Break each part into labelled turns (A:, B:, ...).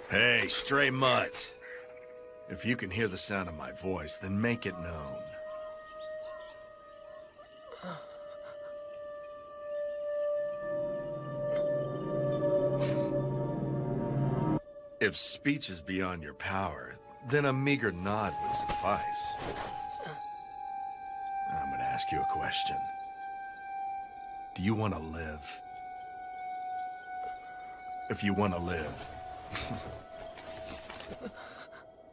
A: Hey, stray mutt. If you can hear the sound of my voice, then make it known. If speech is beyond your power, then a meager nod would suffice. I'm gonna ask you a question. Do you want to live? If you want to live,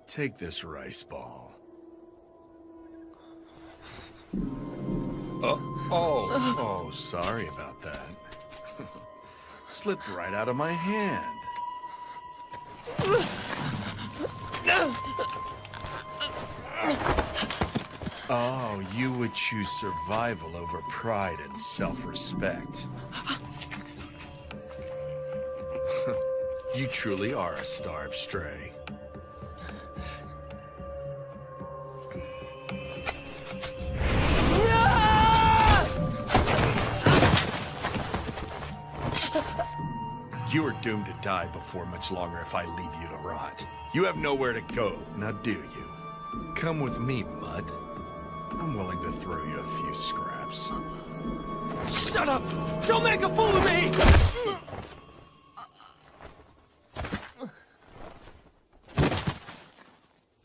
A: take this rice ball. Oh, sorry about that. Slipped right out of my hand. Oh, you would choose survival over pride and self-respect. You truly are a starved stray. You are doomed to die before much longer if I leave you to rot. You have nowhere to go, now do you? Come with me, mutt. I'm willing to throw you a few scraps.
B: Shut up! Don't make a fool of me!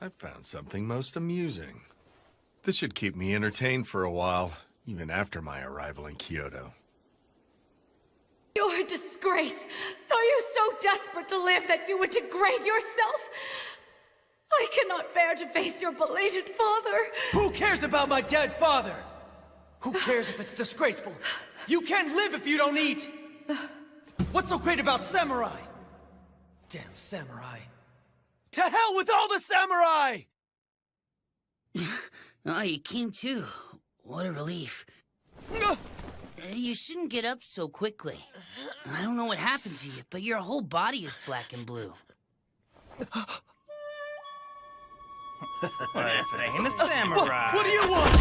A: I found something most amusing. This should keep me entertained for a while, even after my arrival in Kyoto.
C: You're a disgrace! Are you so desperate to live that you would degrade yourself? I cannot bear to face your belated father.
B: Who cares about my dead father? Who cares if it's disgraceful? You can't live if you don't eat! What's so great about samurai? Damn samurai. To hell with all the samurai!
D: Oh, you came too. What a relief. You shouldn't get up so quickly. I don't know what happened to you, but your whole body is black and blue.
E: Famous samurai.
B: What do you want?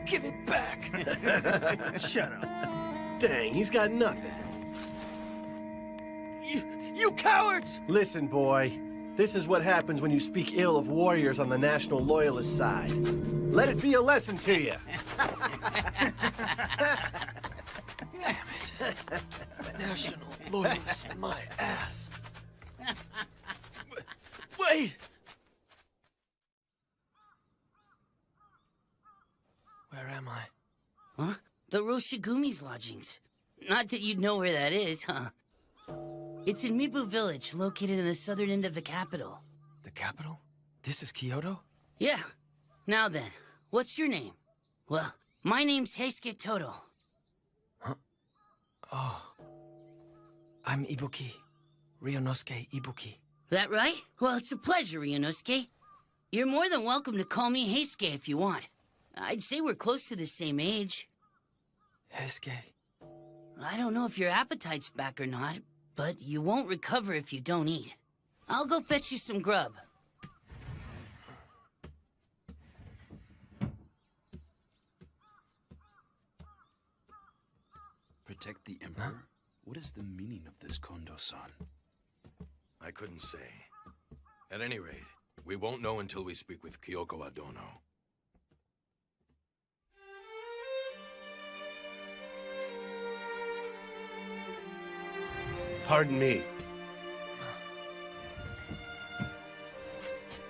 B: Give it back.
E: Shut up. Dang, he's got nothing.
B: You cowards!
E: Listen, boy. This is what happens when you speak ill of warriors on the National Loyalist side. Let it be a lesson to you.
B: Damn it. National Loyalist, my ass. Wait! Where am I?
D: Huh? The Roshigumi's lodgings. Not that you'd know where that is, huh? It's in Mibu Village, located in the southern end of the capital.
B: The capital? This is Kyoto?
D: Yeah. Now then, what's your name? Well, my name's Heisuke Todo.
B: Huh? Oh. I'm Ibuki. Ryunosuke Ibuki.
D: That right? Well, it's a pleasure, Ryunosuke. You're more than welcome to call me Heisuke if you want. I'd say we're close to the same age.
B: Heisuke.
D: I don't know if your appetite's back or not, but you won't recover if you don't eat. I'll go fetch you some grub.
F: Protect the Emperor? Huh? What is the meaning of this, Kondo-san?
A: I couldn't say. At any rate, we won't know until we speak with Kyoko Adono.
E: Pardon me.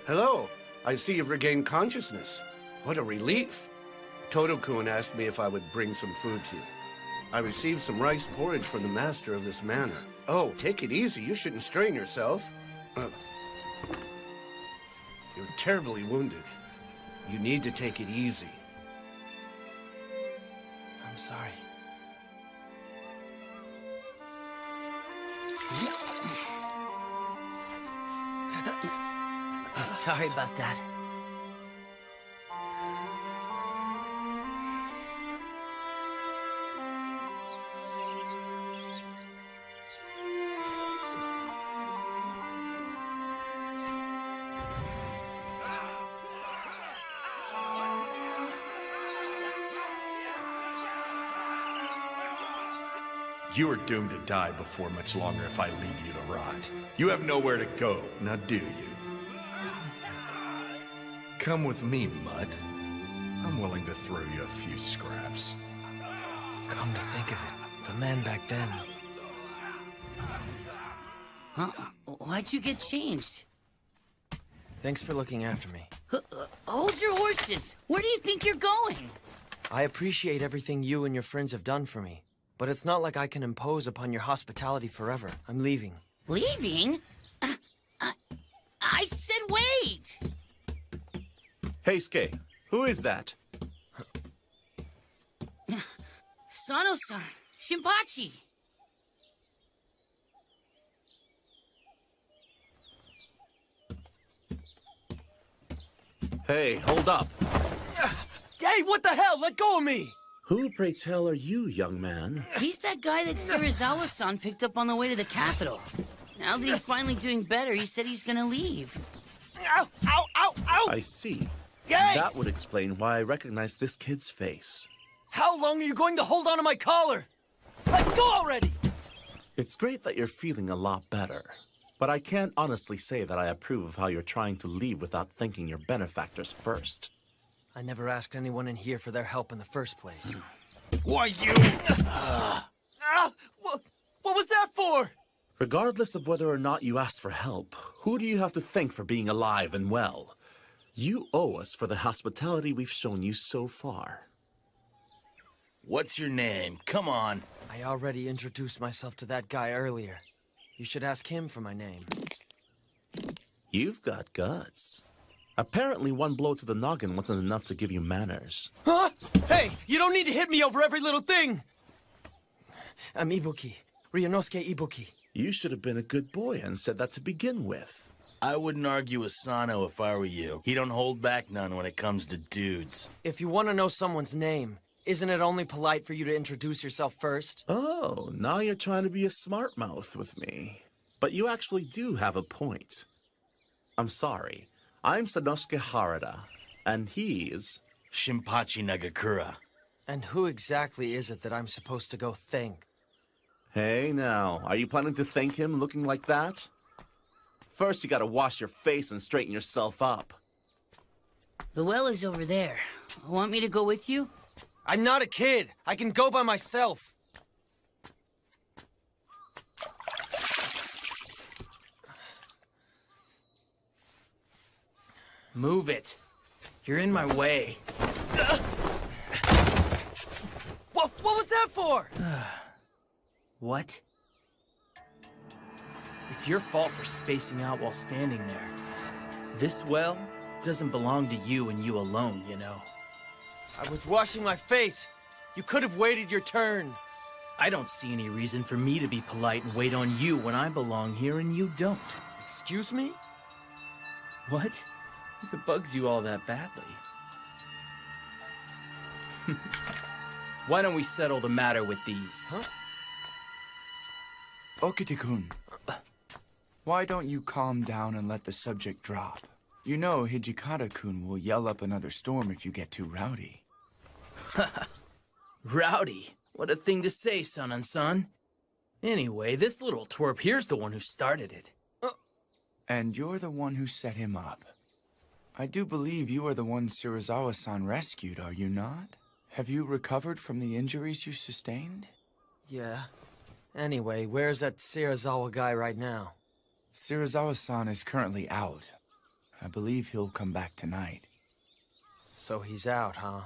E: Hello. I see you've regained consciousness. What a relief. Todo-kun asked me if I would bring some food to you. I received some rice porridge from the master of this manor. Oh, take it easy. You shouldn't strain yourself. You're terribly wounded. You need to take it easy.
B: I'm sorry.
D: Sorry about that.
A: You are doomed to die before much longer if I leave you to rot. You have nowhere to go, now do you? Come with me, Mutt. I'm willing to throw you a few scraps.
B: Come to think of it, the man back then.
D: Huh? Why'd you get changed?
B: Thanks for looking after me.
D: Hold your horses! Where do you think you're going?
B: I appreciate everything you and your friends have done for me, but it's not like I can impose upon your hospitality forever. I'm leaving.
D: Leaving? I said wait!
G: Heisuke, who is that?
D: Sano-san, Shinpachi.
G: Hey, hold up.
B: Hey, what the hell? Let go of me!
G: Who, pray tell, are you, young man?
D: He's that guy that Serizawa-san picked up on the way to the capital. Now that he's finally doing better, he said he's gonna leave.
B: Ow, ow, ow, ow!
G: I see.
B: Hey!
G: That would explain why I recognize this kid's face.
B: How long are you going to hold on to my collar? Let go already!
G: It's great that you're feeling a lot better, but I can't honestly say that I approve of how you're trying to leave without thanking your benefactors first.
B: I never asked anyone in here for their help in the first place.
A: Why, you...
B: What was that for?
G: Regardless of whether or not you asked for help, who do you have to thank for being alive and well? You owe us for the hospitality we've shown you so far.
F: What's your name? Come on.
B: I already introduced myself to that guy earlier. You should ask him for my name.
G: You've got guts. Apparently one blow to the noggin wasn't enough to give you manners.
B: Huh? Hey, you don't need to hit me over every little thing! I'm Ibuki. Ryunosuke Ibuki.
G: You should have been a good boy and said that to begin with.
F: I wouldn't argue with Sano if I were you. He don't hold back none when it comes to dudes.
B: If you want to know someone's name, isn't it only polite for you to introduce yourself first?
G: Oh, now you're trying to be a smart mouth with me. But you actually do have a point. I'm sorry. I'm Sanosuke Harada, and he's...
F: Shinpachi Nagakura.
B: And who exactly is it that I'm supposed to go thank?
G: Hey now, are you planning to thank him looking like that? First you gotta wash your face and straighten yourself up.
D: The well is over there. Want me to go with you?
B: I'm not a kid. I can go by myself.
H: Move it. You're in my way.
B: What was that for?
H: What? It's your fault for spacing out while standing there. This well doesn't belong to you and you alone, you know.
B: I was washing my face. You could have waited your turn.
H: I don't see any reason for me to be polite and wait on you when I belong here and you don't.
B: Excuse me?
H: What? If it bugs you all that badly. Why don't we settle the matter with these?
B: Huh?
I: Okita-kun, why don't you calm down and let the subject drop? You know Hijikata-kun will yell up another storm if you get too rowdy.
H: Rowdy? What a thing to say, son and son. Anyway, this little twerp here's the one who started it.
I: And you're the one who set him up. I do believe you are the one Serizawa-san rescued, are you not? Have you recovered from the injuries you sustained?
B: Yeah. Anyway, where's that Serizawa guy right now?
I: Serizawa-san is currently out. I believe he'll come back tonight.
B: So he's out, huh?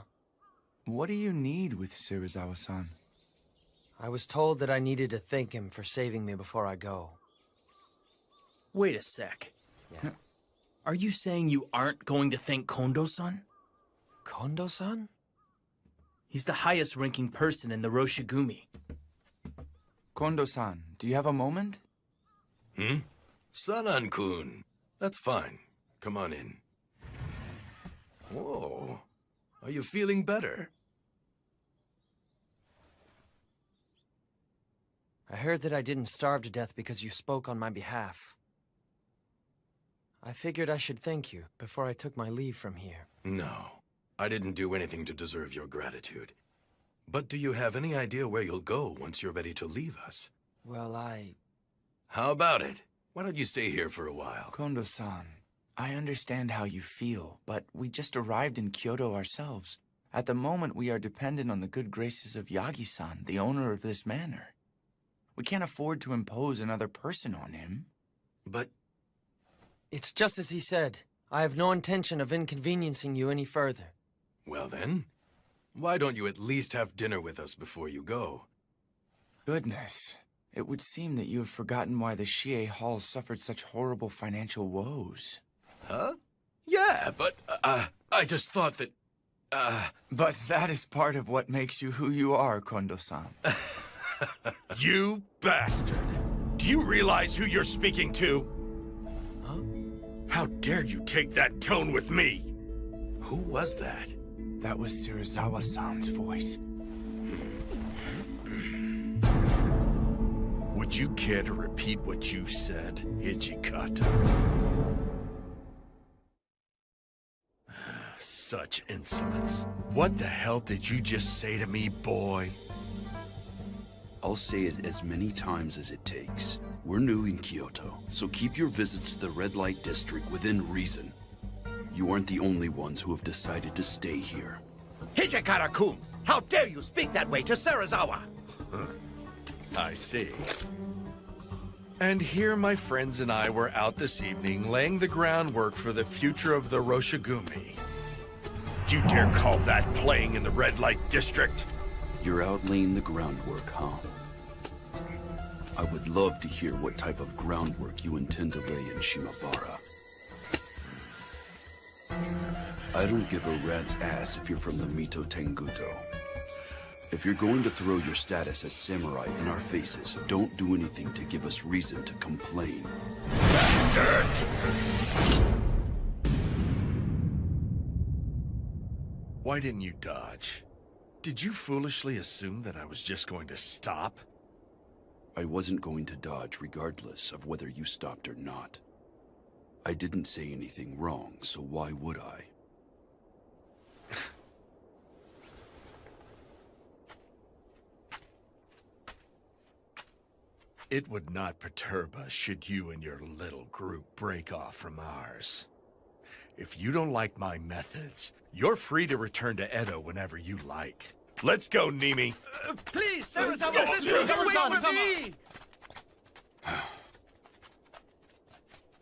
I: What do you need with Serizawa-san?
B: I was told that I needed to thank him for saving me before I go.
H: Wait a sec.
B: Yeah.
H: Are you saying you aren't going to thank Kondo-san?
B: Kondo-san?
H: He's the highest-ranking person in the Roshigumi.
I: Kondo-san, do you have a moment?
A: Sanan-kun. That's fine. Come on in. Whoa. Are you feeling better?
B: I heard that I didn't starve to death because you spoke on my behalf. I figured I should thank you before I took my leave from here.
A: No. I didn't do anything to deserve your gratitude. But do you have any idea where you'll go once you're ready to leave us?
B: Well,
A: How about it? Why don't you stay here for a while?
I: Kondo-san, I understand how you feel, but we just arrived in Kyoto ourselves. At the moment, we are dependent on the good graces of Yagi-san, the owner of this manor. We can't afford to impose another person on him.
A: But
B: it's just as he said. I have no intention of inconveniencing you any further.
A: well then, why don't you at least have dinner with us before you go?
I: Goodness, it would seem that you have forgotten why the Shie Hall suffered such horrible financial woes.
A: Huh? Yeah, but I just thought that
I: But that is part of what makes you who you are, Kondo-san.
A: You bastard! Do you realize who you're speaking to?
B: Huh?
A: How dare you take that tone with me? Who was that?
I: That was Serizawa-san's voice.
A: Would you care to repeat what you said, Hijikata? Such insolence. What the hell did you just say to me, boy?
J: I'll say it as many times as it takes. We're new in Kyoto, so keep your visits to the red light district within reason. You aren't the only ones who have decided to stay here.
K: Hijikata-kun! How dare you speak that way to Serizawa?
A: I see. And here my friends and I were out this evening laying the groundwork for the future of the Roshigumi. Do you dare call that playing in the red light district?
J: You're out laying the groundwork, huh? I would love to hear what type of groundwork you intend to lay in Shimabara. I don't give a rat's ass if you're from the Mito Tenguto. If you're going to throw your status as samurai in our faces, don't do anything to give us reason to complain.
A: Bastard! Why didn't you dodge? Did you foolishly assume that I was just going to stop?
J: I wasn't going to dodge regardless of whether you stopped or not. I didn't say anything wrong, so why would I?
A: It would not perturb us should you and your little group break off from ours. If you don't like my methods, you're free to return to Edo whenever you like. Let's go, Nimi.
K: Please, Serizawa, wait for me!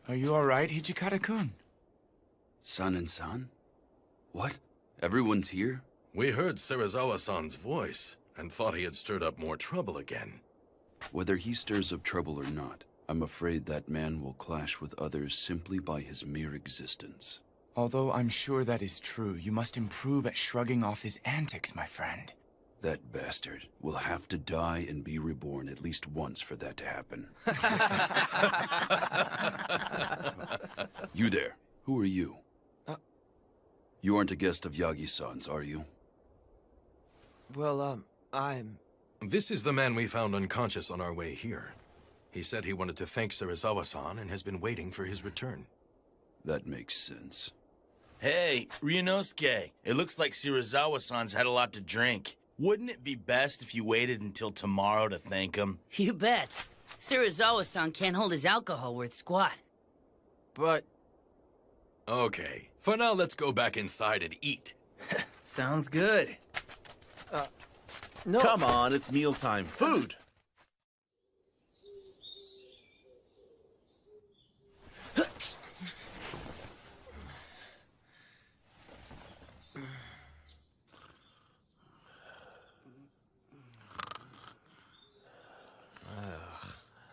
I: Are you all right, Hijikata-kun?
J: San and San? What? Everyone's here?
A: We heard Serizawa-san's voice and thought he had stirred up more trouble again.
J: Whether he stirs up trouble or not, I'm afraid that man will clash with others simply by his mere existence.
I: Although I'm sure that is true, you must improve at shrugging off his antics, my friend.
J: That bastard will have to die and be reborn at least once for that to happen. You there. Who are you? You aren't a guest of Yagi-san's, are you?
B: Well, I'm...
A: This is the man we found unconscious on our way here. He said he wanted to thank Serizawa-san and has been waiting for his return.
J: That makes sense.
F: Hey, Ryunosuke, it looks like Serizawa-san's had a lot to drink. Wouldn't it be best if you waited until tomorrow to thank him?
D: You bet. Serizawa-san can't hold his alcohol worth squat.
B: But...
A: Okay, for now let's go back inside and eat.
H: Sounds good.
B: No.
G: Come on, it's mealtime. Food!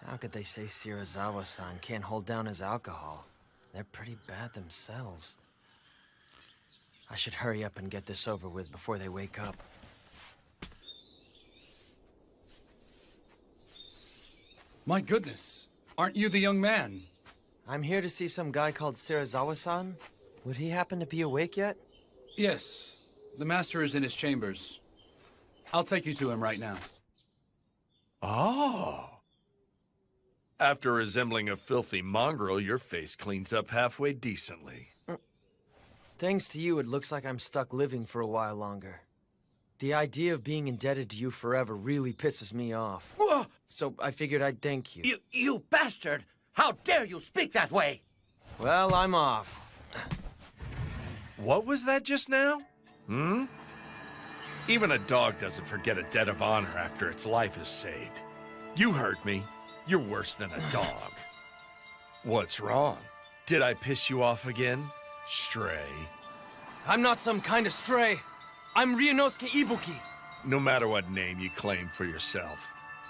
B: How could they say Serizawa-san can't hold down his alcohol? They're pretty bad themselves. I should hurry up and get this over with before they wake up.
L: My goodness, aren't you the young man?
B: I'm here to see some guy called Serizawa-san. Would he happen to be awake yet?
L: Yes, the master is in his chambers. I'll take you to him right now.
A: Oh. After resembling a filthy mongrel, your face cleans up halfway decently.
B: Thanks to you, it looks like I'm stuck living for a while longer. The idea of being indebted to you forever really pisses me off. So I figured I'd thank you.
K: You bastard! How dare you speak that way?
B: Well, I'm off.
A: What was that just now? Hmm? Even a dog doesn't forget a debt of honor after its life is saved. You heard me. You're worse than a dog. What's wrong? Did I piss you off again? Stray.
B: I'm not some kind of stray. I'm Ryunosuke Ibuki.
A: No matter what name you claim for yourself,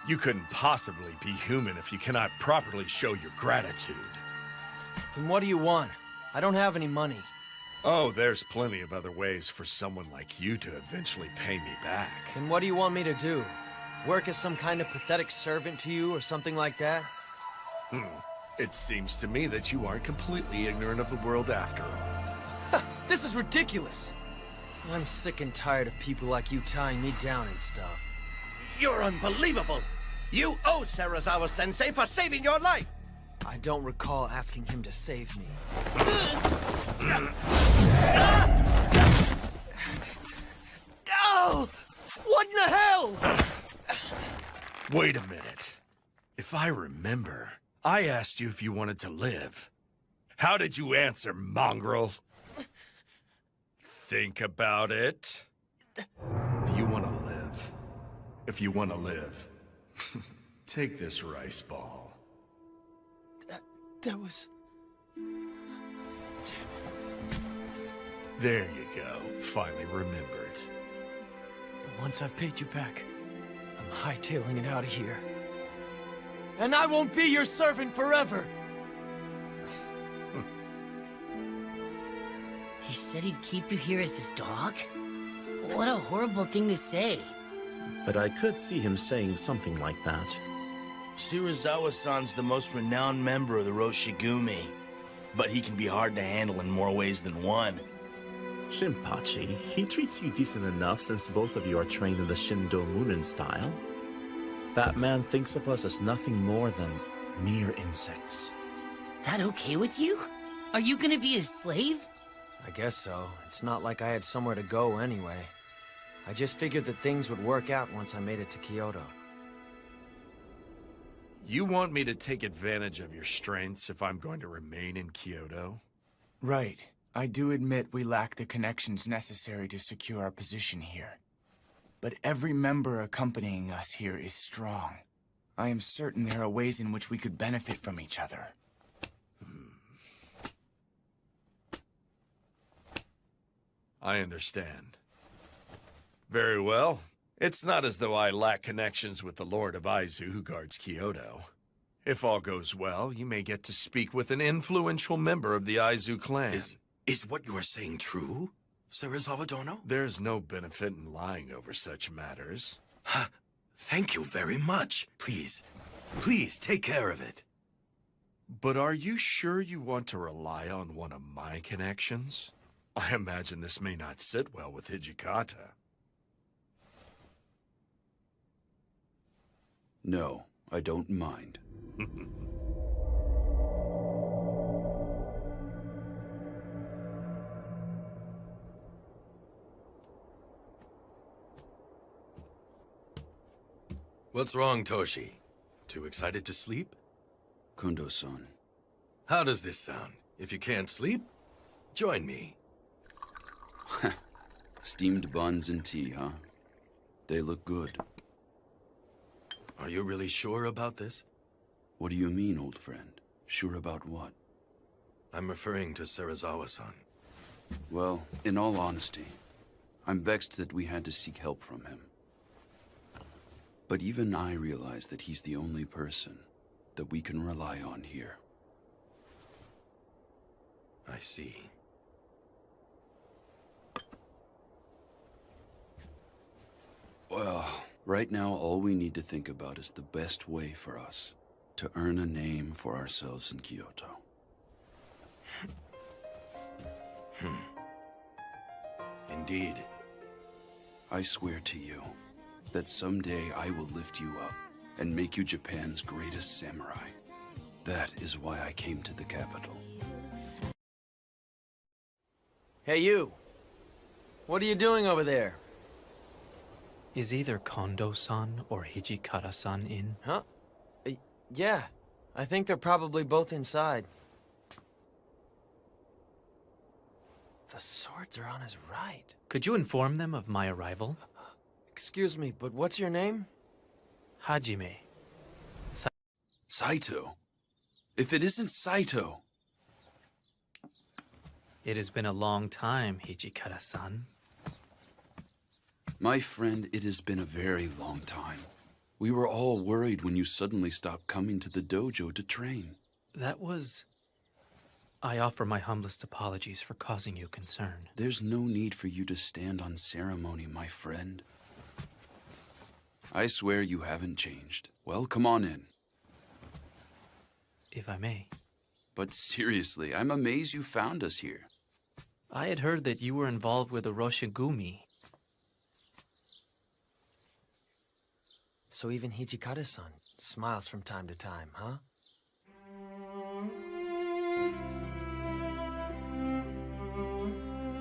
A: you couldn't possibly be human if you cannot properly show your gratitude.
B: Then what do you want? I don't have any money.
A: Oh, there's plenty of other ways for someone like you to eventually pay me back.
B: Then what do you want me to do? Work as some kind of pathetic servant to you or something like that?
A: It seems to me that you aren't completely ignorant of the world after all.
B: This is ridiculous. I'm sick and tired of people like you tying me down and stuff.
K: You're unbelievable! You owe Serizawa-sensei for saving your life!
B: I don't recall asking him to save me. Oh! What in the hell?
A: Wait a minute. If I remember, I asked you if you wanted to live. How did you answer, mongrel? Think about it. Do you want to live? If you want to live, take this rice ball.
B: That was...
A: There you go. Finally remembered.
B: But once I've paid you back, I'm hightailing it out of here. And I won't be your servant forever!
D: He said he'd keep you here as his dog? What a horrible thing to say.
G: But I could see him saying something like that.
F: Serizawa-san's the most renowned member of the Roshigumi, but he can be hard to handle in more ways than one.
G: Shinpachi, he treats you decent enough since both of you are trained in the Shindo Munin style. That man thinks of us as nothing more than mere insects.
D: That okay with you? Are you gonna be his slave?
B: I guess so. It's not like I had somewhere to go anyway. I just figured that things would work out once I made it to Kyoto.
A: You want me to take advantage of your strengths if I'm going to remain in Kyoto?
I: Right. I do admit we lack the connections necessary to secure our position here. But every member accompanying us here is strong. I am certain there are ways in which we could benefit from each other.
A: I understand. Very well. It's not as though I lack connections with the Lord of Aizu who guards Kyoto. If all goes well, you may get to speak with an influential member of the Aizu clan.
J: Is what you are saying true, Serizawa Dono?
A: There's no benefit in lying over such matters.
J: Thank you very much. Please take care of it.
A: But are you sure you want to rely on one of my connections? I imagine this may not sit well with Hijikata.
J: No, I don't mind.
M: What's wrong, Toshi? Too excited to sleep?
J: Kondo-san.
M: How does this sound? If you can't sleep, join me.
J: Steamed buns and tea, huh? They look good.
M: Are you really sure about this?
J: What do you mean, old friend? Sure about what?
M: I'm referring to Serizawa-san.
J: Well, in all honesty, I'm vexed that we had to seek help from him. But even I realize that he's the only person that we can rely on here.
M: I see.
J: Well, right now all we need to think about is the best way for us to earn a name for ourselves in Kyoto.
M: Indeed.
J: I swear to you that someday I will lift you up and make you Japan's greatest samurai. That is why I came to the capital.
B: Hey, you. What are you doing over there?
H: Is either Kondo-san or Hijikata-san in?
B: Huh? Yeah. I think they're probably both inside. The swords are on his right.
H: Could you inform them of my arrival?
B: Excuse me, but what's your name?
H: Hajime.
J: Saito? If it isn't Saito...
H: It has been a long time, Hijikata-san.
J: My friend, it has been a very long time. We were all worried when you suddenly stopped coming to the dojo to train.
H: That was... I offer my humblest apologies for causing you concern.
J: There's no need for you to stand on ceremony, my friend. I swear you haven't changed. Well, come on in.
H: If I may.
J: But seriously, I'm amazed you found us here.
H: I had heard that you were involved with the Roshigumi.
B: So even Hijikata-san smiles from time to time, huh?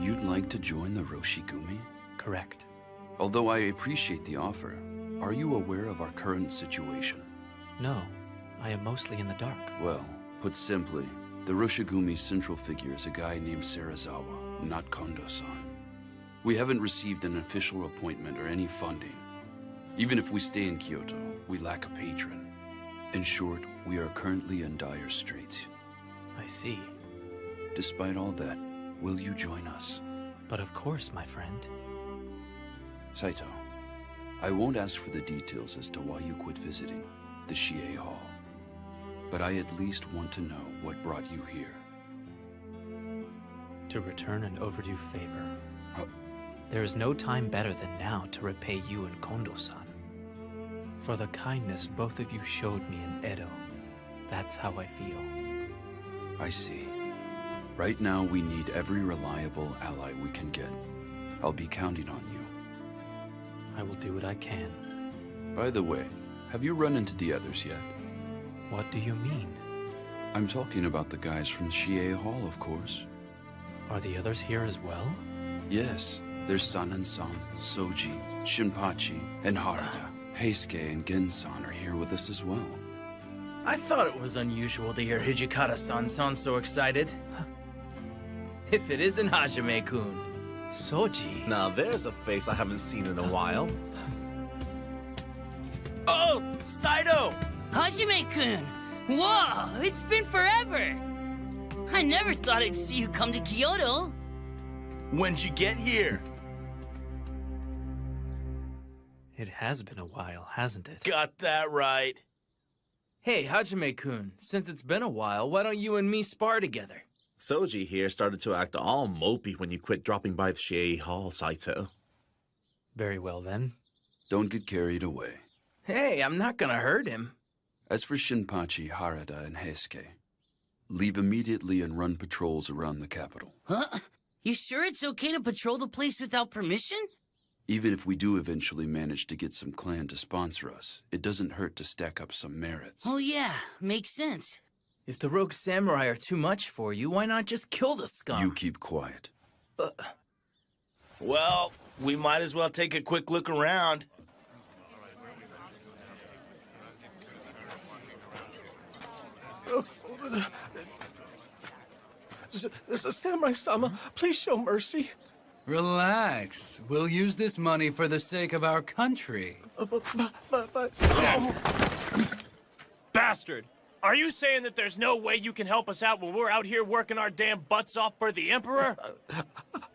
J: You'd like to join the Roshigumi?
H: Correct.
J: Although I appreciate the offer, are you aware of our current situation?
H: No, I am mostly in the dark.
J: Well, put simply, the Roshigumi's central figure is a guy named Serizawa, not Kondo-san. We haven't received an official appointment or any funding. Even if we stay in Kyoto, we lack a patron. In short, we are currently in dire straits.
H: I see.
J: Despite all that, will you join us?
H: But of course, my friend.
J: Saito, I won't ask for the details as to why you quit visiting the Shie Hall. But I at least want to know what brought you here.
H: To return an overdue favor. There is no time better than now to repay you and Kondo-san. For the kindness both of you showed me in Edo. That's how I feel.
J: I see. Right now, we need every reliable ally we can get. I'll be counting on you.
H: I will do what I can.
J: By the way, have you run into the others yet?
H: What do you mean?
J: I'm talking about the guys from Shie Hall, of course.
H: Are the others here as well?
J: Yes. There's Sanan-san, Soji, Shinpachi, and Harada. Heisuke and Gen-san are here with us as well.
H: I thought it was unusual to hear Hijikata-san sound so excited. If it isn't Hajime-kun. Soji.
G: Now there's a face I haven't seen in a while.
F: Oh, Saito!
D: Hajime-kun! Whoa, it's been forever! I never thought I'd see you come to Kyoto.
F: When'd you get here?
H: It has been a while, hasn't it?
F: Got that right.
H: Hey, Hajime-kun, since it's been a while, why don't you and me spar together?
G: Soji here started to act all mopey when you quit dropping by the Shie Hall, Saito.
H: Very well, then.
J: Don't get carried away.
H: Hey, I'm not gonna hurt him.
J: As for Shinpachi, Harada, and Heisuke, leave immediately and run patrols around the capital.
D: Huh? You sure it's okay to patrol the place without permission?
J: Even if we do eventually manage to get some clan to sponsor us, it doesn't hurt to stack up some merits.
D: Oh yeah, makes sense.
H: If the rogue samurai are too much for you, why not just kill the scum?
J: You keep quiet.
F: Well, we might as well take a quick look around.
B: Samurai-sama, please show mercy.
L: Relax. We'll use this money for the sake of our country.
B: But...
N: Bastard! Are you saying that there's no way you can help us out when we're out here working our damn butts off for the Emperor?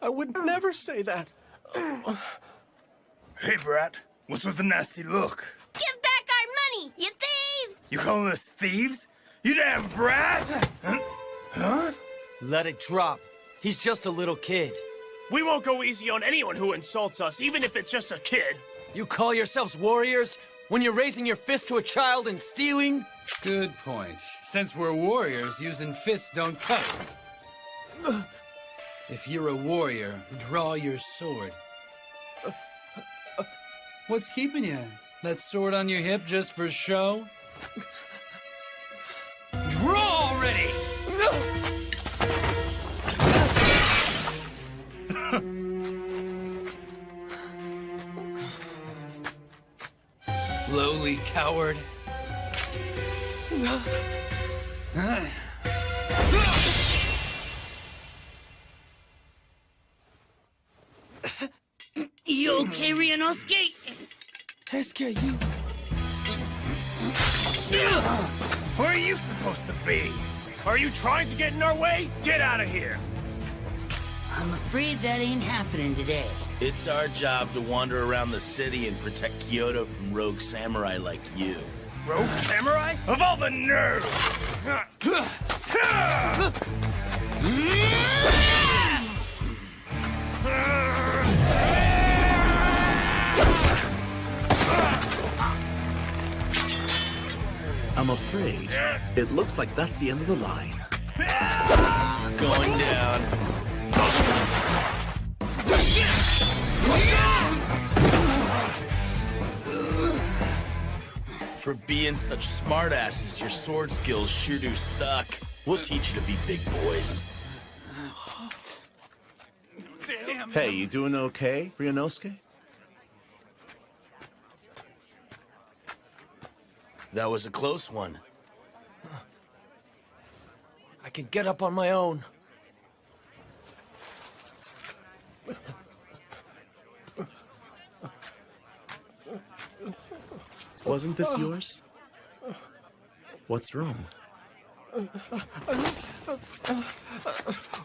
B: I would never say that.
F: Hey, brat. What's with the nasty look?
C: Give back our money, you thieves!
F: You calling us thieves? You damn brat! Huh?
B: Let it drop. He's just a little kid.
N: We won't go easy on anyone who insults us, even if it's just a kid.
B: You call yourselves warriors when you're raising your fist to a child and stealing?
L: Good point. Since we're warriors, using fists don't cut it. If you're a warrior, draw your sword. What's keeping you? That sword on your hip just for show?
B: Draw already!
L: lowly coward.
D: You okay, Ryunosuke?
B: Heisuke, you...
N: Where are you supposed to be? Are you trying to get in our way? Get out of here!
D: I'm afraid that ain't happening today.
F: It's our job to wander around the city and protect Kyoto from rogue samurai like you.
N: Rogue samurai? Of all the nerve!
G: I'm afraid it looks like that's the end of the line.
F: Going down. For being such smartasses, your sword skills sure do suck. We'll teach you to be big boys.
B: Damn.
G: Hey, you doing okay, Ryunosuke?
F: That was a close one.
B: I can get up on my own.
G: Wasn't this yours? What's wrong?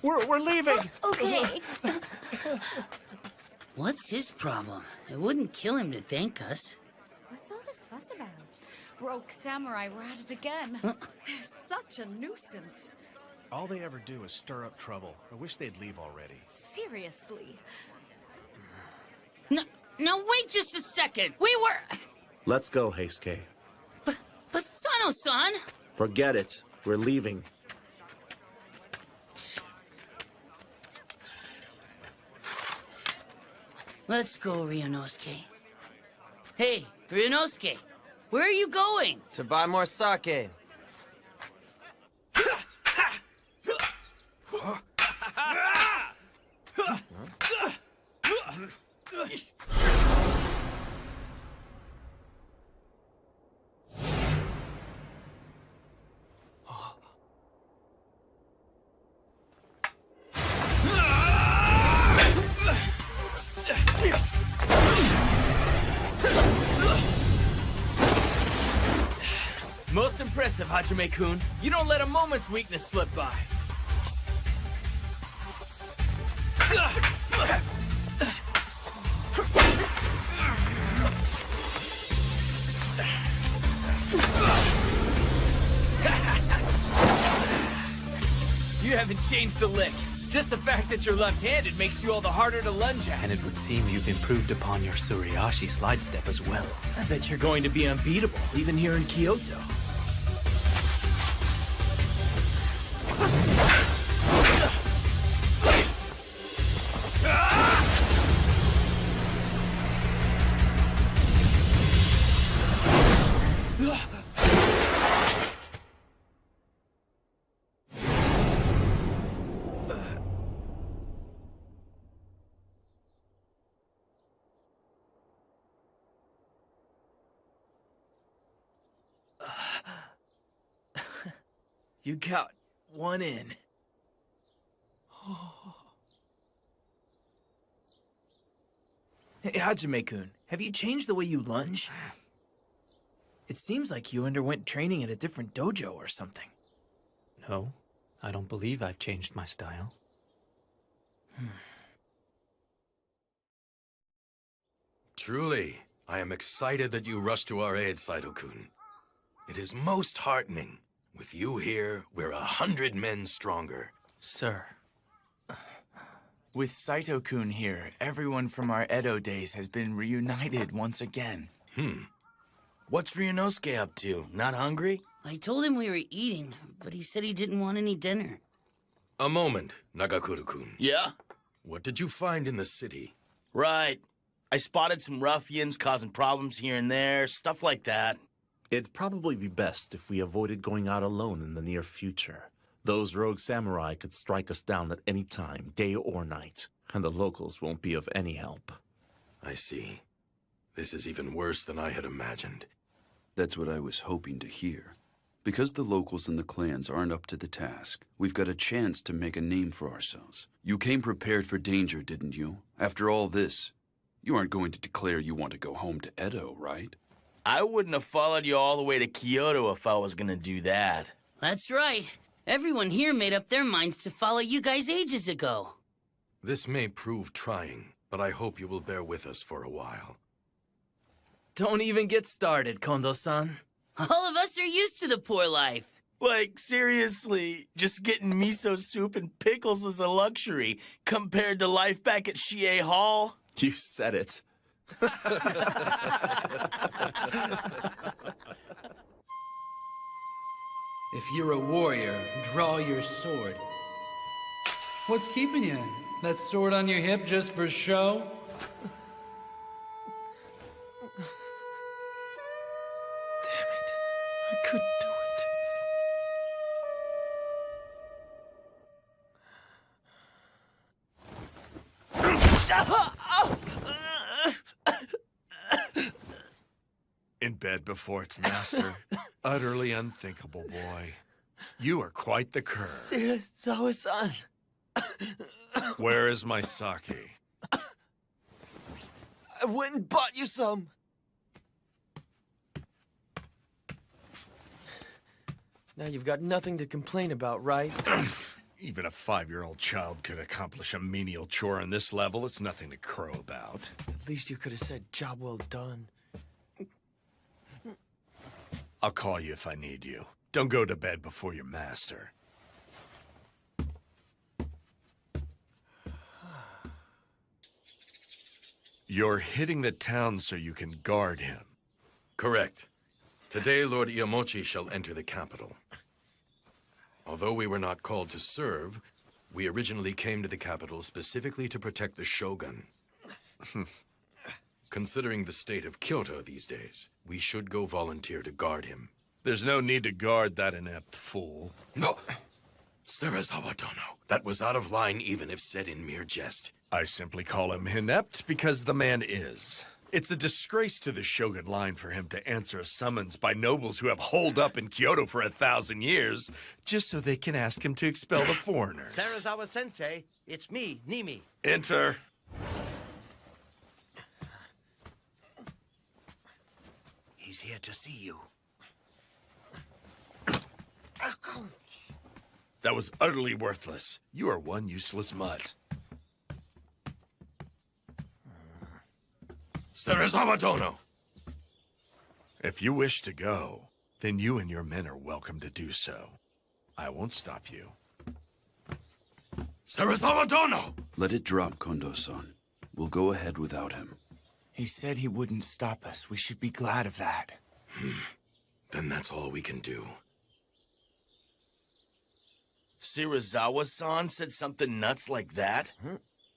E: We're leaving.
C: Okay.
D: What's his problem? It wouldn't kill him to thank us.
C: What's all this fuss about? Rogue samurai were at it again. They're such a nuisance.
O: All they ever do is stir up trouble. I wish they'd leave already.
C: Seriously.
D: No, wait just a second. We were...
G: Let's go, Heisuke.
D: But Sano-san...
G: Forget it. We're leaving.
D: Let's go, Ryunosuke. Hey, Ryunosuke, where are you going?
B: To buy more sake. Most impressive, Hajime-kun. You don't let a moment's weakness slip by. You haven't changed a lick. Just the fact that you're left-handed makes you all the harder to lunge at.
H: And it would seem you've improved upon your Suriashi slide step as well.
B: I bet you're going to be unbeatable, even here in Kyoto. You got one in. Hey, Hajime-kun, have you changed the way you lunge? It seems like you underwent training at a different dojo or something.
H: No, I don't believe I've changed my style.
M: Truly, I am excited that you rushed to our aid, Saito-kun. It is most heartening. With you here, we're 100 men stronger.
I: Sir. With Saito-kun here, everyone from our Edo days has been reunited once again.
F: What's Ryunosuke up to? Not hungry?
D: I told him we were eating, but he said he didn't want any dinner.
M: A moment, Nagakuro-kun.
F: Yeah?
M: What did you find in the city?
F: Right. I spotted some ruffians causing problems here and there, stuff like that.
G: It'd probably be best if we avoided going out alone in the near future. Those rogue samurai could strike us down at any time, day or night, and the locals won't be of any help.
M: I see. This is even worse than I had imagined.
J: That's what I was hoping to hear. Because the locals and the clans aren't up to the task, we've got a chance to make a name for ourselves. You came prepared for danger, didn't you? After all this, you aren't going to declare you want to go home to Edo, right?
F: I wouldn't have followed you all the way to Kyoto if I was gonna do that.
D: That's right. Everyone here made up their minds to follow you guys ages ago.
M: This may prove trying, but I hope you will bear with us for a while.
B: Don't even get started, Kondo-san.
D: All of us are used to the poor life.
F: Like, seriously, just getting miso soup and pickles is a luxury compared to life back at Shie Hall.
G: You said it.
L: If you're a warrior, draw your sword. What's keeping you? That sword on your hip just for show?
B: Damn it. I couldn't do it.
A: In bed before its master. Utterly unthinkable, boy. You are quite the cur.
B: Serizawa-san.
A: Where is my sake?
B: I went and bought you some. Now you've got nothing to complain about, right?
A: Even a 5-year-old child could accomplish a menial chore on this level. It's nothing to crow about.
B: At least you could have said, job well done.
A: I'll call you if I need you. Don't go to bed before your master. You're hitting the town so you can guard him.
M: Correct. Today, Lord Iamochi shall enter the capital. Although we were not called to serve, we originally came to the capital specifically to protect the shogun. Considering the state of Kyoto these days, we should go volunteer to guard him.
A: There's no need to guard that inept fool.
M: No! Serizawa Dono, that was out of line even if said in mere jest.
A: I simply call him inept because the man is. It's a disgrace to the Shogun line for him to answer a summons by nobles who have holed up in Kyoto for 1,000 years, just so they can ask him to expel the foreigners.
K: Serizawa-sensei, it's me, Nimi.
A: Enter.
K: He's here to see you.
A: That was utterly worthless. You are one useless mutt.
M: Serizawa Dono!
A: If you wish to go, then you and your men are welcome to do so. I won't stop you.
M: Serizawa Dono!
J: Let it drop, Kondo-san. We'll go ahead without him.
I: He said he wouldn't stop us. We should be glad of that.
M: Then that's all we can do.
F: Serizawa-san said something nuts like that?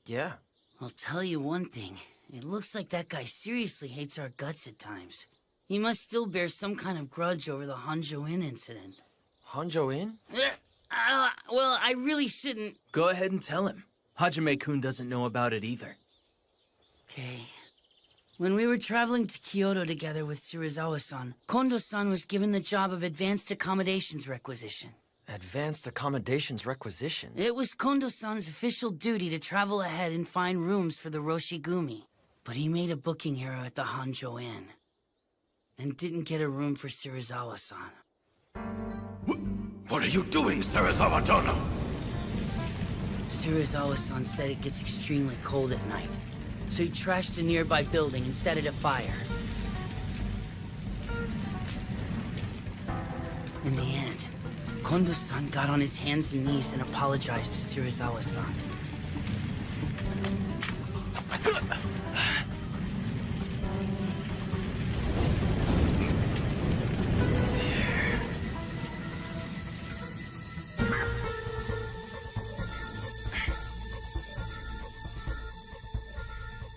B: Yeah.
D: I'll tell you one thing. It looks like that guy seriously hates our guts at times. He must still bear some kind of grudge over the Honjo Inn incident.
B: Honjo Inn?
D: Well, I really shouldn't...
B: Go ahead and tell him. Hajime-kun doesn't know about it either.
D: Okay. When we were traveling to Kyoto together with Serizawa-san, Kondo-san was given the job of Advanced Accommodations Requisition.
B: Advanced Accommodations Requisition?
D: It was Kondo-san's official duty to travel ahead and find rooms for the Roshigumi. But he made a booking error at the Honjo Inn. And didn't get a room for Serizawa-san.
M: What are you doing, Serizawa Dono?
D: Serizawa-san said it gets extremely cold at night. So he trashed a nearby building and set it afire. In the end, Kondo-san got on his hands and knees and apologized to Serizawa-san.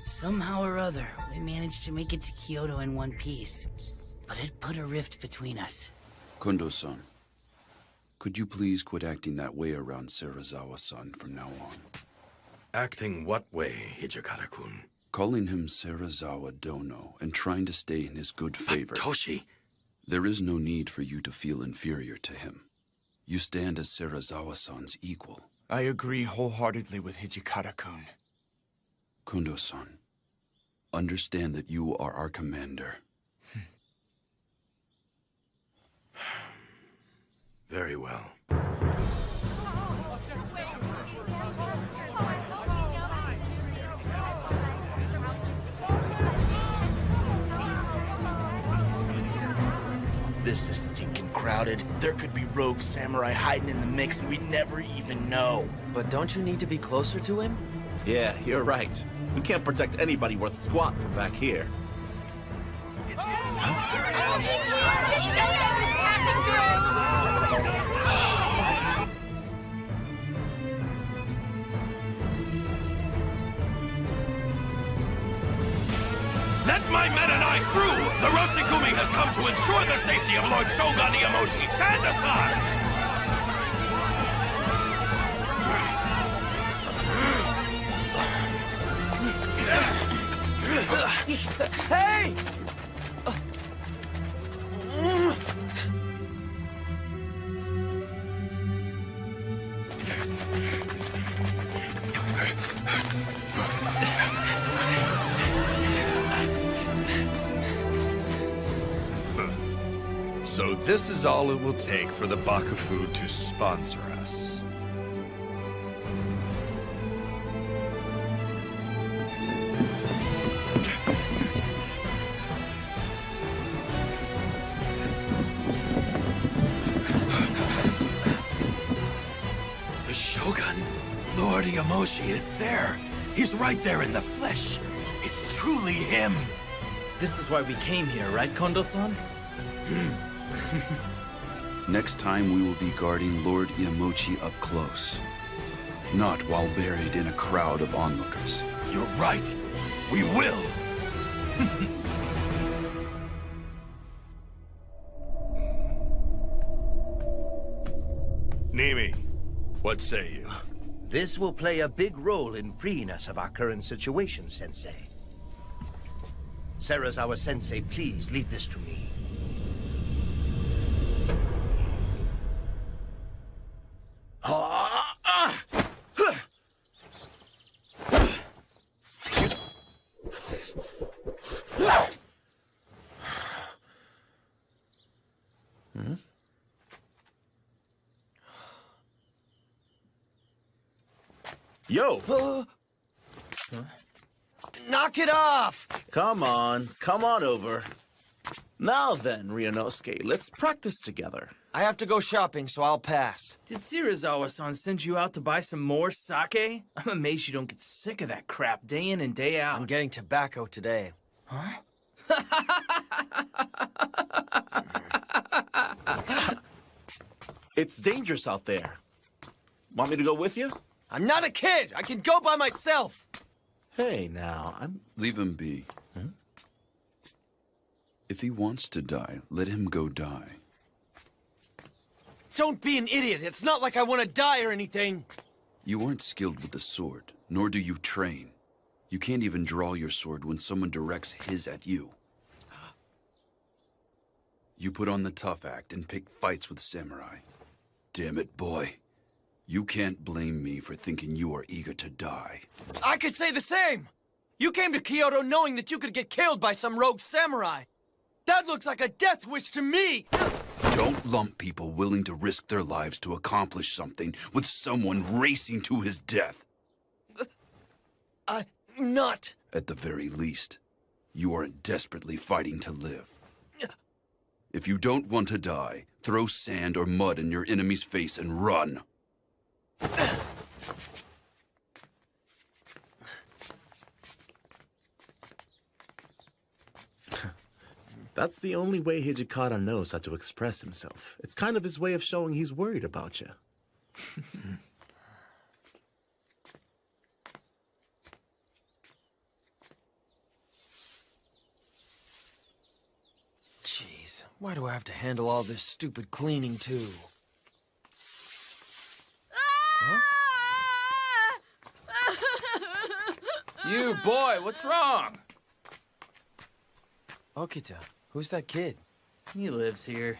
D: Somehow or other, we managed to make it to Kyoto in one piece. But it put a rift between us.
J: Kondo-san, could you please quit acting that way around Serizawa-san from now on?
M: Acting what way, Hijikata-kun?
J: Calling him Serizawa Dono and trying to stay in his good favor.
M: Toshi!
J: There is no need for you to feel inferior to him. You stand as Serizawa-san's equal.
I: I agree wholeheartedly with Hijikata-kun.
J: Kondo-san, understand that you are our commander.
M: Very well.
F: This is stinking crowded. There could be rogue samurai hiding in the mix and we'd never even know.
B: But don't you need to be closer to him?
G: Yeah, you're right. We can't protect anybody worth squat from back here.
K: Let my men and I through! The Roshigumi has come to ensure the safety of Lord Shogun Iamoshi. Stand aside!
B: Hey!
A: So this is all it will take for the Bakufu to sponsor us.
K: The Shogun, Lord Iamoshi, is there. He's right there in the flesh. It's truly him.
B: This is why we came here, right, Kondo-san?
J: Next time we will be guarding Lord Iamochi up close. Not while buried in a crowd of onlookers.
K: You're right. We will.
A: Nimi, what say you?
K: This will play a big role in freeing us of our current situation, Sensei. Serizawa-sensei, please leave this to me.
G: Yo!
B: Knock it off!
G: Come on over. Now then, Ryunosuke, let's practice together.
B: I have to go shopping, so I'll pass.
P: Did Serizawa-san send you out to buy some more sake? I'm amazed you don't get sick of that crap day in and day out.
B: I'm getting tobacco today.
P: Huh?
G: It's dangerous out there. Want me to go with you?
B: I'm not a kid! I can go by myself!
G: Hey, now,
J: Leave him be. If he wants to die, let him go die.
B: Don't be an idiot! It's not like I want to die or anything!
J: You aren't skilled with the sword, nor do you train. You can't even draw your sword when someone directs his at you. You put on the tough act and pick fights with samurai. Damn it, boy. You can't blame me for thinking you are eager to die.
B: I could say the same! You came to Kyoto knowing that you could get killed by some rogue samurai! That looks like a death wish to me!
J: Don't lump people willing to risk their lives to accomplish something with someone racing to his death.
B: I'm not.
J: At the very least, you aren't desperately fighting to live. If you don't want to die, throw sand or mud in your enemy's face and run.
G: That's the only way Hijikata knows how to express himself. It's kind of his way of showing he's worried about you.
B: Jeez, why do I have to handle all this stupid cleaning, too? Huh?
P: You, boy, what's wrong?
I: Okita, who's that kid?
P: He lives here.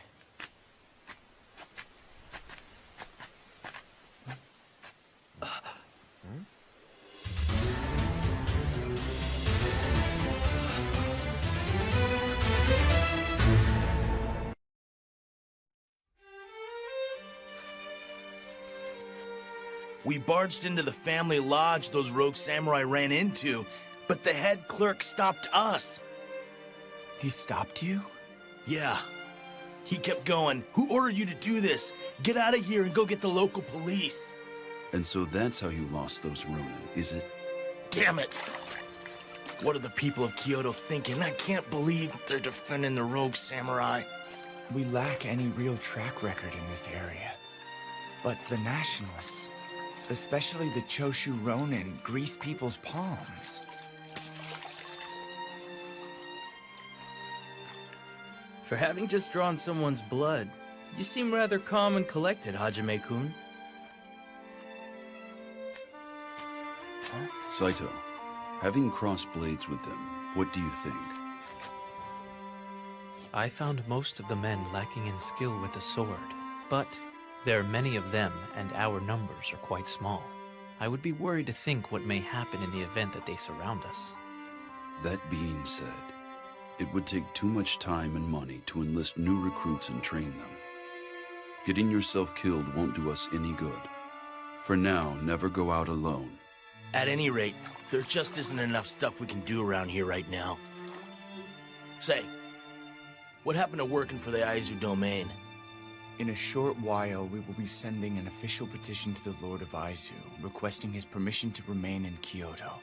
F: We barged into the family lodge those rogue samurai ran into, but the head clerk stopped us.
I: He stopped you?
F: Yeah. He kept going. Who ordered you to do this? Get out of here and go get the local police.
J: And so that's how you lost those Ronin, is it?
F: Damn it! What are the people of Kyoto thinking? I can't believe they're defending the rogue samurai.
I: We lack any real track record in this area. But the nationalists, especially the Choshu Ronin, grease people's palms.
P: For having just drawn someone's blood, you seem rather calm and collected, Hajime-kun.
J: Saito, having crossed blades with them, what do you think?
H: I found most of the men lacking in skill with the sword, but there are many of them, and our numbers are quite small. I would be worried to think what may happen in the event that they surround us.
J: That being said, it would take too much time and money to enlist new recruits and train them. Getting yourself killed won't do us any good. For now, never go out alone.
F: At any rate, there just isn't enough stuff we can do around here right now. Say, what happened to working for the Aizu domain?
I: In a short while, we will be sending an official petition to the Lord of Aizu, requesting his permission to remain in Kyoto.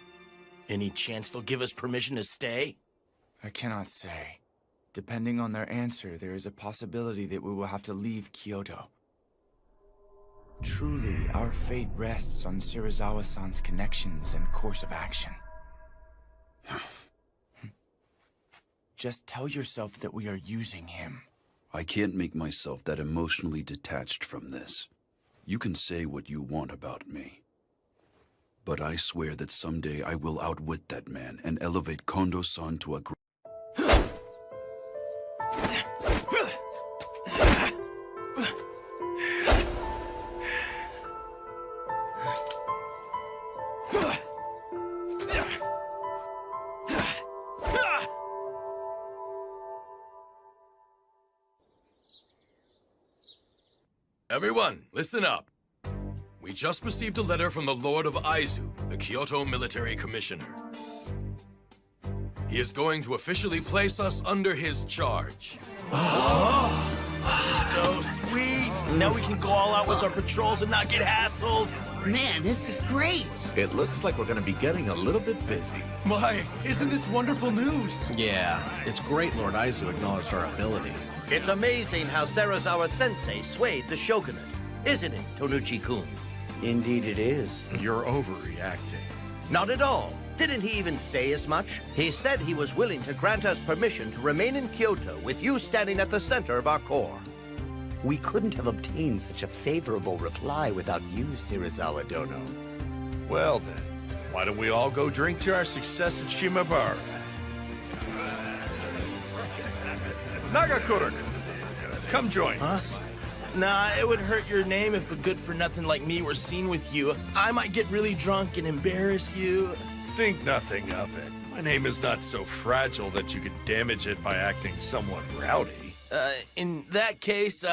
F: Any chance they'll give us permission to stay?
I: I cannot say. Depending on their answer, there is a possibility that we will have to leave Kyoto. Truly, our fate rests on Shirazawa-san's connections and course of action. Just tell yourself that we are using him.
J: I can't make myself that emotionally detached from this. You can say what you want about me. But I swear that someday I will outwit that man and elevate Kondo-san to a
M: Everyone, listen up. We just received a letter from the Lord of Aizu, the Kyoto Military Commissioner. He is going to officially place us under his charge.
F: So sweet! Now we can go all out with our patrols and not get hassled.
D: Man, this is great!
G: It looks like we're gonna be getting a little bit busy.
B: Why, isn't this wonderful news?
O: Yeah, it's great Lord Aizu acknowledged our ability.
Q: It's amazing how Serizawa-sensei swayed the shogunate, isn't it, Tonuchi-kun?
K: Indeed it is.
A: You're overreacting.
Q: Not at all. Didn't he even say as much? He said he was willing to grant us permission to remain in Kyoto with you standing at the center of our corps.
K: We couldn't have obtained such a favorable reply without you, Shirazawa-dono.
A: Well then, why don't we all go drink to our success at Shimabara? Nagakura, come join us.
F: Nah, it would hurt your name if a good-for-nothing like me were seen with you. I might get really drunk and embarrass you.
A: Think nothing of it. My name is not so fragile that you could damage it by acting somewhat rowdy.
F: In that case,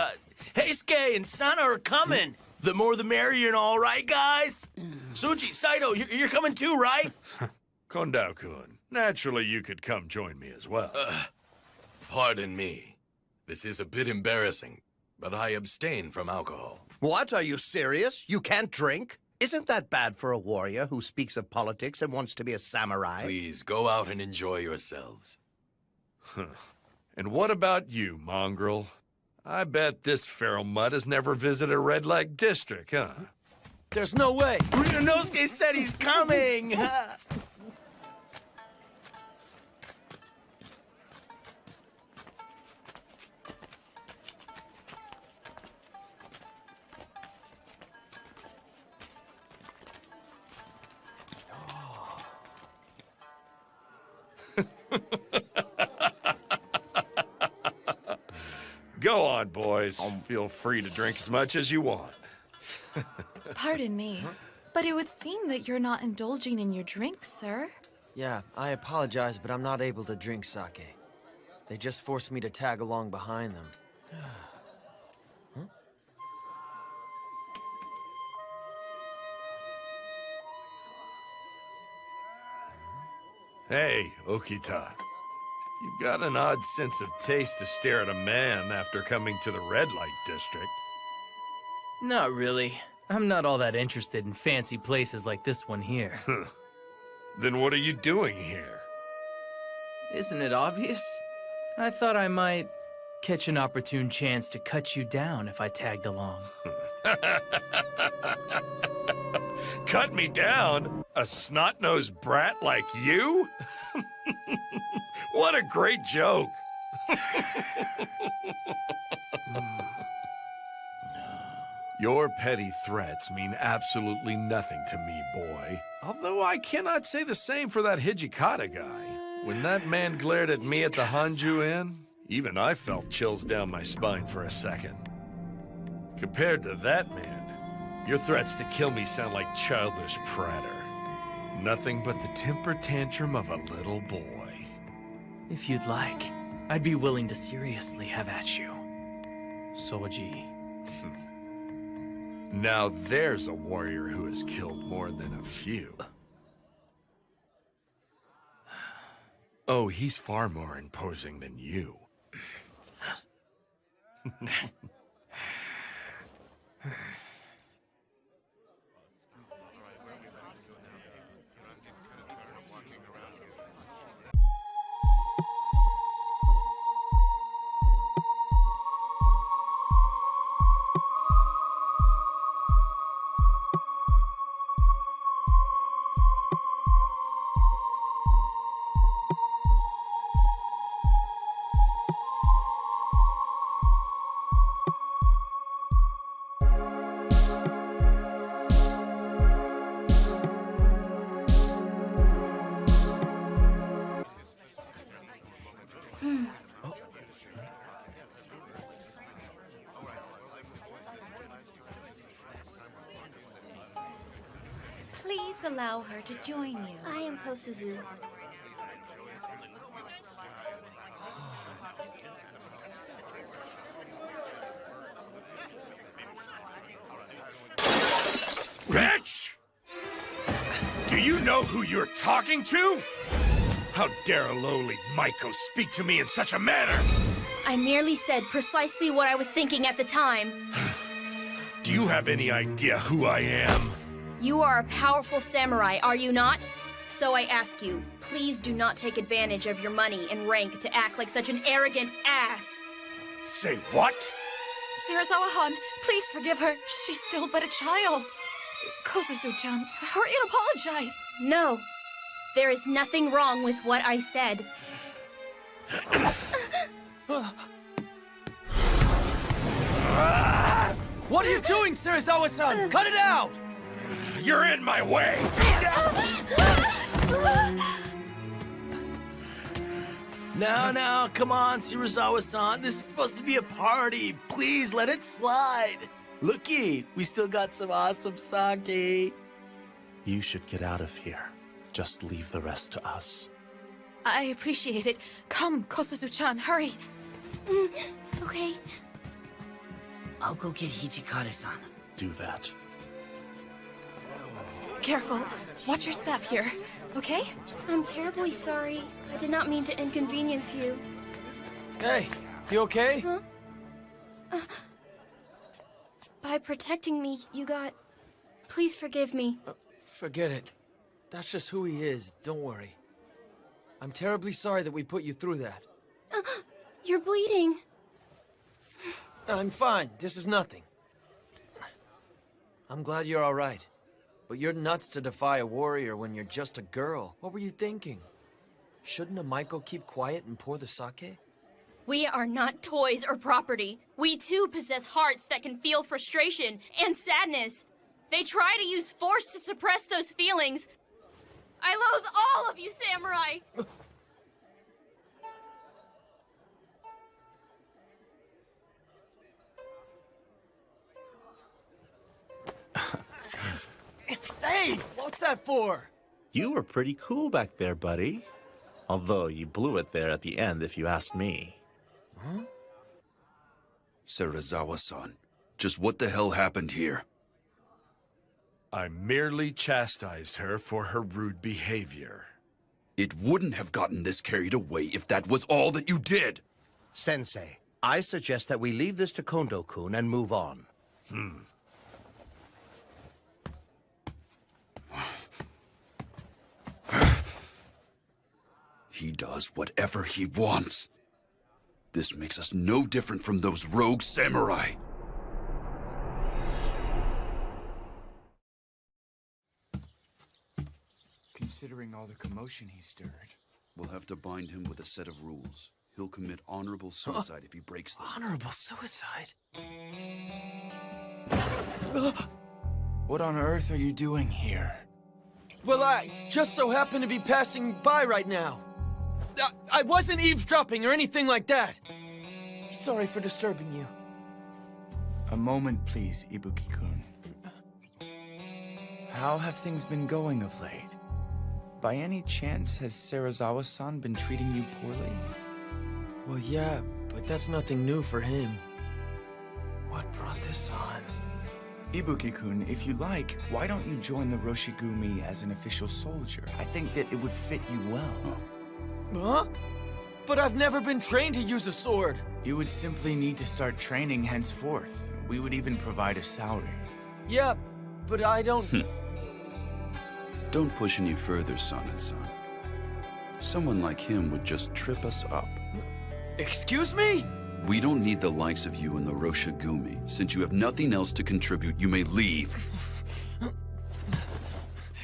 F: Heisuke and Sana are coming. The more the merrier and all, right, guys? Suji, Saito, you're coming too, right?
A: Kondo-kun, naturally you could come join me as well.
M: Pardon me. This is a bit embarrassing, but I abstain from alcohol.
Q: What? Are you serious? You can't drink? Isn't that bad for a warrior who speaks of politics and wants to be a samurai?
M: Please, go out and enjoy yourselves.
A: And what about you, mongrel? I bet this feral mutt has never visited a red light district, huh?
F: There's no way. Ryunosuke said he's coming.
A: Go on, boys. Feel free to drink as much as you want.
R: Pardon me, but it would seem that you're not indulging in your drink, sir.
B: Yeah, I apologize, but I'm not able to drink sake. They just forced me to tag along behind them.
A: Hey, Okita. You've got an odd sense of taste to stare at a man after coming to the red light district.
P: Not really. I'm not all that interested in fancy places like this one here.
A: Then what are you doing here?
P: Isn't it obvious? I thought I might catch an opportune chance to cut you down if I tagged along.
A: Cut me down? A snot-nosed brat like you? What a great joke! Your petty threats mean absolutely nothing to me, boy. Although I cannot say the same for that Hijikata guy. When that man glared at me at the Hanju Inn, even I felt chills down my spine for a second. Compared to that man, your threats to kill me sound like childish pratter. Nothing but the temper tantrum of a little boy.
P: If you'd like, I'd be willing to seriously have at you. Soji.
A: Now there's a warrior who has killed more than a few. Oh, he's far more imposing than you.
C: Please allow her to join you. I am Kosuzu.
A: Bitch! Do you know who you're talking to? How dare a lowly Maiko speak to me in such a manner?
S: I merely said precisely what I was thinking at the time.
A: Do you have any idea who I am?
S: You are a powerful samurai, are you not? So I ask you, please do not take advantage of your money and rank to act like such an arrogant ass.
A: Say what?
R: Serizawa-han, please forgive her. She's still but a child. Kosuzu-chan, hurry and apologize.
S: No, there is nothing wrong with what I said.
B: What are you doing, Serizawa-san? Cut it out!
A: You're in my way!
F: Now, come on, Serizawa-san. This is supposed to be a party. Please, let it slide. Looky, we still got some awesome sake.
G: You should get out of here. Just leave the rest to us.
R: I appreciate it. Come, Kosuzu-chan, hurry.
S: Okay.
D: I'll go get Hijikata-san.
G: Do that.
R: Careful. Watch your step here, okay?
S: I'm terribly sorry. I did not mean to inconvenience you.
B: Hey, you okay?
S: Huh? By protecting me, you got... Please forgive me.
B: Forget it. That's just who he is, don't worry. I'm terribly sorry that we put you through that.
S: You're bleeding.
B: I'm fine, this is nothing. I'm glad you're all right. But you're nuts to defy a warrior when you're just a girl. What were you thinking? Shouldn't a Maiko keep quiet and pour the sake?
S: We are not toys or property. We too possess hearts that can feel frustration and sadness. They try to use force to suppress those feelings. I loathe all of you, samurai!
B: that for?
G: You were pretty cool back there, buddy. Although you blew it there at the end, if you ask me.
J: Huh? Serizawa-san, just what the hell happened here?
A: I merely chastised her for her rude behavior.
J: It wouldn't have gotten this carried away if that was all that you did!
Q: Sensei, I suggest that we leave this to Kondo-kun and move on.
J: He does whatever he wants. This makes us no different from those rogue samurai.
I: Considering all the commotion he stirred.
J: We'll have to bind him with a set of rules. He'll commit honorable suicide if he breaks them.
B: Honorable suicide?
I: What on earth are you doing here?
B: Well, I just so happen to be passing by right now. I wasn't eavesdropping or anything like that. Sorry for disturbing you.
I: A moment, please, Ibuki-kun. How have things been going of late? By any chance, has Serizawa-san been treating you poorly?
B: Well, yeah, but that's nothing new for him. What brought this on?
I: Ibuki-kun, if you like, why don't you join the Roshigumi as an official soldier? I think that it would fit you well.
B: Huh? But I've never been trained to use a sword.
I: You would simply need to start training henceforth. We would even provide a salary.
B: Yeah, but I don't...
J: Don't push any further, son. Someone like him would just trip us up.
B: Excuse me?
J: We don't need the likes of you in the Roshigumi. Since you have nothing else to contribute, you may leave.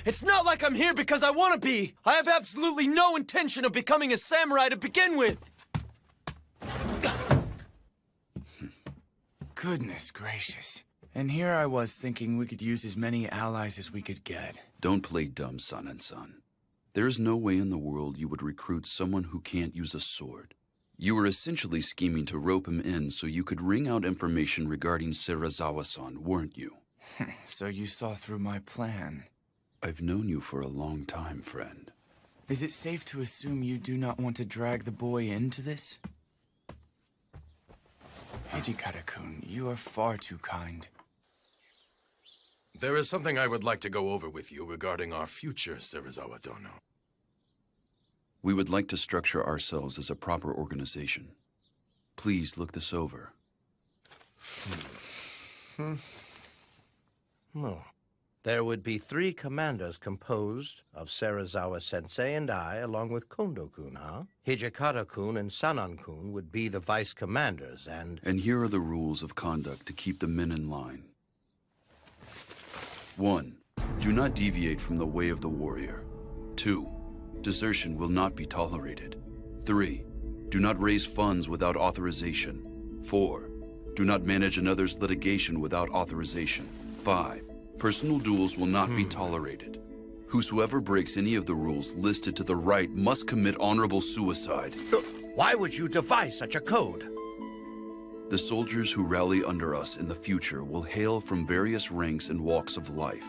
B: It's not like I'm here because I want to be. I have absolutely no intention of becoming a samurai to begin with.
I: Goodness gracious. And here I was thinking we could use as many allies as we could get.
J: Don't play dumb, son. There is no way in the world you would recruit someone who can't use a sword. You were essentially scheming to rope him in so you could wring out information regarding Serizawa-san, weren't you?
I: So you saw through my plan.
J: I've known you for a long time, friend.
I: Is it safe to assume you do not want to drag the boy into this? Hijikata-kun, you are far too kind.
M: There is something I would like to go over with you regarding our future, Serizawa Dono.
J: We would like to structure ourselves as a proper organization. Please look this over.
Q: No. There would be 3 commanders composed of Serizawa-sensei and I, along with Kondo-kun, huh? Hijikata-kun and Sanan-kun would be the vice commanders, and...
J: And here are the rules of conduct to keep the men in line. 1. Do not deviate from the way of the warrior. 2. Desertion will not be tolerated. 3. Do not raise funds without authorization. 4. Do not manage another's litigation without authorization. 5. Personal duels will not be tolerated. Whosoever breaks any of the rules listed to the right must commit honorable suicide.
Q: Why would you devise such a code?
J: The soldiers who rally under us in the future will hail from various ranks and walks of life.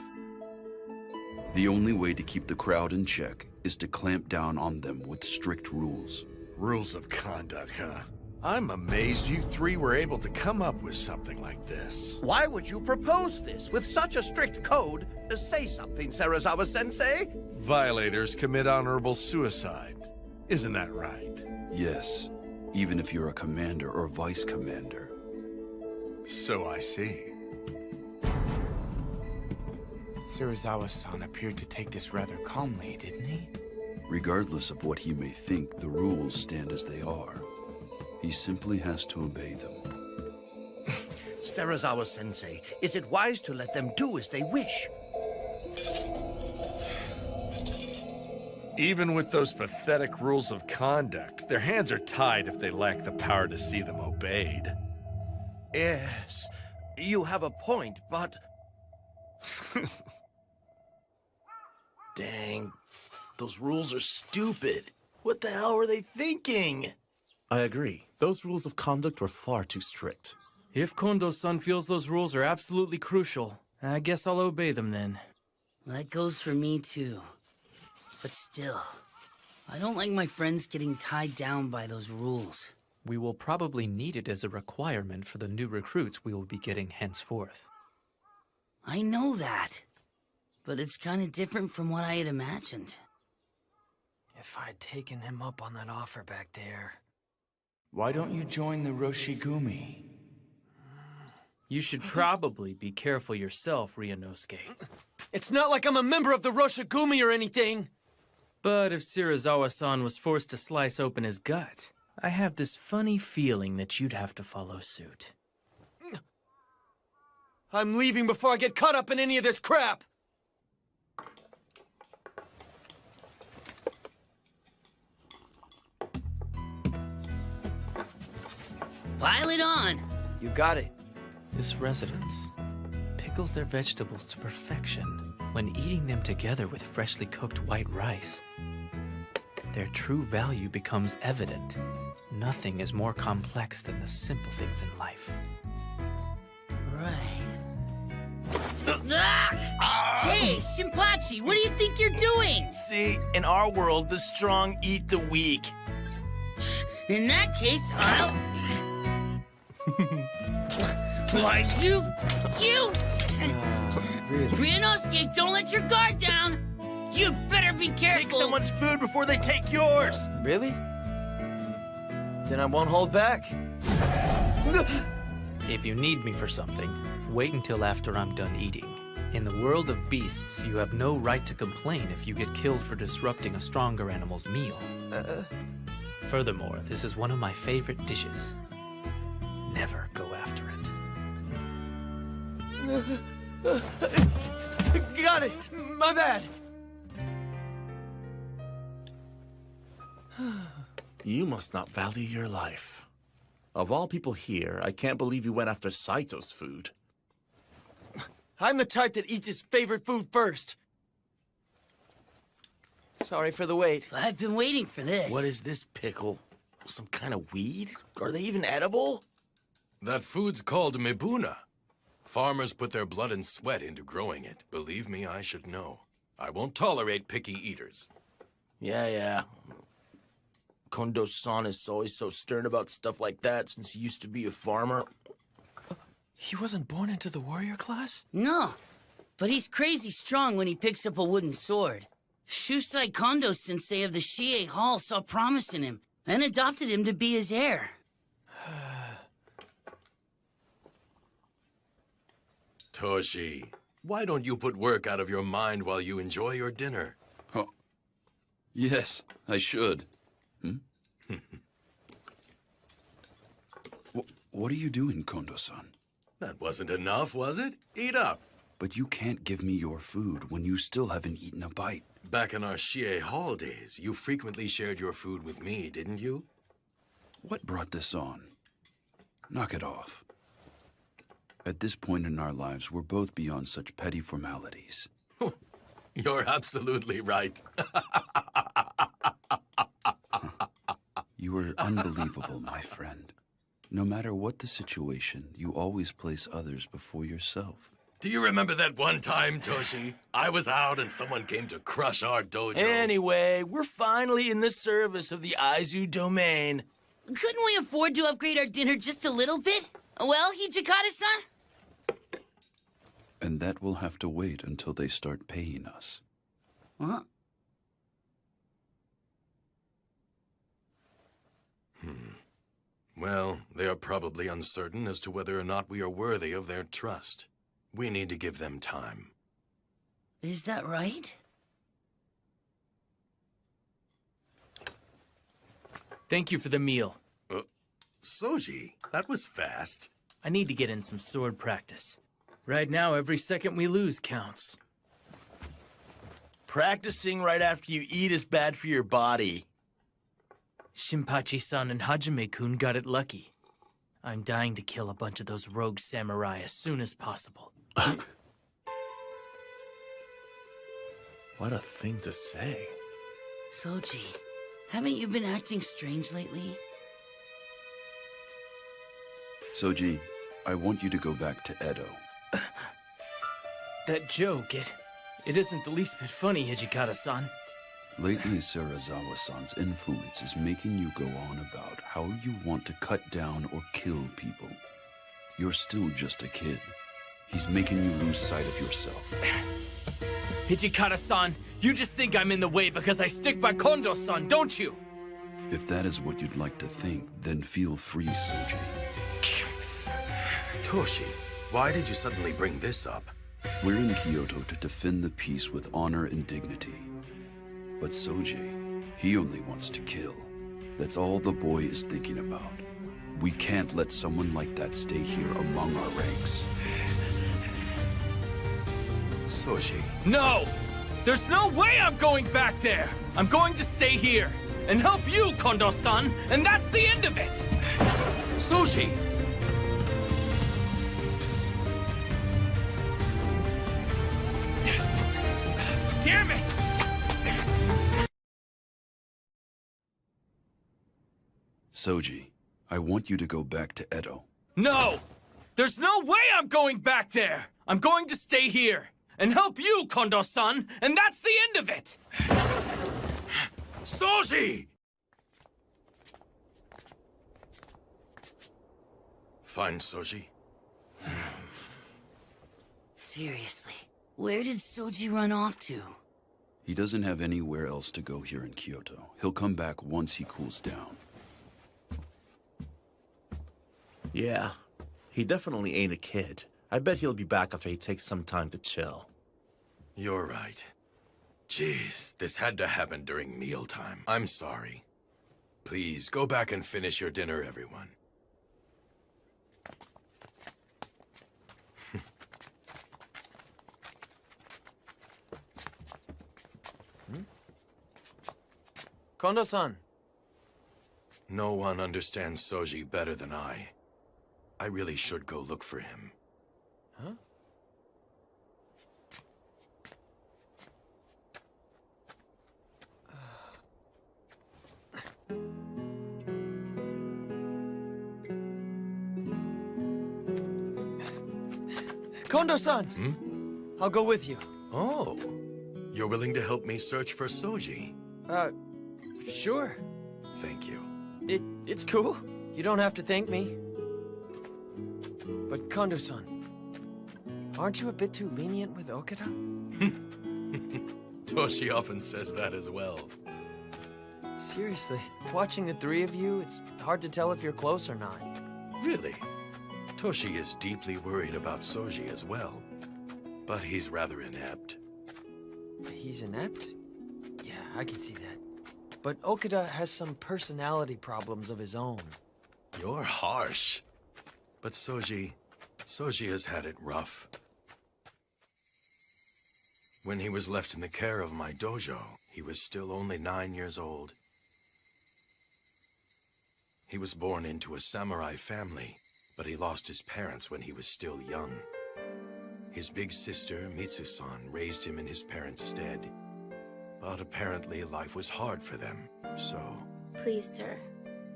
J: The only way to keep the crowd in check is to clamp down on them with strict rules.
A: Rules of conduct, huh? I'm amazed you 3 were able to come up with something like this.
Q: Why would you propose this with such a strict code? Say something, Serizawa-sensei.
A: Violators commit honorable suicide. Isn't that right?
J: Yes, even if you're a commander or vice commander.
A: So I see.
I: Serizawa-san appeared to take this rather calmly, didn't he?
J: Regardless of what he may think, the rules stand as they are. He simply has to obey them.
Q: Serizawa-sensei, is it wise to let them do as they wish?
A: Even with those pathetic rules of conduct, their hands are tied if they lack the power to see them obeyed.
Q: Yes, you have a point, but...
F: Dang, those rules are stupid. What the hell were they thinking?
G: I agree. Those rules of conduct were far too strict.
P: If Kondo-san feels those rules are absolutely crucial, I guess I'll obey them then.
D: That goes for me too. But still, I don't like my friends getting tied down by those rules.
H: We will probably need it as a requirement for the new recruits we will be getting henceforth.
D: I know that. But it's kind of different from what I had imagined.
B: If I'd taken him up on that offer back there...
I: Why don't you join the Roshigumi?
P: You should probably be careful yourself, Ryunosuke.
B: It's not like I'm a member of the Roshigumi or anything!
P: But if Serizawa-san was forced to slice open his gut, I have this funny feeling that you'd have to follow suit.
B: I'm leaving before I get caught up in any of this crap!
D: Pile it on!
B: You got it.
H: This residence pickles their vegetables to perfection when eating them together with freshly cooked white rice. Their true value becomes evident. Nothing is more complex than the simple things in life.
D: Right. Hey, Shinpachi, what do you think you're doing?
F: See, in our world, the strong eat the weak.
D: In that case, I'll... Why, you...
F: Really?
D: Ryunosuke, don't let your guard down! You better be careful!
F: Take someone's food before they take yours!
B: Really? Then I won't hold back.
H: If you need me for something, wait until after I'm done eating. In the world of beasts, you have no right to complain if you get killed for disrupting a stronger animal's meal. Furthermore, this is one of my favorite dishes. Never go after it.
B: Got it! My bad!
G: You must not value your life. Of all people here, I can't believe you went after Saito's food.
B: I'm the type that eats his favorite food first. Sorry for the wait.
D: I've been waiting for this.
F: What is this pickle? Some kind of weed? Are they even edible?
M: That food's called Mibuna. Farmers put their blood and sweat into growing it. Believe me, I should know. I won't tolerate picky eaters.
F: Yeah. Kondo-san is always so stern about stuff like that since he used to be a farmer.
B: He wasn't born into the warrior class?
D: No, but he's crazy strong when he picks up a wooden sword. Shusai Kondo-sensei of the Shie Hall saw promise in him and adopted him to be his heir.
M: Toshi, why don't you put work out of your mind while you enjoy your dinner?
J: Oh, yes, I should. What are you doing, Kondo-san?
M: That wasn't enough, was it? Eat up.
J: But you can't give me your food when you still haven't eaten a bite.
M: Back in our Shie Hall days, you frequently shared your food with me, didn't you?
J: What brought this on? Knock it off. At this point in our lives, we're both beyond such petty formalities.
M: You're absolutely right.
J: You are unbelievable, my friend. No matter what the situation, you always place others before yourself.
M: Do you remember that one time, Toshi? I was out and someone came to crush our dojo.
F: Anyway, we're finally in the service of the Aizu domain.
D: Couldn't we afford to upgrade our dinner just a little bit? Well, Hijikata-san?
J: And that will have to wait until they start paying us.
D: Huh?
M: Well, they are probably uncertain as to whether or not we are worthy of their trust. We need to give them time.
D: Is that right?
P: Thank you for the meal.
M: Soji, that was fast.
P: I need to get in some sword practice. Right now, every second we lose counts.
F: Practicing right after you eat is bad for your body.
P: Shinpachi-san and Hajime-kun got it lucky. I'm dying to kill a bunch of those rogue samurai as soon as possible.
G: What a thing to say.
D: Soji, haven't you been acting strange lately?
J: Soji, I want you to go back to Edo.
P: That joke, It isn't the least bit funny, Hijikata-san.
J: Lately, Serizawa-san's influence is making you go on about how you want to cut down or kill people. You're still just a kid. He's making you lose sight of yourself.
P: Hijikata-san, you just think I'm in the way because I stick by Kondo-san, don't you?
J: If that is what you'd like to think, then feel free, Soji.
M: Toshi, why did you suddenly bring this up?
J: We're in Kyoto to defend the peace with honor and dignity. But Soji, he only wants to kill. That's all the boy is thinking about. We can't let someone like that stay here among our ranks.
M: Soji.
P: No! There's no way I'm going back there! I'm going to stay here and help you, Kondo-san, and that's the end of it!
M: Soji!
P: Damn it!
J: Soji, I want you to go back to Edo.
P: No! There's no way I'm going back there! I'm going to stay here and help you, Kondo-san, and that's the end of it!
M: Soji! Fine, Soji.
D: Seriously, where did Soji run off to?
J: He doesn't have anywhere else to go here in Kyoto. He'll come back once he cools down.
G: Yeah, he definitely ain't a kid. I bet he'll be back after he takes some time to chill.
M: You're right. Jeez, this had to happen during mealtime. I'm sorry. Please, go back and finish your dinner, everyone.
B: Kondo-san.
M: No one understands Soji better than I. I really should go look for him.
B: Huh? Kondo-san! I'll go with you.
M: Oh, you're willing to help me search for Soji?
B: Sure.
M: Thank you.
B: It's cool. You don't have to thank me. But Kondo-san, aren't you a bit too lenient with Okada?
M: Toshi often says that as well.
B: Seriously, watching the three of you, it's hard to tell if you're close or not.
M: Really? Toshi is deeply worried about Soji as well. But he's rather inept.
B: He's inept? Yeah, I can see that. But Okada has some personality problems of his own.
M: You're harsh. But Soji has had it rough. When he was left in the care of my dojo, he was still only 9 years old. He was born into a samurai family, but he lost his parents when he was still young. His big sister, Mitsu-san, raised him in his parents' stead. But apparently life was hard for them, so...
T: Please, sir,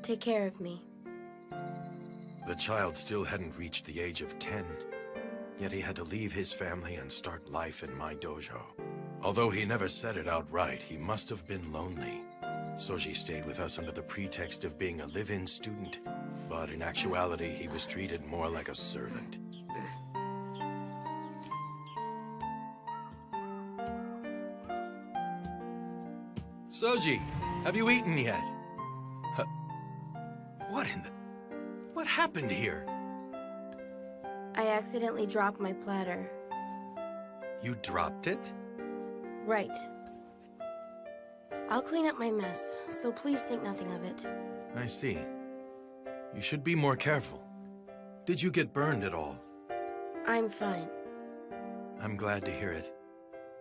T: take care of me.
M: The child still hadn't reached the age of 10, yet he had to leave his family and start life in my dojo. Although he never said it outright, he must have been lonely. Soji stayed with us under the pretext of being a live-in student, but in actuality, he was treated more like a servant. Soji, have you eaten yet? What in the... What happened here?
T: I accidentally dropped my platter.
M: You dropped it?
T: Right. I'll clean up my mess, so please think nothing of it.
M: I see. You should be more careful. Did you get burned at all?
T: I'm fine.
M: I'm glad to hear it.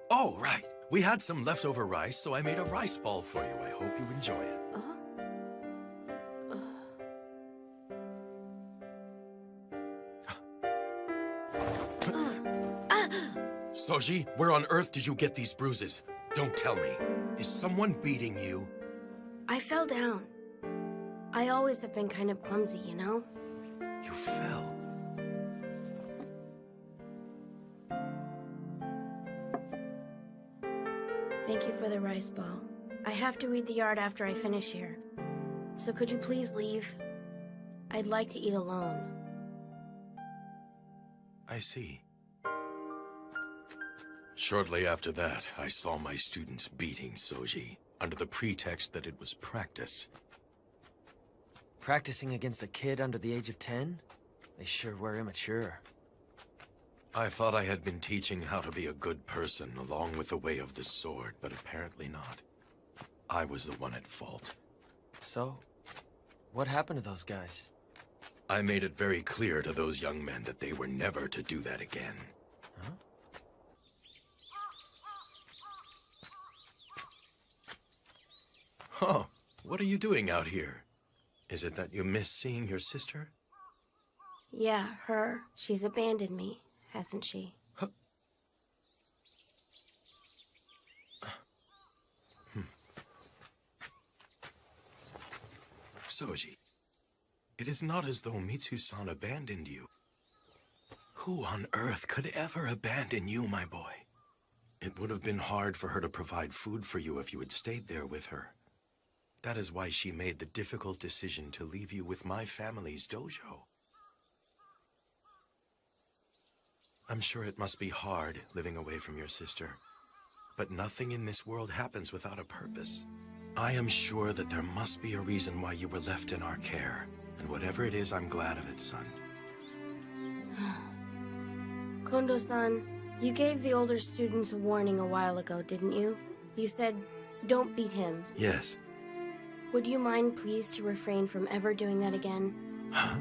M: Oh, right. We had some leftover rice, so I made a rice ball for you. I hope you enjoy it. Soji, where on earth did you get these bruises? Don't tell me. Is someone beating you?
T: I fell down. I always have been kind of clumsy, you know?
M: You fell.
T: Thank you for the rice ball. I have to weed the yard after I finish here. So could you please leave? I'd like to eat alone.
M: I see. Shortly after that, I saw my students beating Soji, under the pretext that it was practice.
B: Practicing against a kid under the age of 10? They sure were immature.
M: I thought I had been teaching how to be a good person along with the way of the sword, but apparently not. I was the one at fault.
B: So, what happened to those guys?
M: I made it very clear to those young men that they were never to do that again.
B: Huh?
M: Oh, what are you doing out here? Is it that you miss seeing your sister?
T: Yeah, her. She's abandoned me, hasn't she?
M: Soji, it is not as though Mitsu-san abandoned you. Who on earth could ever abandon you, my boy? It would have been hard for her to provide food for you if you had stayed there with her. That is why she made the difficult decision to leave you with my family's dojo. I'm sure it must be hard living away from your sister, but nothing in this world happens without a purpose. I am sure that there must be a reason why you were left in our care, and whatever it is, I'm glad of it, son.
T: Kondo-san, you gave the older students a warning a while ago, didn't you? You said, don't beat him.
M: Yes.
T: Would you mind, please, to refrain from ever doing that again?
M: Huh?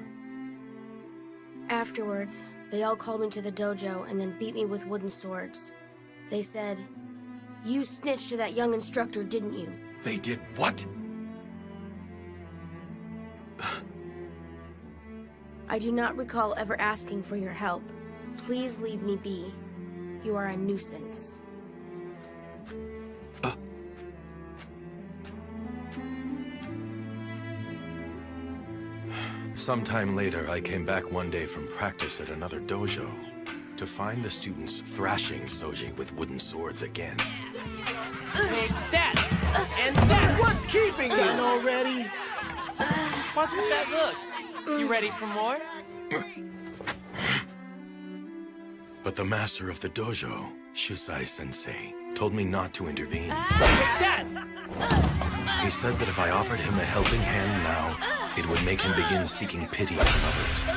T: Afterwards, they all called me to the dojo and then beat me with wooden swords. They said, you snitched to that young instructor, didn't you?
M: They did what?
T: I do not recall ever asking for your help. Please leave me be. You are a nuisance.
M: Sometime later, I came back one day from practice at another dojo to find the students thrashing Soji with wooden swords again.
P: Take that! And that!
B: What's keeping you?
P: Done already? What's with that look? You ready for more?
M: But the master of the dojo, Shusai-sensei, told me not to intervene.
P: Take that!
M: He said that if I offered him a helping hand now, it would make him begin seeking pity from others.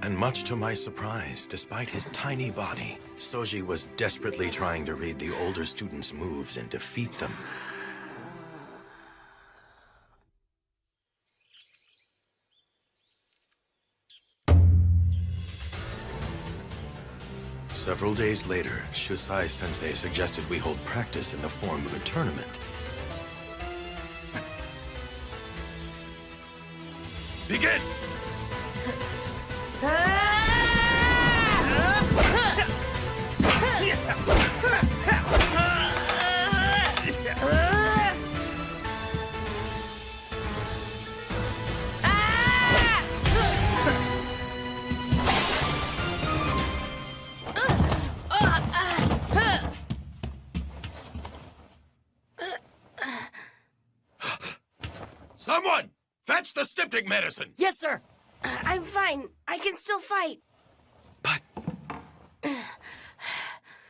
M: And much to my surprise, despite his tiny body, Soji was desperately trying to read the older students' moves and defeat them. Several days later, Shusai-sensei suggested we hold practice in the form of a tournament. Begin! Someone! Fetch the styptic medicine!
B: Yes, sir!
T: I'm fine. I can still fight.
M: But...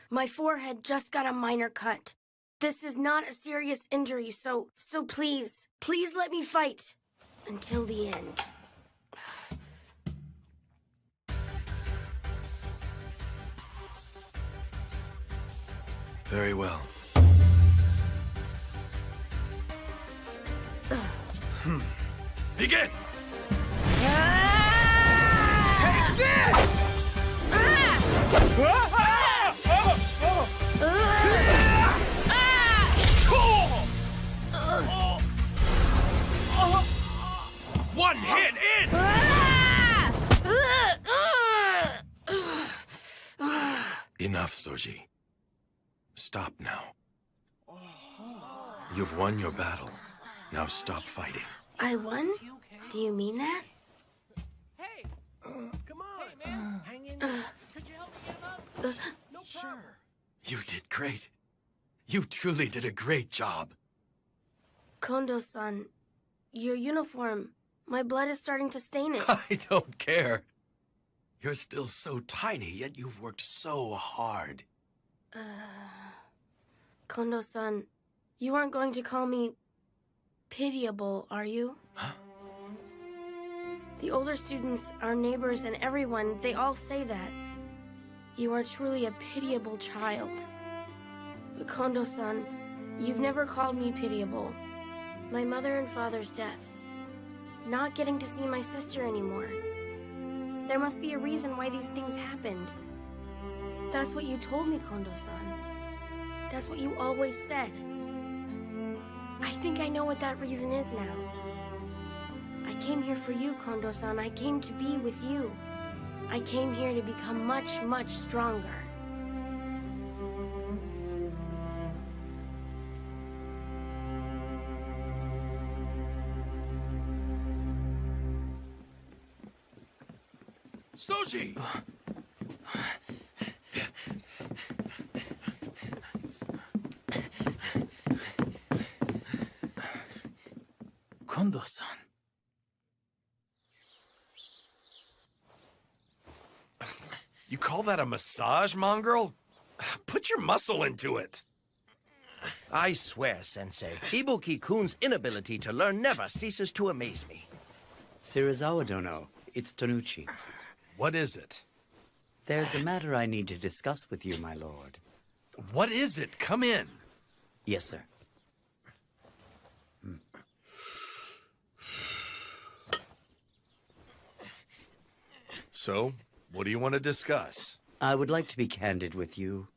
T: My forehead just got a minor cut. This is not a serious injury, so please let me fight. Until the end.
M: Very well. Begin!
B: Take this!
M: One hit in! Enough, Soji. Stop now. You've won your battle. Now stop fighting.
T: I won? Do you mean that?
B: Hey! Come on! Hey, man! Hang in there. Could you help me get him up?
K: Sure. You did great. You truly did a great job.
T: Kondo-san, your uniform. My blood is starting to stain it.
K: I don't care. You're still so tiny, yet you've worked so hard.
T: Kondo-san, you aren't going to call me pitiable, are you?
K: Huh?
T: The older students, our neighbors, and everyone, they all say that. You are truly a pitiable child. But Kondo-san, you've never called me pitiable. My mother and father's deaths. Not getting to see my sister anymore. There must be a reason why these things happened. That's what you told me, Kondo-san. That's what you always said. I think I know what that reason is now. I came here for you, Kondo-san. I came to be with you. I came here to become much, much stronger.
K: Soji!
P: Kondo-san.
A: You call that a massage, mongrel? Put your muscle into it.
Q: I swear, Sensei, Ibuki-kun's inability to learn never ceases to amaze me.
U: Serizawa Dono, it's Tonuchi.
A: What is it?
U: There's a matter I need to discuss with you, my lord.
A: What is it? Come in.
U: Yes, sir.
A: So, what do you want to discuss?
U: I would like to be candid with you.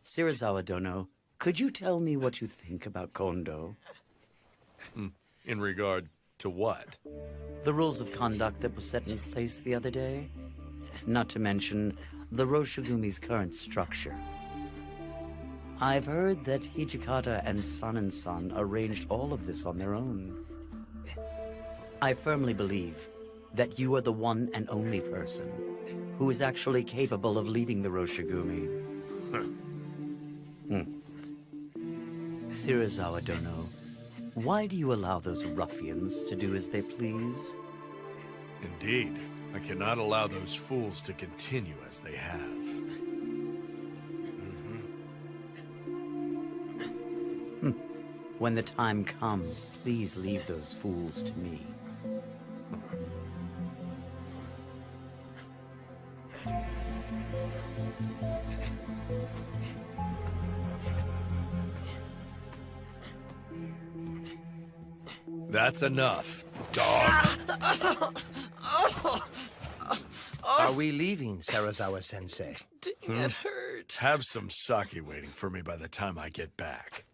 U: Serizawa Dono, could you tell me what you think about Kondo?
A: In regard to what?
U: The rules of conduct that were set in place the other day? Not to mention the Roshigumi's current structure. I've heard that Hijikata and Son arranged all of this on their own. I firmly believe that you are the one and only person who is actually capable of leading the Roshigumi. Serizawa Dono, why do you allow those ruffians to do as they please?
A: Indeed. I cannot allow those fools to continue as they have.
U: When the time comes, please leave those fools to me.
A: That's enough, dog.
Q: Are we leaving, Serizawa-sensei?
A: It hurt. Have some sake waiting for me by the time I get back.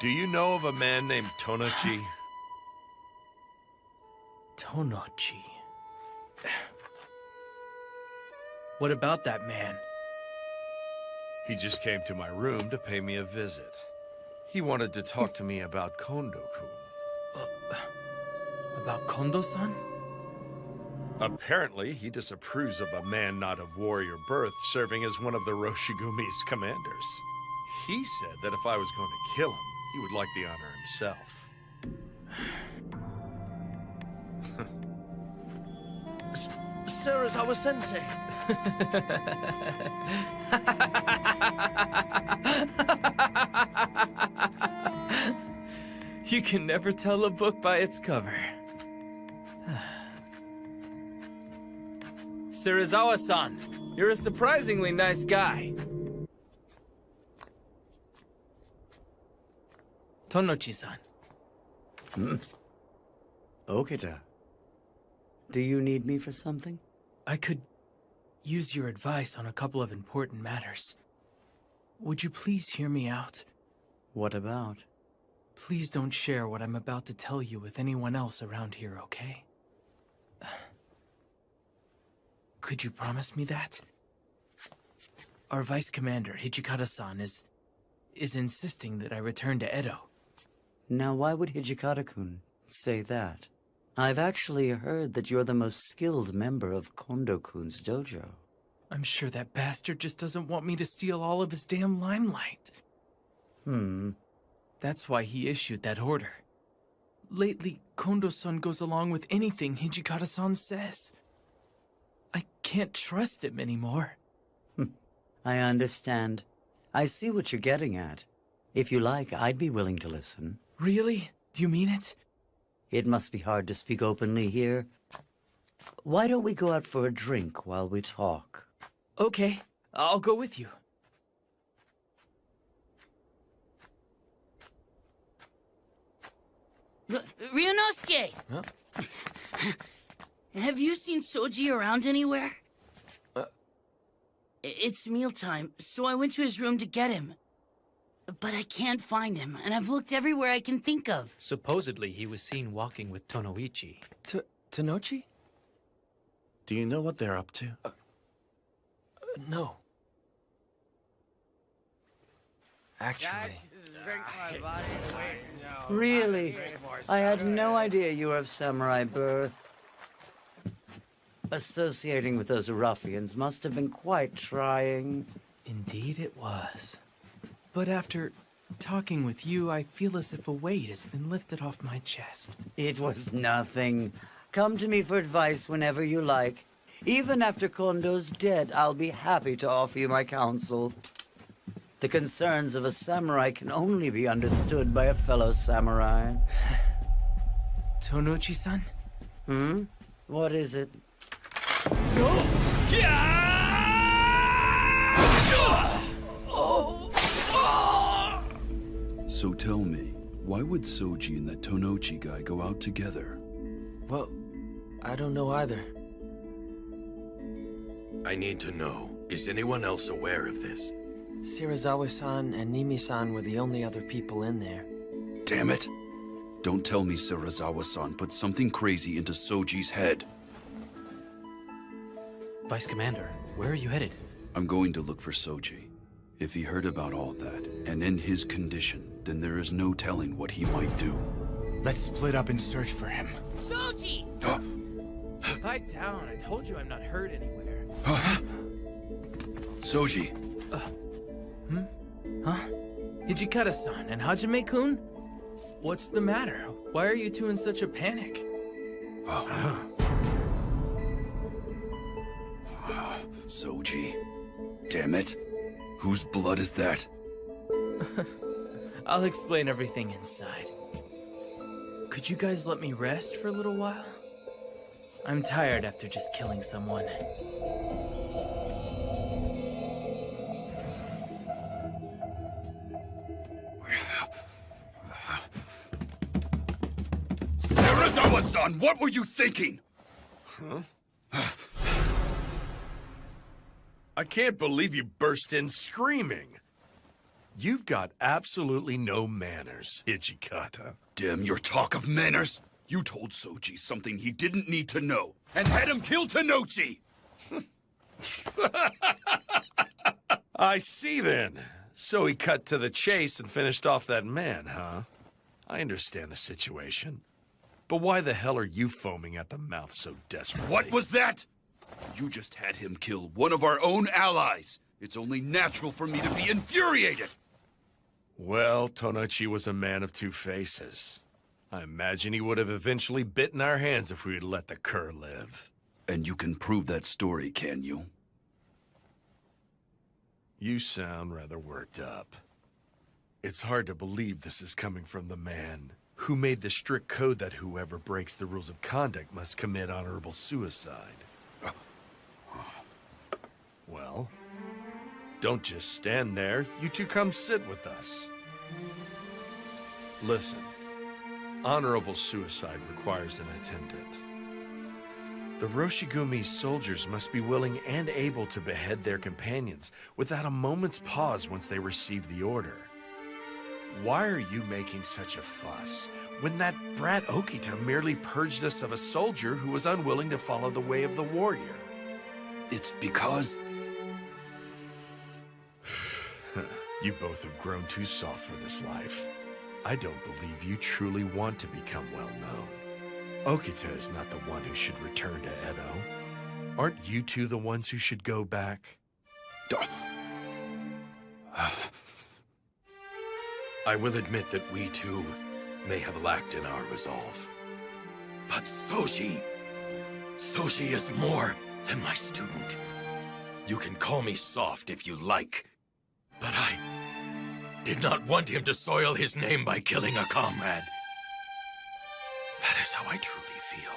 A: Do you know of a man named Tonochi?
P: Tonochi. What about that man?
A: He just came to my room to pay me a visit. He wanted to talk to me about Kondo-kun.
P: About Kondo-san?
A: Apparently, he disapproves of a man not of warrior birth serving as one of the Roshigumi's commanders. He said that if I was going to kill him, he would like the honor himself.
Q: Serizawa-sensei.
P: You can never tell a book by its cover. Serizawa-san, you're a surprisingly nice guy. Tonochi-san.
U: Okita. Do you need me for something?
P: I could use your advice on a couple of important matters. Would you please hear me out?
U: What about?
P: Please don't share what I'm about to tell you with anyone else around here, okay? Could you promise me that? Our Vice Commander, Hijikata-san, is insisting that I return to Edo.
U: Now, why would Hijikata-kun say that? I've actually heard that you're the most skilled member of Kondo-kun's dojo.
P: I'm sure that bastard just doesn't want me to steal all of his damn limelight. That's why he issued that order. Lately, Kondo-san goes along with anything Hijikata-san says. I can't trust him anymore.
U: I understand. I see what you're getting at. If you like, I'd be willing to listen.
P: Really? Do you mean it?
U: It must be hard to speak openly here. Why don't we go out for a drink while we talk?
P: Okay, I'll go with you.
D: Ryunosuke!
P: Huh?
D: Have you seen Soji around anywhere? It's mealtime, so I went to his room to get him. But I can't find him, and I've looked everywhere I can think of.
H: Supposedly, he was seen walking with Tonoichi.
B: Tanochi?
G: Do you know what they're up to?
B: No. Actually...
U: Really? I had no idea you were of samurai birth. Associating with those ruffians must have been quite trying.
P: Indeed it was. But after talking with you, I feel as if a weight has been lifted off my chest.
U: It was nothing. Come to me for advice whenever you like. Even after Kondo's dead, I'll be happy to offer you my counsel. The concerns of a samurai can only be understood by a fellow samurai.
P: Tonochi-san?
U: What is it?
J: So tell me, why would Soji and that Tonochi guy go out together?
B: Well, I don't know either.
M: I need to know, is anyone else aware of this?
B: Shirazawa-san and Nimi-san were the only other people in there.
J: Damn it! Don't tell me Shirazawa-san put something crazy into Soji's head.
H: Vice Commander, where are you headed?
J: I'm going to look for Soji. If he heard about all that, and in his condition, then there is no telling what he might do.
I: Let's split up and search for him.
D: Soji!
P: Pipe down. I told you I'm not hurt anywhere.
J: Soji!
P: Huh? Hijikata-san and Hajime-kun? What's the matter? Why are you two in such a panic?
J: Soji. Damn it. Whose blood is that?
P: I'll explain everything inside. Could you guys let me rest for a little while? I'm tired after just killing someone.
J: Shirazawa-san, what were you thinking?
A: I can't believe you burst in screaming. You've got absolutely no manners, Hijikata.
J: Damn your talk of manners! You told Soji something he didn't need to know, and had him kill Tanochi!
A: I see then. So he cut to the chase and finished off that man, huh? I understand the situation. But why the hell are you foaming at the mouth so desperately?
J: What was that? You just had him kill one of our own allies. It's only natural for me to be infuriated.
A: Well, Tonochi was a man of two faces. I imagine he would have eventually bitten our hands if we had let the cur live.
J: And you can prove that story, can you?
A: You sound rather worked up. It's hard to believe this is coming from the man who made the strict code that whoever breaks the rules of conduct must commit honorable suicide. Well, don't just stand there. You two come sit with us. Listen, honorable suicide requires an attendant. The Roshigumi's soldiers must be willing and able to behead their companions without a moment's pause once they receive the order. Why are you making such a fuss when that brat Okita merely purged us of a soldier who was unwilling to follow the way of the warrior?
J: It's because...
A: You both have grown too soft for this life. I don't believe you truly want to become well known. Okita is not the one who should return to Edo. Aren't you two the ones who should go back?
M: I will admit that we too may have lacked in our resolve. But Soji is more than my student. You can call me soft if you like, but I did not want him to soil his name by killing a comrade. That is how I truly feel.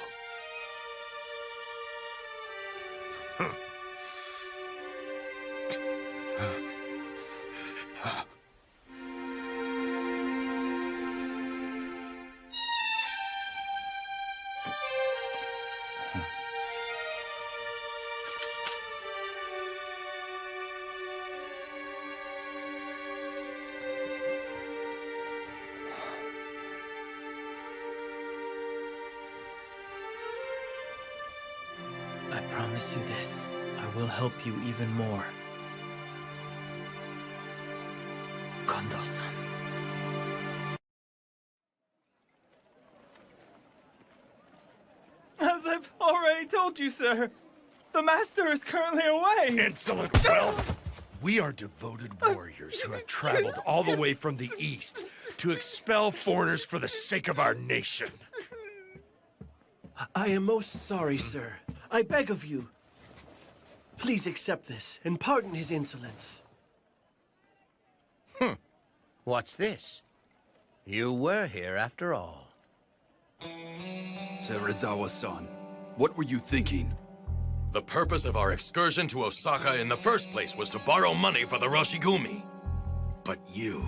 P: I promise you this. I will help you even more. Kondo-san.
B: As I've already told you, sir, the master is currently away.
A: Insolent whelp! We are devoted warriors who have traveled all the way from the east to expel foreigners for the sake of our nation.
F: I am most sorry, sir. I beg of you. Please accept this and pardon his insolence.
Q: What's this? You were here after all.
J: Serizawa-san, what were you thinking?
M: The purpose of our excursion to Osaka in the first place was to borrow money for the Roshigumi. But you...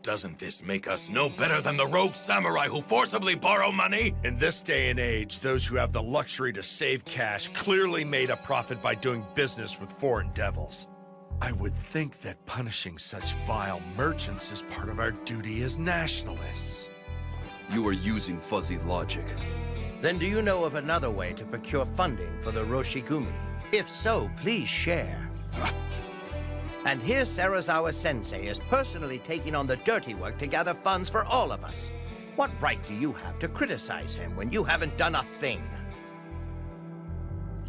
M: Doesn't this make us no better than the rogue samurai who forcibly borrow money?
A: In this day and age, those who have the luxury to save cash clearly made a profit by doing business with foreign devils. I would think that punishing such vile merchants is part of our duty as nationalists.
J: You are using fuzzy logic.
Q: Then do you know of another way to procure funding for the Roshigumi? If so, please share. And here Serizawa-sensei is personally taking on the dirty work to gather funds for all of us. What right do you have to criticize him when you haven't done a thing?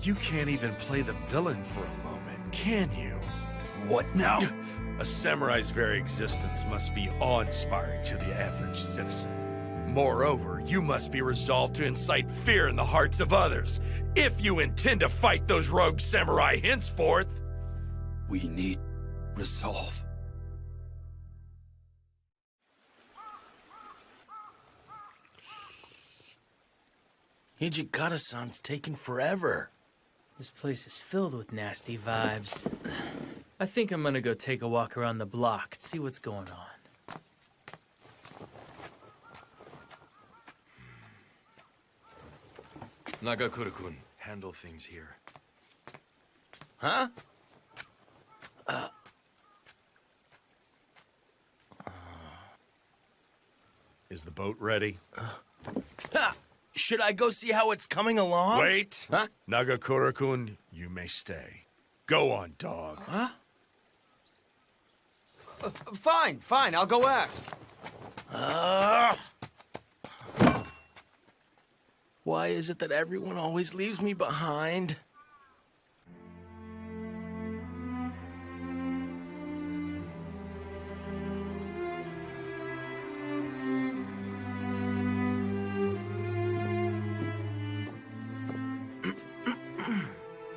A: You can't even play the villain for a moment, can you?
J: What now?
A: A samurai's very existence must be awe-inspiring to the average citizen. Moreover, you must be resolved to incite fear in the hearts of others, if you intend to fight those rogue samurai henceforth.
J: We need resolve.
F: Hijikata-san's taking forever.
P: This place is filled with nasty vibes. I think I'm gonna go take a walk around the block and see what's going on.
M: Nagakura-kun, handle things here.
Q: Huh?
A: Is the boat ready?
F: Should I go see how it's coming along?
A: Wait!
Q: Huh?
A: Nagakura-kun, you may stay. Go on, dog.
F: Huh?
B: Fine, I'll go ask.
F: Why is it that everyone always leaves me behind?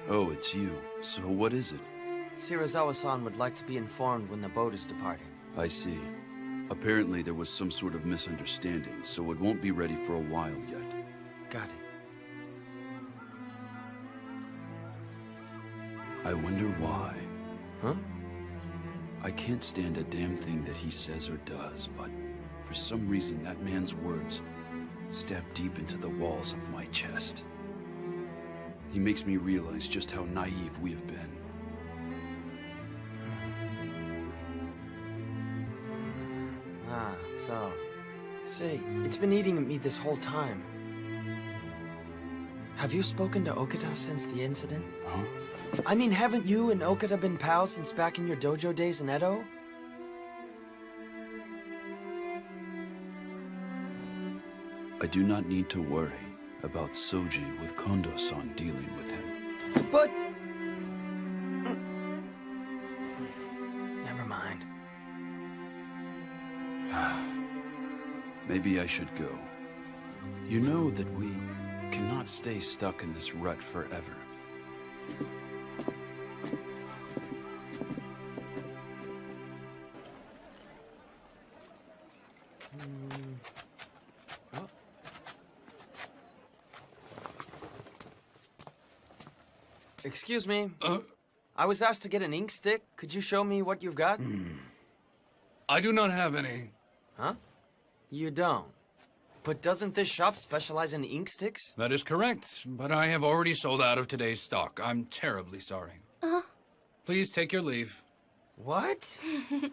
J: Oh, it's you. So what is it?
N: Serizawa-san would like to be informed when the boat is departing.
J: I see. Apparently there was some sort of misunderstanding, so it won't be ready for a while yet.
N: Got it.
J: I wonder why.
N: Huh?
J: I can't stand a damn thing that he says or does, but for some reason that man's words stab deep into the walls of my chest. He makes me realize just how naive we have been.
N: So, say, it's been eating at me this whole time. Have you spoken to Okita since the incident?
J: Huh?
N: I mean, haven't you and Okita been pals since back in your dojo days in Edo?
J: I do not need to worry about Soji with Kondo-san dealing with him.
N: But... Never mind.
J: Maybe I should go. You know that we cannot stay stuck in this rut forever.
N: Excuse me. I was asked to get an ink stick. Could you show me what you've got?
L: I do not have any.
N: Huh? You don't? But doesn't this shop specialize in ink sticks?
L: That is correct, but I have already sold out of today's stock. I'm terribly sorry. Please take your leave.
N: What?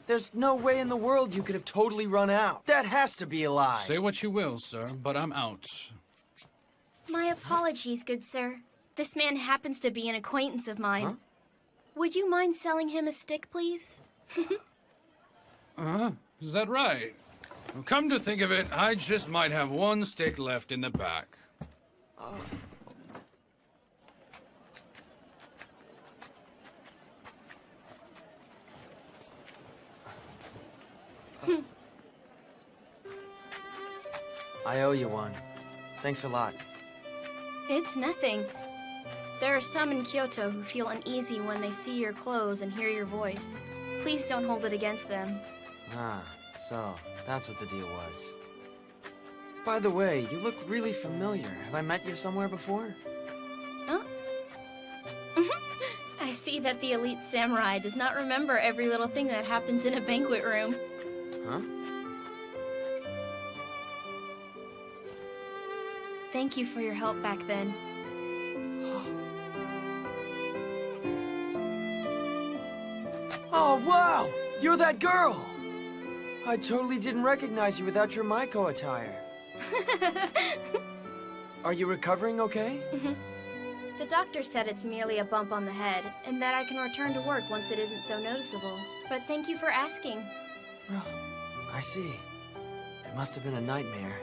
N: There's no way in the world you could have totally run out. That has to be a lie.
L: Say what you will, sir, but I'm out.
S: My apologies, good sir. This man happens to be an acquaintance of mine.
N: Huh?
S: Would you mind selling him a stick, please?
L: Is that right? Well, come to think of it, I just might have one stick left in the back.
N: I owe you one. Thanks a lot.
S: It's nothing. There are some in Kyoto who feel uneasy when they see your clothes and hear your voice. Please don't hold it against them.
N: Ah, so that's what the deal was. By the way, you look really familiar. Have I met you somewhere before?
S: Oh? I see that the elite samurai does not remember every little thing that happens in a banquet room.
N: Huh?
S: Thank you for your help back then.
N: Oh, wow! You're that girl! I totally didn't recognize you without your Maiko attire. Are you recovering okay?
S: The doctor said it's merely a bump on the head, and that I can return to work once it isn't so noticeable. But thank you for asking.
N: Oh, I see. It must have been a nightmare.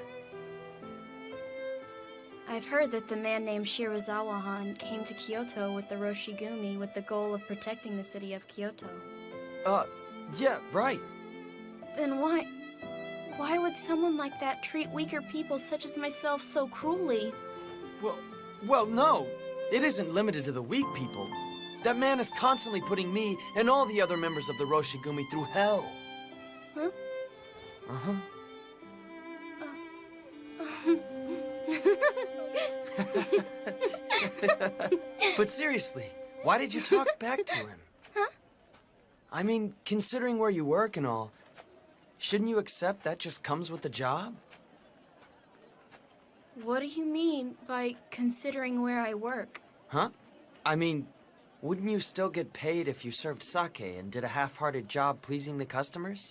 S: I've heard that the man named Shirazawa-han came to Kyoto with the Roshigumi with the goal of protecting the city of Kyoto.
N: Yeah, right.
S: Then why would someone like that treat weaker people such as myself so cruelly?
N: Well, no. It isn't limited to the weak people. That man is constantly putting me and all the other members of the Roshigumi through hell.
S: Huh?
N: Uh-huh. But seriously, why did you talk back to him?
S: Huh?
N: I mean, considering where you work and all, shouldn't you accept that just comes with the job?
S: What do you mean by considering where I work?
N: Huh? I mean, wouldn't you still get paid if you served sake and did a half-hearted job pleasing the customers?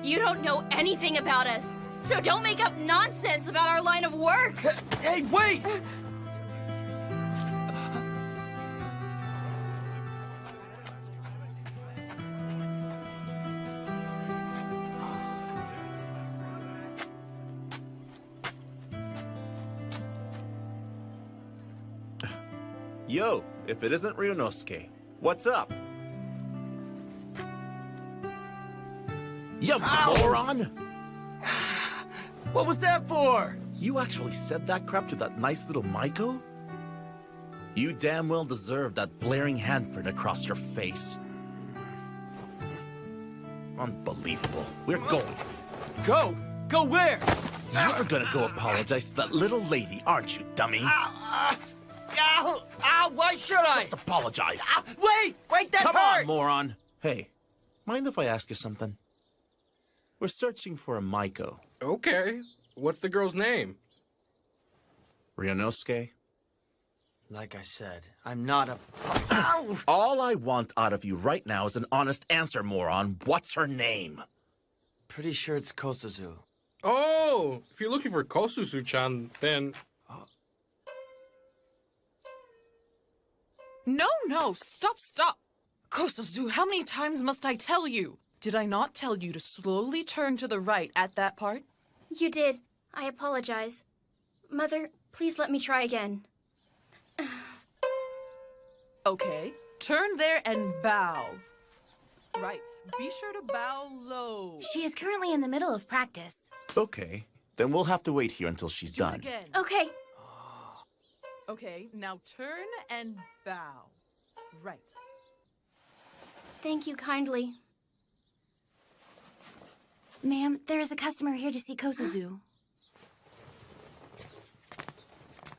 S: You don't know anything about us, so don't make up nonsense about our line of work!
N: Hey, wait!
G: Yo, if it isn't Ryunosuke, what's up? You moron!
N: What was that for?
G: You actually said that crap to that nice little Maiko? You damn well deserve that blaring handprint across your face. Unbelievable. We're going.
N: Go? Go where?
G: You're gonna go apologize to that little lady, aren't you, dummy?
N: Ow! Ow! Why should I?
G: Just apologize.
N: Wait! Wait, that
G: Come
N: hurts!
G: on, moron. Hey, mind if I ask you something? We're searching for a Maiko.
E: Okay. What's the girl's name?
G: Ryunosuke?
N: Like I said, I'm not a... Ow!
G: All I want out of you right now is an honest answer, moron. What's her name?
N: Pretty sure it's Kosuzu.
E: Oh, if you're looking for Kosuzu-chan, then...
V: No, stop. Kosuzu, how many times must I tell you? Did I not tell you to slowly turn to the right at that part?
S: You did. I apologize. Mother, please let me try again.
V: Okay, turn there and bow. Right, be sure to bow low.
W: She is currently in the middle of practice.
G: Okay, then we'll have to wait here until she's
V: Do it
G: done.
V: again.
S: Okay.
V: Okay, now turn and bow. Right.
S: Thank you kindly.
W: Ma'am, there is a customer here to see Kosuzu.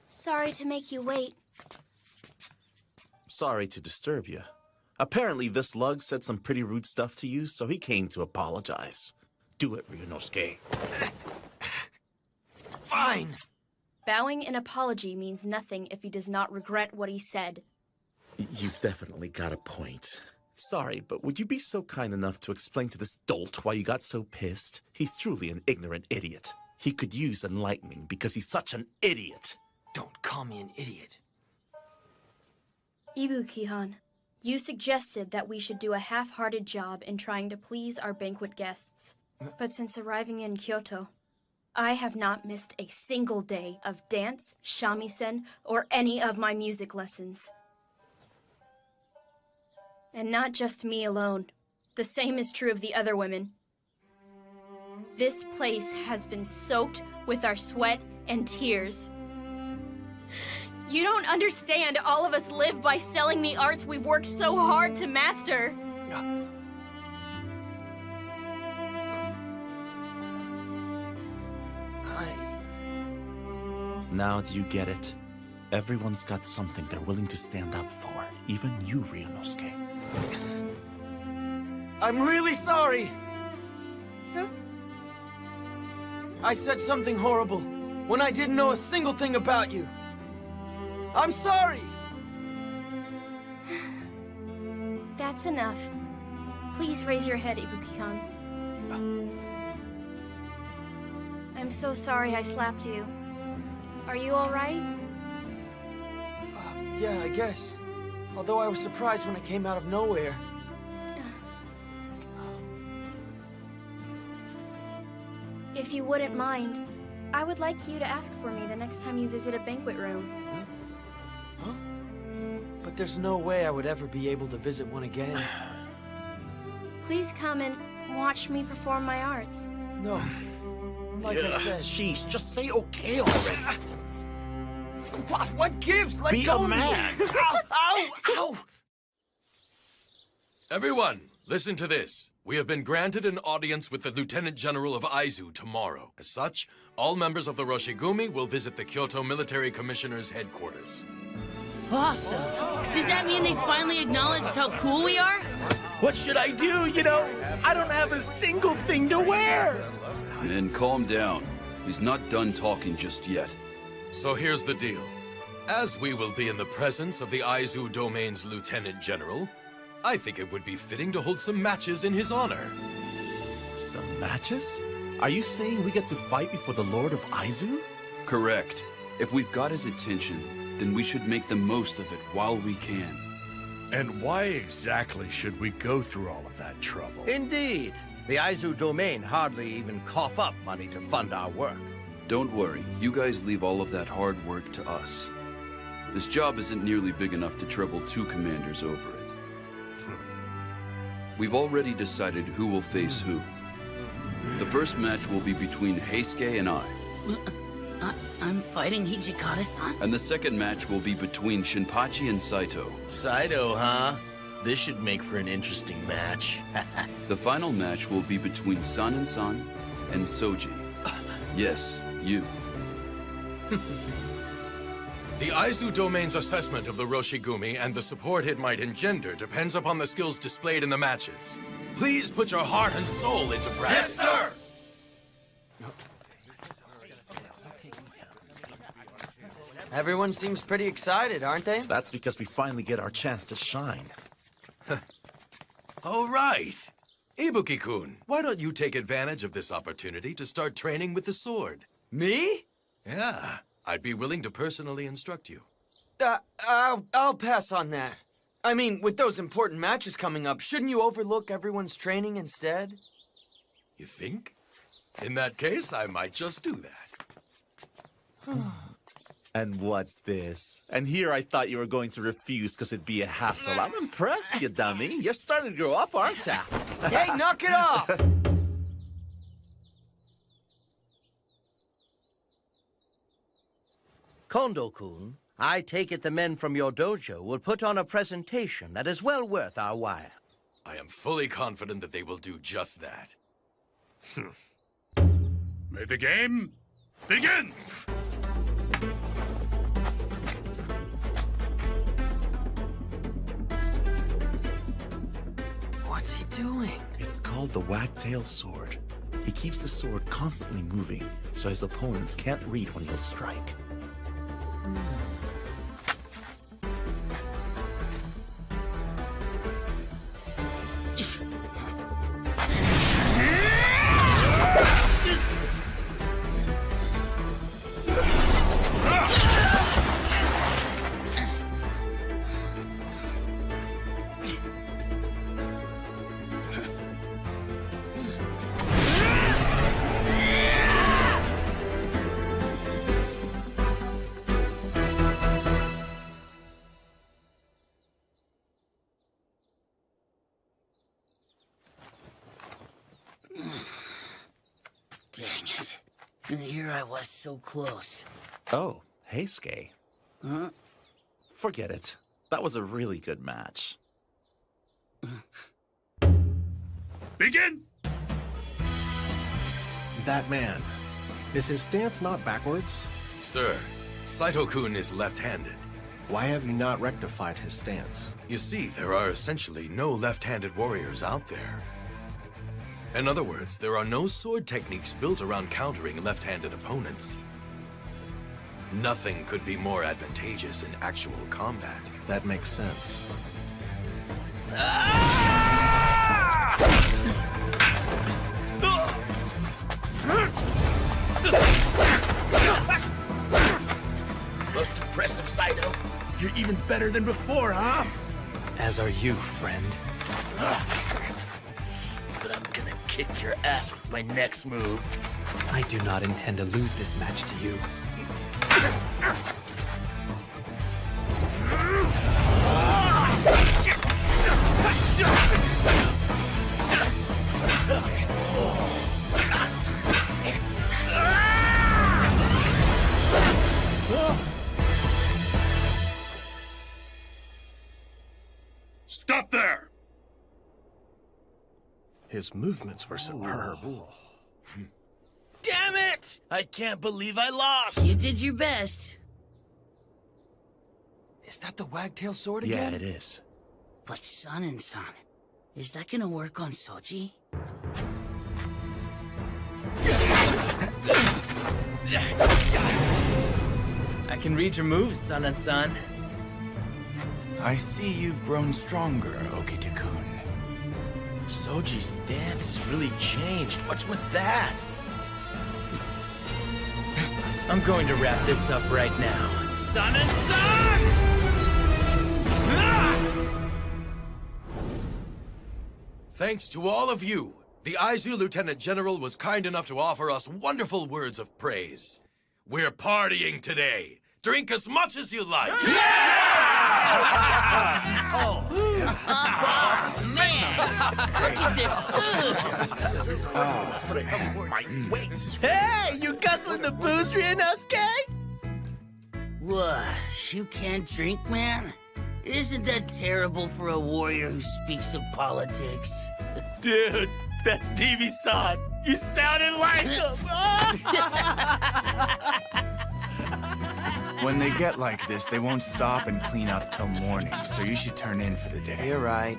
S: Sorry to make you wait.
G: Sorry to disturb you. Apparently this lug said some pretty rude stuff to you, so he came to apologize. Do it, Ryunosuke.
N: Fine!
S: Bowing an apology means nothing if he does not regret what he said.
G: You've definitely got a point. Sorry, but would you be so kind enough to explain to this dolt why you got so pissed? He's truly an ignorant idiot. He could use enlightening because he's such an idiot.
N: Don't call me an idiot.
S: Ibuki-han, you suggested that we should do a half-hearted job in trying to please our banquet guests. But since arriving in Kyoto, I have not missed a single day of dance, shamisen, or any of my music lessons. And not just me alone. The same is true of the other women. This place has been soaked with our sweat and tears. You don't understand, all of us live by selling the arts we've worked so hard to master.
G: Now do you get it? Everyone's got something they're willing to stand up for. Even you, Ryunosuke.
N: I'm really sorry!
S: Huh?
N: I said something horrible when I didn't know a single thing about you. I'm sorry!
S: That's enough. Please raise your head, Ibuki-kan. I'm so sorry I slapped you. Are you all right?
N: Yeah, I guess. Although I was surprised when it came out of nowhere.
S: If you wouldn't mind, I would like you to ask for me the next time you visit a banquet room.
N: Huh? But there's no way I would ever be able to visit one again.
S: Please come and watch me perform my arts.
N: No. Like I said.
G: Jeez, just say okay already.
N: What gives? Let
G: Be
N: go
G: a
N: of me.
G: man.
N: Ow! Ow! Ow!
M: Everyone, listen to this. We have been granted an audience with the Lieutenant General of Aizu tomorrow. As such, all members of the Roshigumi will visit the Kyoto Military Commissioner's headquarters.
D: Awesome. Does that mean they finally acknowledged how cool we are?
F: What should I do? You know, I don't have a single thing to wear.
J: Men, calm down. He's not done talking just yet.
M: So here's the deal. As we will be in the presence of the Aizu Domain's Lieutenant General, I think it would be fitting to hold some matches in his honor.
G: Some matches? Are you saying we get to fight before the Lord of Aizu?
J: Correct. If we've got his attention, then we should make the most of it while we can.
A: And why exactly should we go through all of that trouble?
Q: Indeed. The Aizu Domain hardly even cough up money to fund our work.
J: Don't worry, you guys leave all of that hard work to us. This job isn't nearly big enough to trouble 2 commanders over it. We've already decided who will face who. The first match will be between Heisuke and I.
D: I'm fighting Hijikata-san?
J: And the second match will be between Shinpachi and Saito.
F: Saito, huh? This should make for an interesting match.
J: The final match will be between San and Soji. Yes, you.
M: The Aizu Domain's assessment of the Roshigumi and the support it might engender depends upon the skills displayed in the matches. Please put your heart and soul into practice.
K: Yes, sir!
N: Everyone seems pretty excited, aren't they?
G: That's because we finally get our chance to shine.
M: All right. Ibuki-kun, why don't you take advantage of this opportunity to start training with the sword?
N: Me?
M: Yeah, I'd be willing to personally instruct you.
N: I'll pass on that. I mean, with those important matches coming up, shouldn't you overlook everyone's training instead?
M: You think? In that case, I might just do that.
G: And what's this? And here I thought you were going to refuse because it'd be a hassle. I'm impressed, you dummy. You're starting to grow up, aren't you?
N: Hey, knock it off!
Q: Kondo-kun, I take it the men from your dojo will put on a presentation that is well worth our while.
M: I am fully confident that they will do just that.
C: May the game begin!
N: What's he doing?
G: It's called the wagtail sword. He keeps the sword constantly moving, so his opponents can't read when he'll strike.
D: Dang it. And here I was so close.
G: Oh, hey, Skay.
D: Huh?
G: Forget it. That was a really good match.
C: Begin!
O: That man. Is his stance not backwards?
M: Sir, Saito-kun is left-handed.
O: Why have you not rectified his stance?
M: You see, there are essentially no left-handed warriors out there. In other words, there are no sword techniques built around countering left-handed opponents. Nothing could be more advantageous in actual combat.
O: That makes sense.
F: Most impressive, Saito. You're even better than before, huh?
H: As are you, friend.
F: But I'm gonna kick your ass with my next move.
H: I do not intend to lose this match to you.
C: Stop there!
O: His movements were superb.
F: Damn it! I can't believe I lost!
D: You did your best.
N: Is that the wagtail sword again?
G: Yeah, it is.
D: But San, is that gonna work on Soji?
P: I can read your moves, San.
I: I see you've grown stronger, Okita-kun. Soji's stance has really changed. What's with that?
P: I'm going to wrap this up right now. San!
M: Thanks to all of you, the Aizu Lieutenant General was kind enough to offer us wonderful words of praise. We're partying today. Drink as much as you like.
D: Oh, man! Look at this food!
F: Hey, you guzzling the booze, Ryunosuke?
D: What? You can't drink, man? Isn't that terrible for a warrior who speaks of politics?
F: Dude, that's Stevie-san. You sounded like him. When they get like this, they won't stop and clean up till morning, so you should turn in for the day.
N: You're right.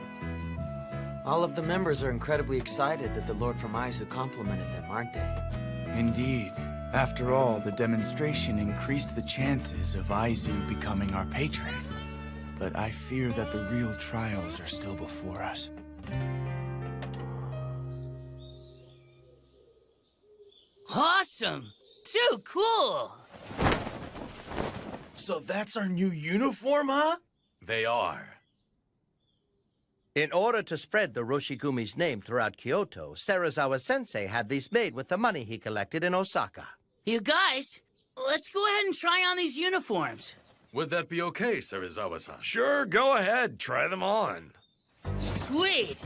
N: All of the members are incredibly excited that the Lord from Aizu complimented them, aren't they?
I: Indeed. After all, the demonstration increased the chances of Aizu becoming our patron. But I fear that the real trials are still before us.
D: Awesome! Too cool!
F: So that's our new uniform, huh?
M: They are.
Q: In order to spread the Roshigumi's name throughout Kyoto, Serizawa-sensei had these made with the money he collected in Osaka.
D: You guys, let's go ahead and try on these uniforms.
M: Would that be okay, Serizawa-san?
A: Sure, go ahead. Try them on.
D: Sweet!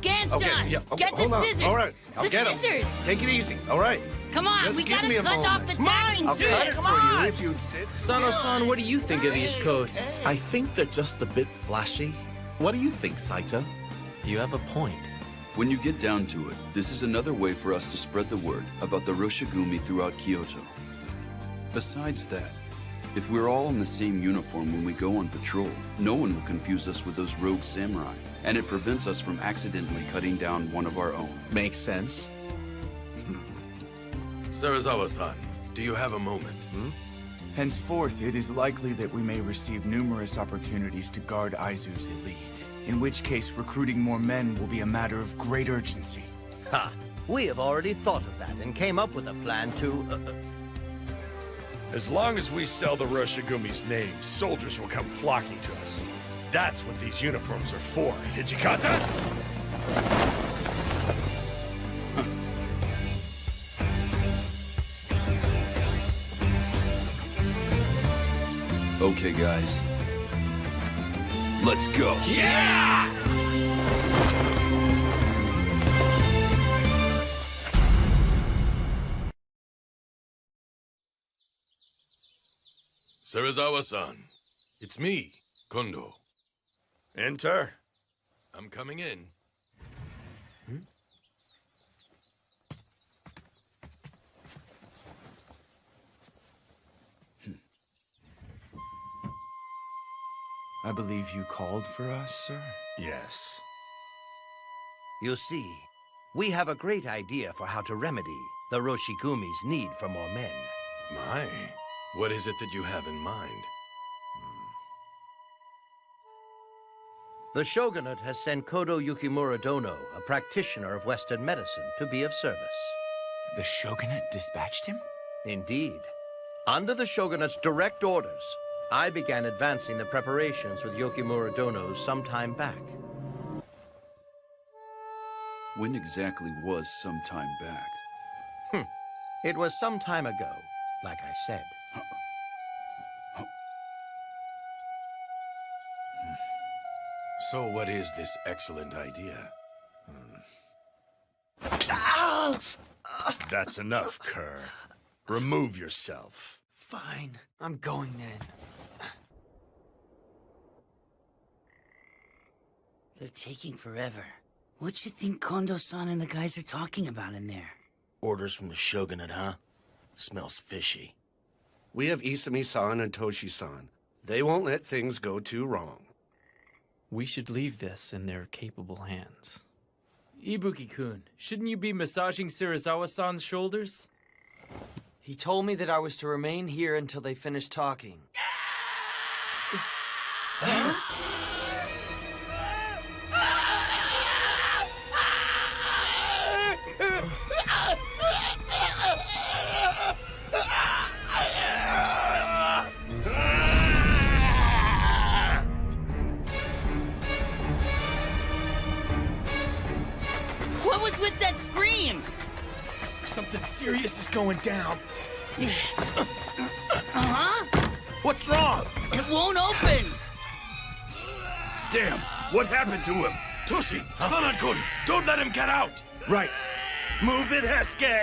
D: Gansan,
O: Okay, yeah,
D: get the
O: hold on.
D: scissors!
O: All right, I'll
D: the
O: get 'em.
D: scissors!
O: Take it easy. All right.
D: Come on,
O: Just
D: we
O: give
D: gotta
O: me a
D: cut off the
O: moment.
D: tacking
O: I'll
D: too!
O: cut it
D: Come
O: for
D: on!
O: you if you sit.
P: Sano-san, what do you think of these coats?
G: I think they're just a bit flashy. What do you think, Saito?
H: You have a point.
J: When you get down to it, this is another way for us to spread the word about the Roshigumi throughout Kyoto. Besides that, if we're all in the same uniform when we go on patrol, no one will confuse us with those rogue samurai, and it prevents us from accidentally cutting down one of our own.
G: Makes sense.
M: Serizawa-san, do you have a moment?
I: Henceforth, it is likely that we may receive numerous opportunities to guard Aizu's elite, in which case recruiting more men will be a matter of great urgency.
Q: Ha! We have already thought of that and came up with a plan to...
A: As long as we sell the Roshigumi's name, soldiers will come flocking to us. That's what these uniforms are for, Hijikata!
J: Okay, guys. Let's go.
A: Yeah!
M: Serizawa-san, it's me, Kondo.
A: Enter.
M: I'm coming in.
I: I believe you called for us, sir?
A: Yes.
Q: You see, we have a great idea for how to remedy the Roshigumi's need for more men.
M: My, what is it that you have in mind?
Q: The shogunate has sent Kodo Yukimura Dono, a practitioner of Western medicine, to be of service.
I: The shogunate dispatched him?
Q: Indeed. Under the shogunate's direct orders, I began advancing the preparations with Yukimura Dono some time back.
J: When exactly was some time back?
Q: It was some time ago, like I said.
M: So what is this excellent idea?
A: That's enough, Kerr. Remove yourself.
N: Fine, I'm going then.
D: They're taking forever. What you think Kondo-san and the guys are talking about in there?
K: Orders from the shogunate, huh? Smells fishy.
O: We have Isami-san and Toshi-san. They won't let things go too wrong.
H: We should leave this in their capable hands.
P: Ibuki-kun, shouldn't you be massaging Serizawa-san's shoulders?
N: He told me that I was to remain here until they finish talking.
D: What was with that scream?
F: Something serious is going down.
D: Uh-huh.
F: What's wrong?
D: It won't open.
A: Damn, what happened to him? Toshi, Sana-kun, don't let him get out!
F: Right. Move it, Hesuke!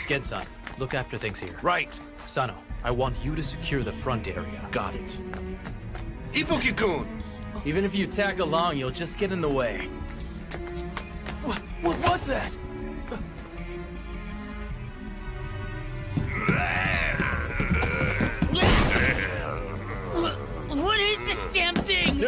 H: Gensan, look after things here.
O: Right.
H: Sano, I want you to secure the front area.
G: Got it.
O: Ibuki-kun!
P: Even if you tag along, you'll just get in the way.
N: What was that?
D: What is this damn thing?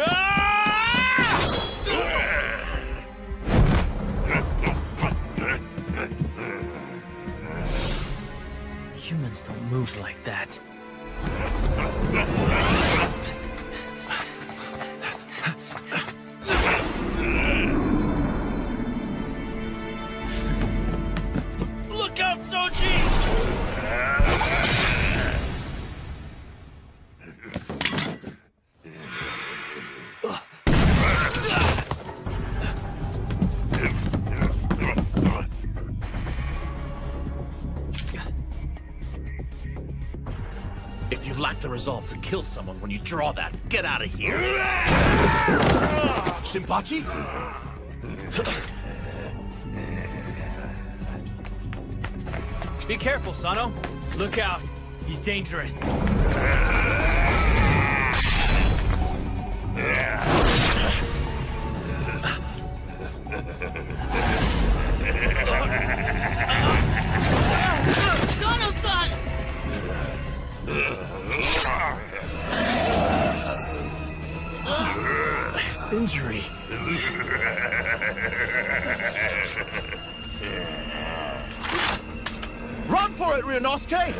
G: If you lack the resolve to kill someone when you draw that, get out of here! Shinpachi?
B: Be careful, Sano. Look out. He's dangerous.
D: Sano-san!
G: His injury. Run for it, Ryunosuke!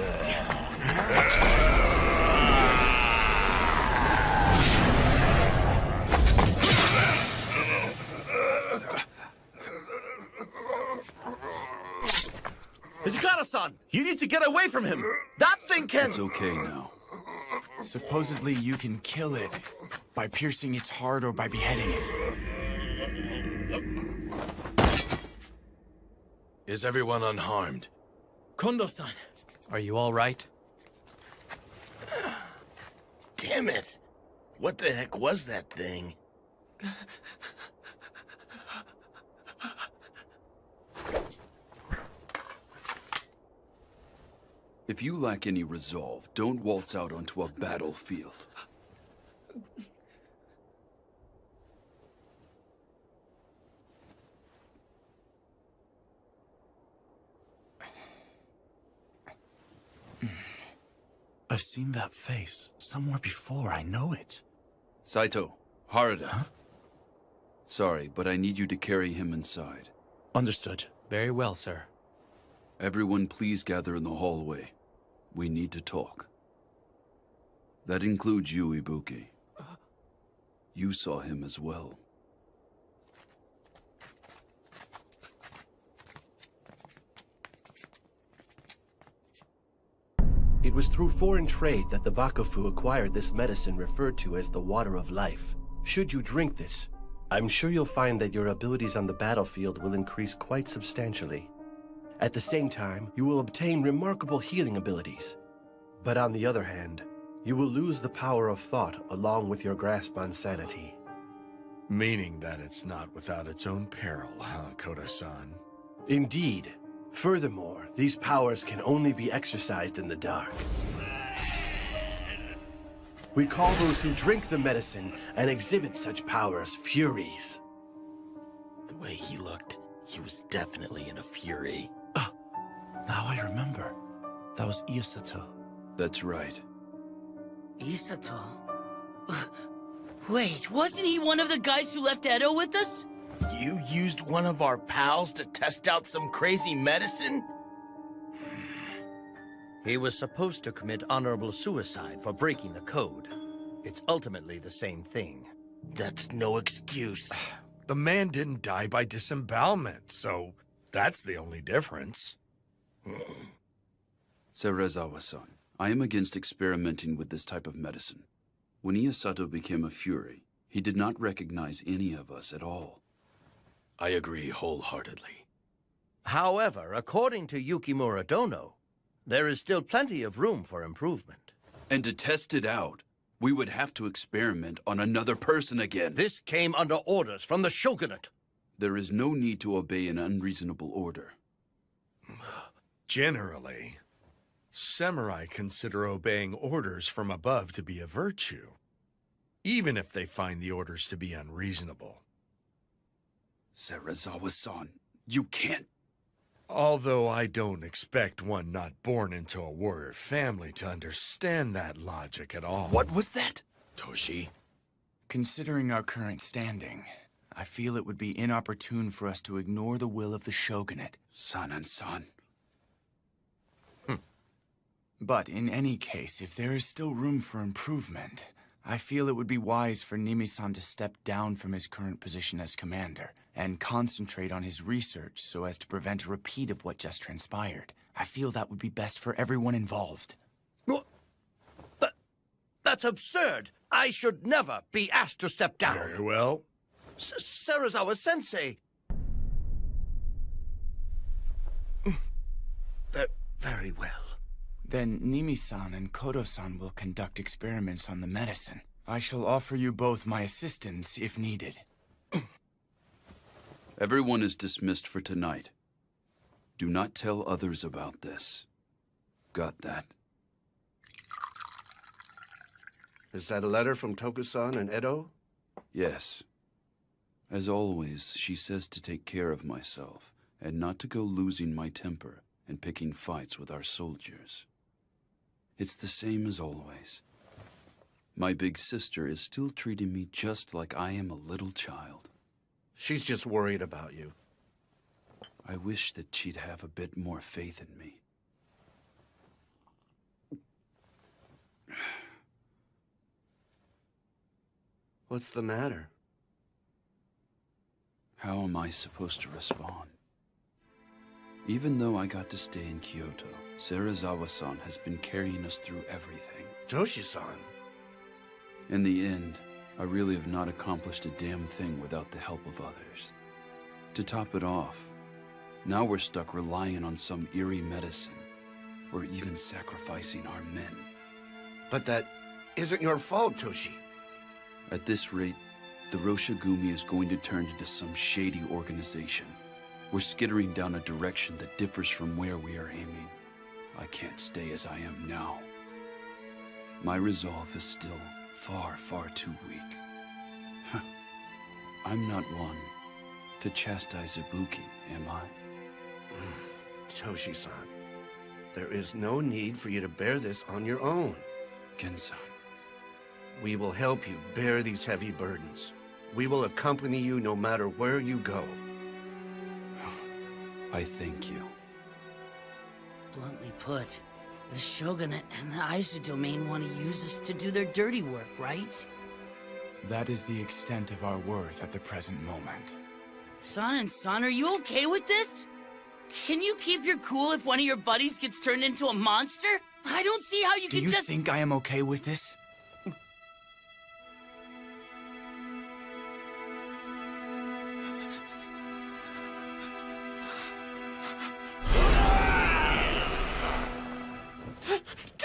G: Hijikata-san, you need to get away from him. That thing can...
I: It's okay now. Supposedly you can kill it by piercing its heart or by beheading it.
M: Is everyone unharmed?
P: Kondo-san, are you all right?
F: Damn it! What the heck was that thing?
J: If you lack any resolve, don't waltz out onto a battlefield.
G: I've seen that face somewhere before. I know it.
J: Saito, Harada. Huh? Sorry, but I need you to carry him inside.
G: Understood.
H: Very well, sir.
J: Everyone please gather in the hallway. We need to talk. That includes you, Ibuki. You saw him as well.
K: It was through foreign trade that the Bakufu acquired this medicine referred to as the Water of Life. Should you drink this, I'm sure you'll find that your abilities on the battlefield will increase quite substantially. At the same time, you will obtain remarkable healing abilities. But on the other hand, you will lose the power of thought along with your grasp on sanity.
A: Meaning that it's not without its own peril, huh, Koda-san?
K: Indeed. Furthermore, these powers can only be exercised in the dark. We call those who drink the medicine and exhibit such powers Furies.
F: The way he looked, he was definitely in a fury.
G: Now I remember. That was Isato.
J: That's right.
D: Isato? Wait, wasn't he one of the guys who left Edo with us?
F: You used one of our pals to test out some crazy medicine?
Q: He was supposed to commit honorable suicide for breaking the code. It's ultimately the same thing.
F: That's no excuse.
A: The man didn't die by disembowelment, so that's the only difference.
J: Serizawa-san, I am against experimenting with this type of medicine. When Isato became a Fury, he did not recognize any of us at all.
M: I agree wholeheartedly.
Q: However, according to Yukimura Dono, there is still plenty of room for improvement.
J: And to test it out, we would have to experiment on another person again.
Q: This came under orders from the shogunate.
J: There is no need to obey an unreasonable order.
A: Generally, samurai consider obeying orders from above to be a virtue, even if they find the orders to be unreasonable.
J: Serizawa-san, you can't...
A: Although I don't expect one not born into a warrior family to understand that logic at all.
J: What was that?
M: Toshi?
I: Considering our current standing, I feel it would be inopportune for us to ignore the will of the shogunate.
J: Sanan-san.
I: But in any case, if there is still room for improvement, I feel it would be wise for Nimi-san to step down from his current position as commander and concentrate on his research so as to prevent a repeat of what just transpired. I feel that would be best for everyone involved.
K: That's
Q: That's absurd. I should never be asked to step down.
A: Very well.
Q: Serizawa-sensei. Very well.
I: Then Nimi-san and Kodo-san will conduct experiments on the medicine. I shall offer you both my assistance if needed.
J: Everyone is dismissed for tonight. Do not tell others about this. Got that?
O: Is that a letter from Toku-san and Edo?
J: Yes. As always, she says to take care of myself and not to go losing my temper and picking fights with our soldiers. It's the same as always. My big sister is still treating me just like I am a little child.
O: She's just worried about you.
J: I wish that she'd have a bit more faith in me.
O: What's the matter?
J: How am I supposed to respond? Even though I got to stay in Kyoto, Serizawa-san has been carrying us through everything.
O: Toshi-san.
J: In the end, I really have not accomplished a damn thing without the help of others. To top it off, now we're stuck relying on some eerie medicine. We're even sacrificing our men.
O: But that isn't your fault, Toshi.
J: At this rate, the Roshigumi is going to turn into some shady organization. We're skittering down a direction that differs from where we are aiming. I can't stay as I am now. My resolve is still far, far too weak. I'm not one to chastise Ibuki, am I?
O: Toshi-san, there is no need for you to bear this on your own.
J: Gen-san.
O: We will help you bear these heavy burdens. We will accompany you no matter where you go.
J: I thank you.
D: Bluntly put, the Shogunate and the Aizu domain want to use us to do their dirty work, right?
I: That is the extent of our worth at the present moment.
D: San and San, are you okay with this? Can you keep your cool if one of your buddies gets turned into a monster? I don't see how you
I: Do
D: can
I: you
D: just—
I: think I am okay with this?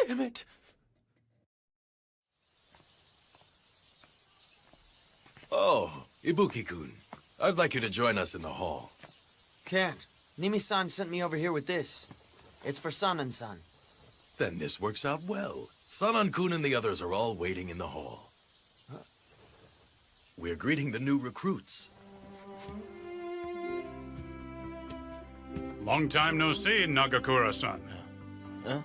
B: Damn it!
M: Oh, Ibuki-kun. I'd like you to join us in the hall.
N: Can't. Nimi-san sent me over here with this. It's for San-san.
M: Then this works out well. Sanan-kun and the others are all waiting in the hall. We're greeting the new recruits.
C: Long time no see, Nagakura-san.
F: Huh?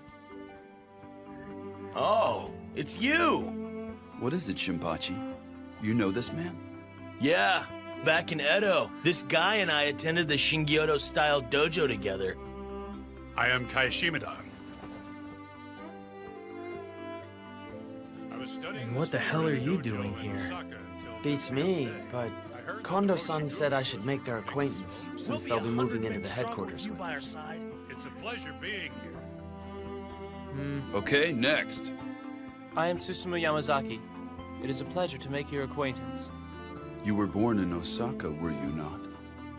F: Oh, it's you!
J: What is it, Shinpachi? You know this man?
F: Yeah, back in Edo, this guy and I attended the Shingyodo-style dojo together.
C: I am Kai Shimada.
P: And what the hell are you doing here?
N: Beats me, but Kondo-san said I should make their acquaintance, since they'll be moving into the headquarters with us.
C: It's a pleasure being here.
J: Okay, next.
H: I am Susumu Yamazaki. It is a pleasure to make your acquaintance.
J: You were born in Osaka, were you not?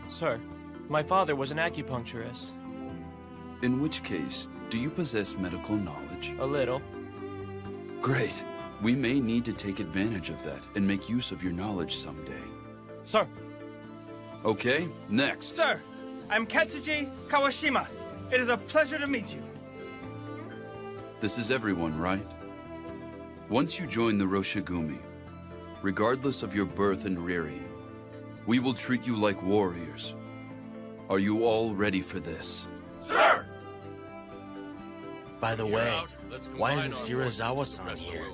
H: Sir, my father was an acupuncturist.
J: In which case, do you possess medical knowledge?
H: A little.
J: Great. We may need to take advantage of that and make use of your knowledge someday.
H: Sir.
J: Okay, next.
R: Sir, I'm Katsuji Kawashima. It is a pleasure to meet you.
J: This is everyone, right? Once you join the Roshigumi, regardless of your birth and rearing, we will treat you like warriors. Are you all ready for this?
F: Sir! By the way, why isn't Serizawa-san here?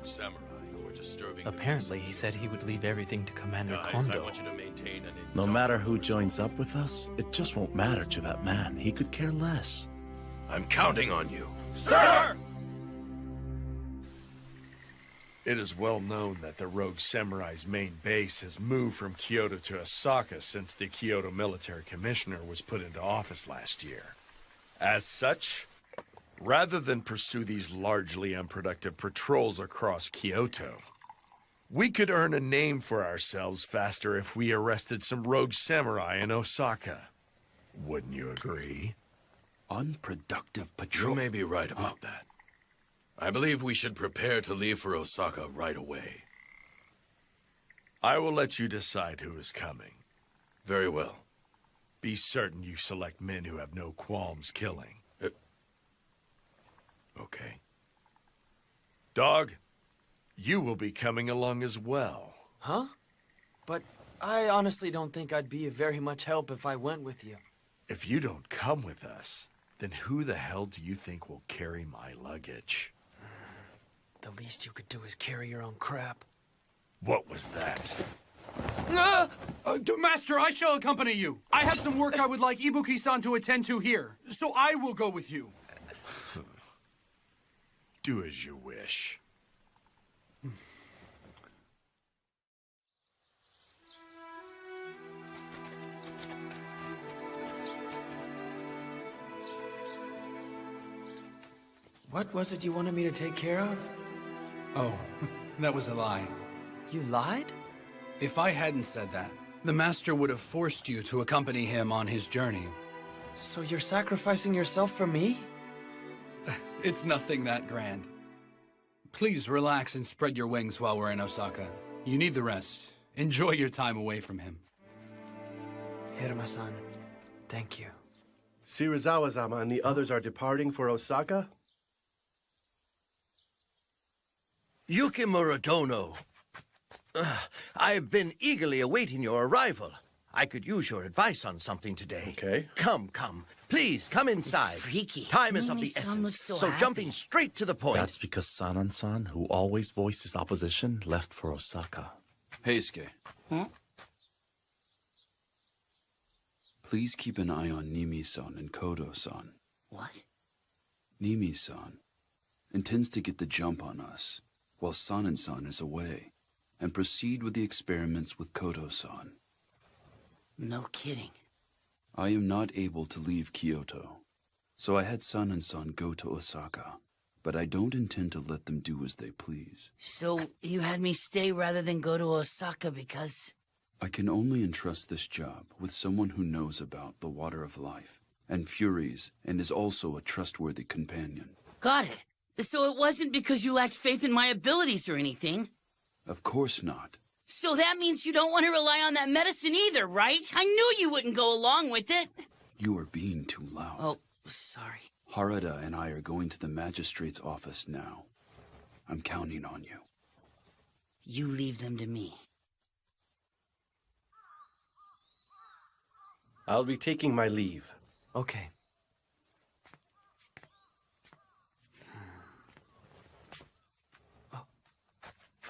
H: Apparently, he said he would leave everything to Commander Kondo.
G: No matter who joins up with us, it just won't matter to that man. He could care less.
A: I'm counting on you.
F: Sir!
A: It is well known that the Rogue Samurai's main base has moved from Kyoto to Osaka since the Kyoto Military Commissioner was put into office last year. As such, Rather than pursue these largely unproductive patrols across Kyoto, we could earn a name for ourselves faster if we arrested some rogue samurai in Osaka. Wouldn't you agree?
J: Unproductive patrol.
M: You may be right about that. I believe we should prepare to leave for Osaka right away.
A: I will let you decide who is coming.
M: Very well.
A: Be certain you select men who have no qualms killing.
M: Okay.
A: Dog, you will be coming along as well.
N: Huh? But I honestly don't think I'd be of very much help if I went with you.
A: If you don't come with us, then who the hell do you think will carry my luggage?
N: The least you could do is carry your own crap.
A: What was that?
L: Master, I shall accompany you. I have some work I would like Ibuki-san to attend to here, so I will go with you.
A: Do as you wish.
N: What was it you wanted me to take care of?
L: Oh, that was a lie.
N: You lied?
L: If I hadn't said that, the Master would have forced you to accompany him on his journey.
N: So you're sacrificing yourself for me?
L: It's nothing that grand. Please relax and spread your wings while we're in Osaka. You need the rest. Enjoy your time away from him.
N: Hiruma-san, thank you.
K: Shirazawa-sama and the others are departing for Osaka?
Q: Yukimura Dono. I've been eagerly awaiting your arrival. I could use your advice on something today.
K: Okay.
Q: Come. Please, come inside.
D: It's freaky.
Q: Time is of the
D: Mimi-san
Q: essence.
D: looks so happy.
Q: Jumping straight to the point.
G: That's because Sanan-san, who always voiced his opposition, left for Osaka.
J: Heisuke.
D: Huh?
J: Please keep an eye on Nimi-san and Kodo-san.
D: What?
J: Nimi-san intends to get the jump on us while Sanan-san is away, and proceed with the experiments with Kodo-san.
D: No kidding.
J: I am not able to leave Kyoto, so I had Sanan-san go to Osaka, but I don't intend to let them do as they please.
D: So you had me stay rather than go to Osaka because...
J: I can only entrust this job with someone who knows about the Water of Life and Furies and is also a trustworthy companion.
D: Got it. So it wasn't because you lacked faith in my abilities or anything?
J: Of course not.
D: So that means you don't want to rely on that medicine either, right? I knew you wouldn't go along with it.
J: You are being too loud.
D: Oh, sorry.
J: Harada and I are going to the magistrate's office now. I'm counting on you.
D: You leave them to me.
K: I'll be taking my leave.
N: Okay.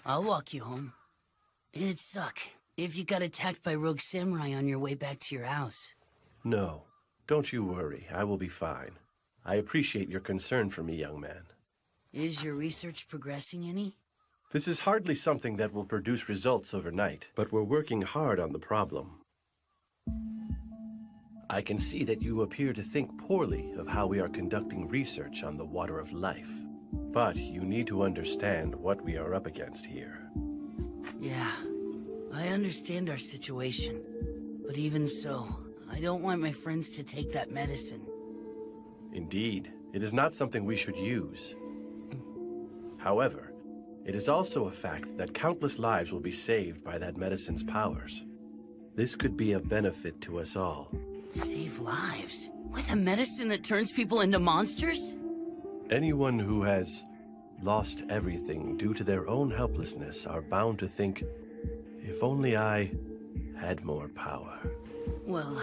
D: I'll walk you home. It'd suck if you got attacked by rogue samurai on your way back to your house.
K: No, don't you worry. I will be fine. I appreciate your concern for me, young man.
D: Is your research progressing any?
K: This is hardly something that will produce results overnight, but we're working hard on the problem. I can see that you appear to think poorly of how we are conducting research on the Water of Life. But you need to understand what we are up against here.
D: Yeah, I understand our situation. But even so, I don't want my friends to take that medicine.
K: Indeed, it is not something we should use. However, it is also a fact that countless lives will be saved by that medicine's powers. This could be of benefit to us all.
D: Save lives? With a medicine that turns people into monsters?
K: Anyone who has lost everything due to their own helplessness are bound to think, if only I had more power.
D: Well...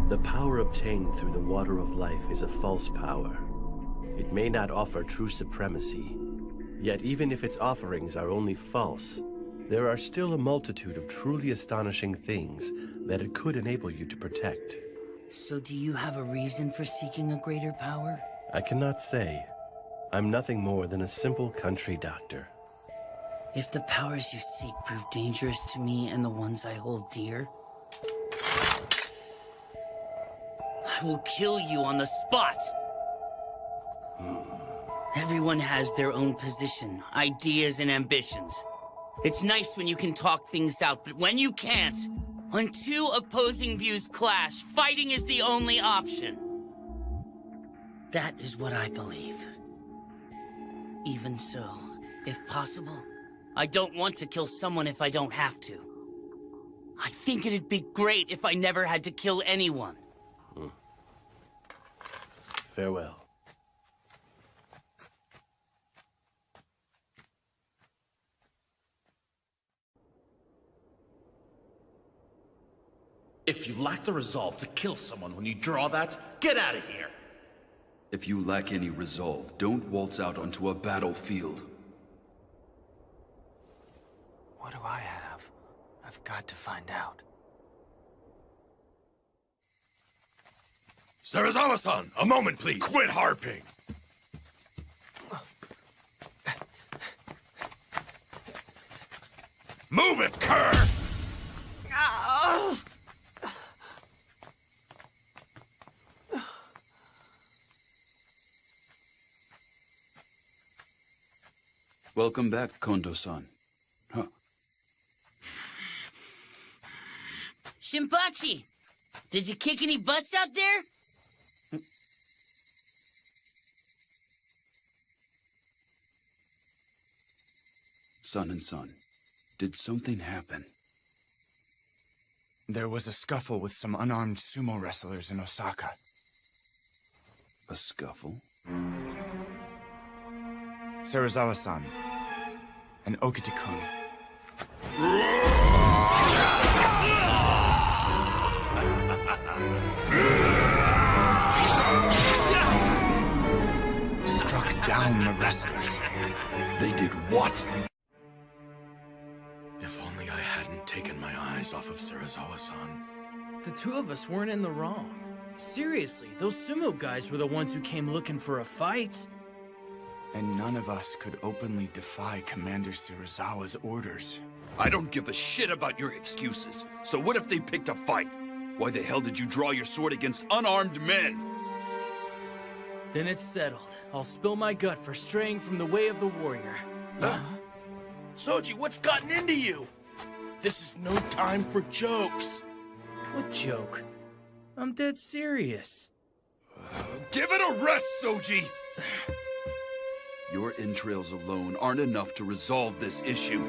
K: The power obtained through the Water of Life is a false power. It may not offer true supremacy, yet even if its offerings are only false, there are still a multitude of truly astonishing things that it could enable you to protect.
D: So do you have a reason for seeking a greater power?
K: I cannot say. I'm nothing more than a simple country doctor.
D: If the powers you seek prove dangerous to me and the ones I hold dear, I will kill you on the spot! Everyone has their own position, ideas, and ambitions. It's nice when you can talk things out, but when you can't, when two opposing views clash, fighting is the only option. That is what I believe. Even so, if possible, I don't want to kill someone if I don't have to. I think it'd be great if I never had to kill anyone.
K: Farewell.
G: If you lack the resolve to kill someone when you draw that, get out of here!
J: If you lack any resolve, don't waltz out onto a battlefield.
F: What do I have? I've got to find out.
M: Serizawa-san, a moment, please.
A: Quit harping!
M: Move it, cur!
J: Welcome back, Kondo-san. Huh.
D: Shinpachi, did you kick any butts out there?
J: Son and son, did something happen?
I: There was a scuffle with some unarmed sumo wrestlers in Osaka.
J: A scuffle?
I: Serizawa-san and Okita-kun. Struck down the wrestlers.
J: They did what?
M: If only I hadn't taken my eyes off of Serizawa-san.
P: The two of us weren't in the wrong. Seriously, those sumo guys were the ones who came looking for a fight.
I: And none of us could openly defy Commander Serizawa's orders.
J: I don't give a shit about your excuses. So what if they picked a fight? Why the hell did you draw your sword against unarmed men?
P: Then it's settled. I'll spill my gut for straying from the way of the warrior.
F: Huh? Soji, what's gotten into you? This is no time for jokes.
P: What joke? I'm dead serious.
J: Give it a rest, Soji! Your entrails alone aren't enough to resolve this issue.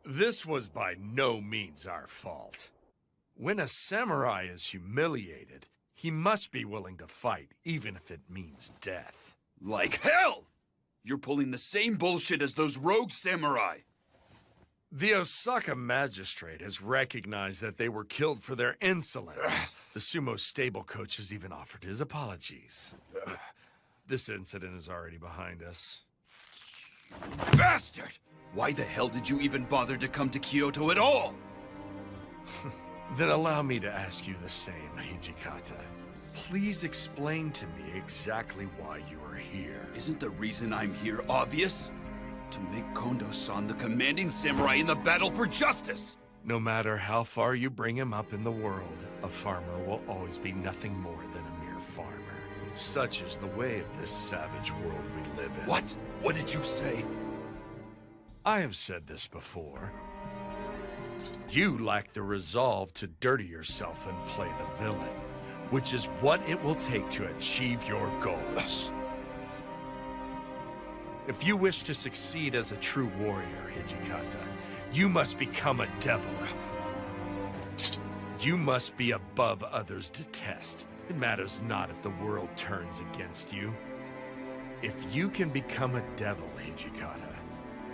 A: This was by no means our fault. When a samurai is humiliated, he must be willing to fight, even if it means death.
J: Like hell! You're pulling the same bullshit as those rogue samurai.
A: The Osaka magistrate has recognized that they were killed for their insolence. The sumo stable coach has even offered his apologies. This incident is already behind us.
J: Bastard! Why the hell did you even bother to come to Kyoto at all?
A: Then allow me to ask you the same, Hijikata. Please explain to me exactly why you are here.
J: Isn't the reason I'm here obvious? To make Kondo-san the commanding samurai in the battle for justice!
A: No matter how far you bring him up in the world, a farmer will always be nothing more than a mere farmer. Such is the way of this savage world we live in.
J: What? What did you say?
A: I have said this before. You lack the resolve to dirty yourself and play the villain, which is what it will take to achieve your goals. If you wish to succeed as a true warrior, Hijikata, you must become a devil. You must be above others' detest. It matters not if the world turns against you. If you can become a devil, Hijikata,